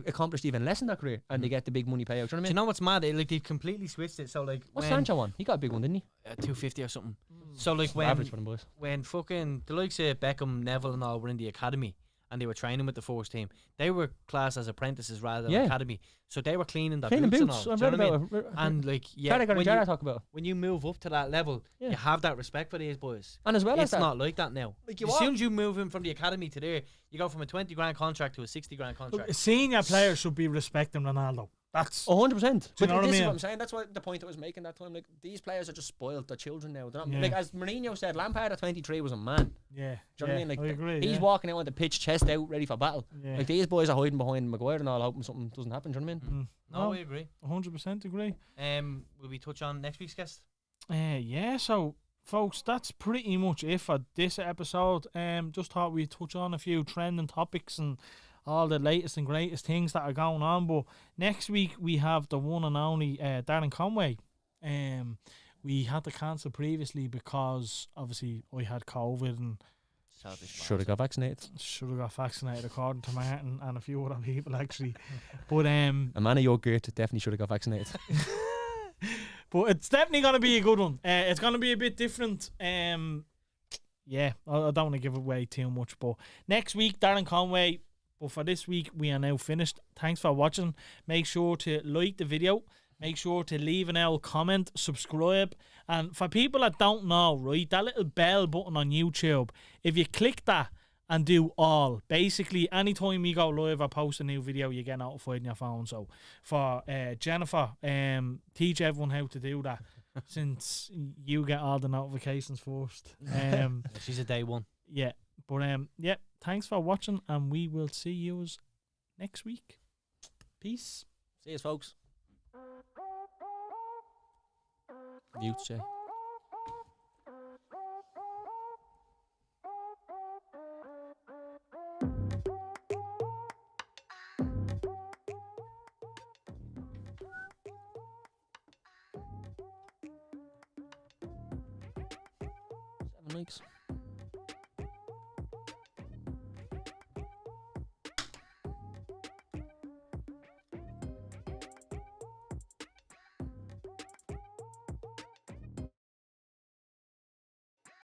accomplished even less in their career, and they get the big money payout. Do you know what I Do you mean? know what's mad? They've completely switched it. So like, What's when, Sancho on? He got a big one, didn't he? 250 or something. So like Average for them boys. when fucking the likes of Beckham, Neville, and all were in the academy and they were training with the first team, they were classed as apprentices rather than academy. So they were cleaning their Cleaning boots, boots. and all. I've Do you read know what I mean? about it. And like, yeah, Carragher talk about it. when you move up to that level, Yeah. you have that respect for these boys. And as well as It's that, not like that now. Like you As are- soon as you move him from the academy to there, you go from a 20 grand contract to a 60 grand contract. Look, senior players should be respecting Ronaldo. That's 100%. Do you know what I this is mean? what I'm saying. That's what the point I was making that time. Like these players are just spoiled. They're children now. They're not, Yeah. like as Mourinho said, Lampard at 23 was a man. yeah. Do you know what I mean? Like I agree. he's yeah. walking out on the pitch, chest out, ready for battle. Yeah. Like these boys are hiding behind Maguire and all, hoping something doesn't happen. Do you know what I mean? No, I agree. 100% agree. Will we touch on next week's guest? Yeah, so folks, that's pretty much it for this episode. Just thought we'd touch on a few trending topics and all the latest and greatest things that are going on. But next week we have the one and only Darren Conway. We had to cancel previously because obviously I had COVID and Should have got vaccinated. should have got vaccinated according to Martin and a few other people actually. But A man of your grit definitely should have got vaccinated. But it's definitely going to be a good one. It's going to be a bit different. Yeah, I don't want to give away too much. But next week, Darren Conway. But for this week, we are now finished. Thanks for watching. Make sure to like the video. Make sure to leave an L comment, subscribe. And for people that don't know, right, that little bell button on YouTube, if you click that and do all, basically anytime we go live or post a new video, you get notified on your phone. So for Jennifer, teach everyone how to do that since you get all the notifications first. She's a day one. Yeah, but yeah, thanks for watching, and we will see you next week. Peace. See you, folks. Mute, Jay. Seven weeks.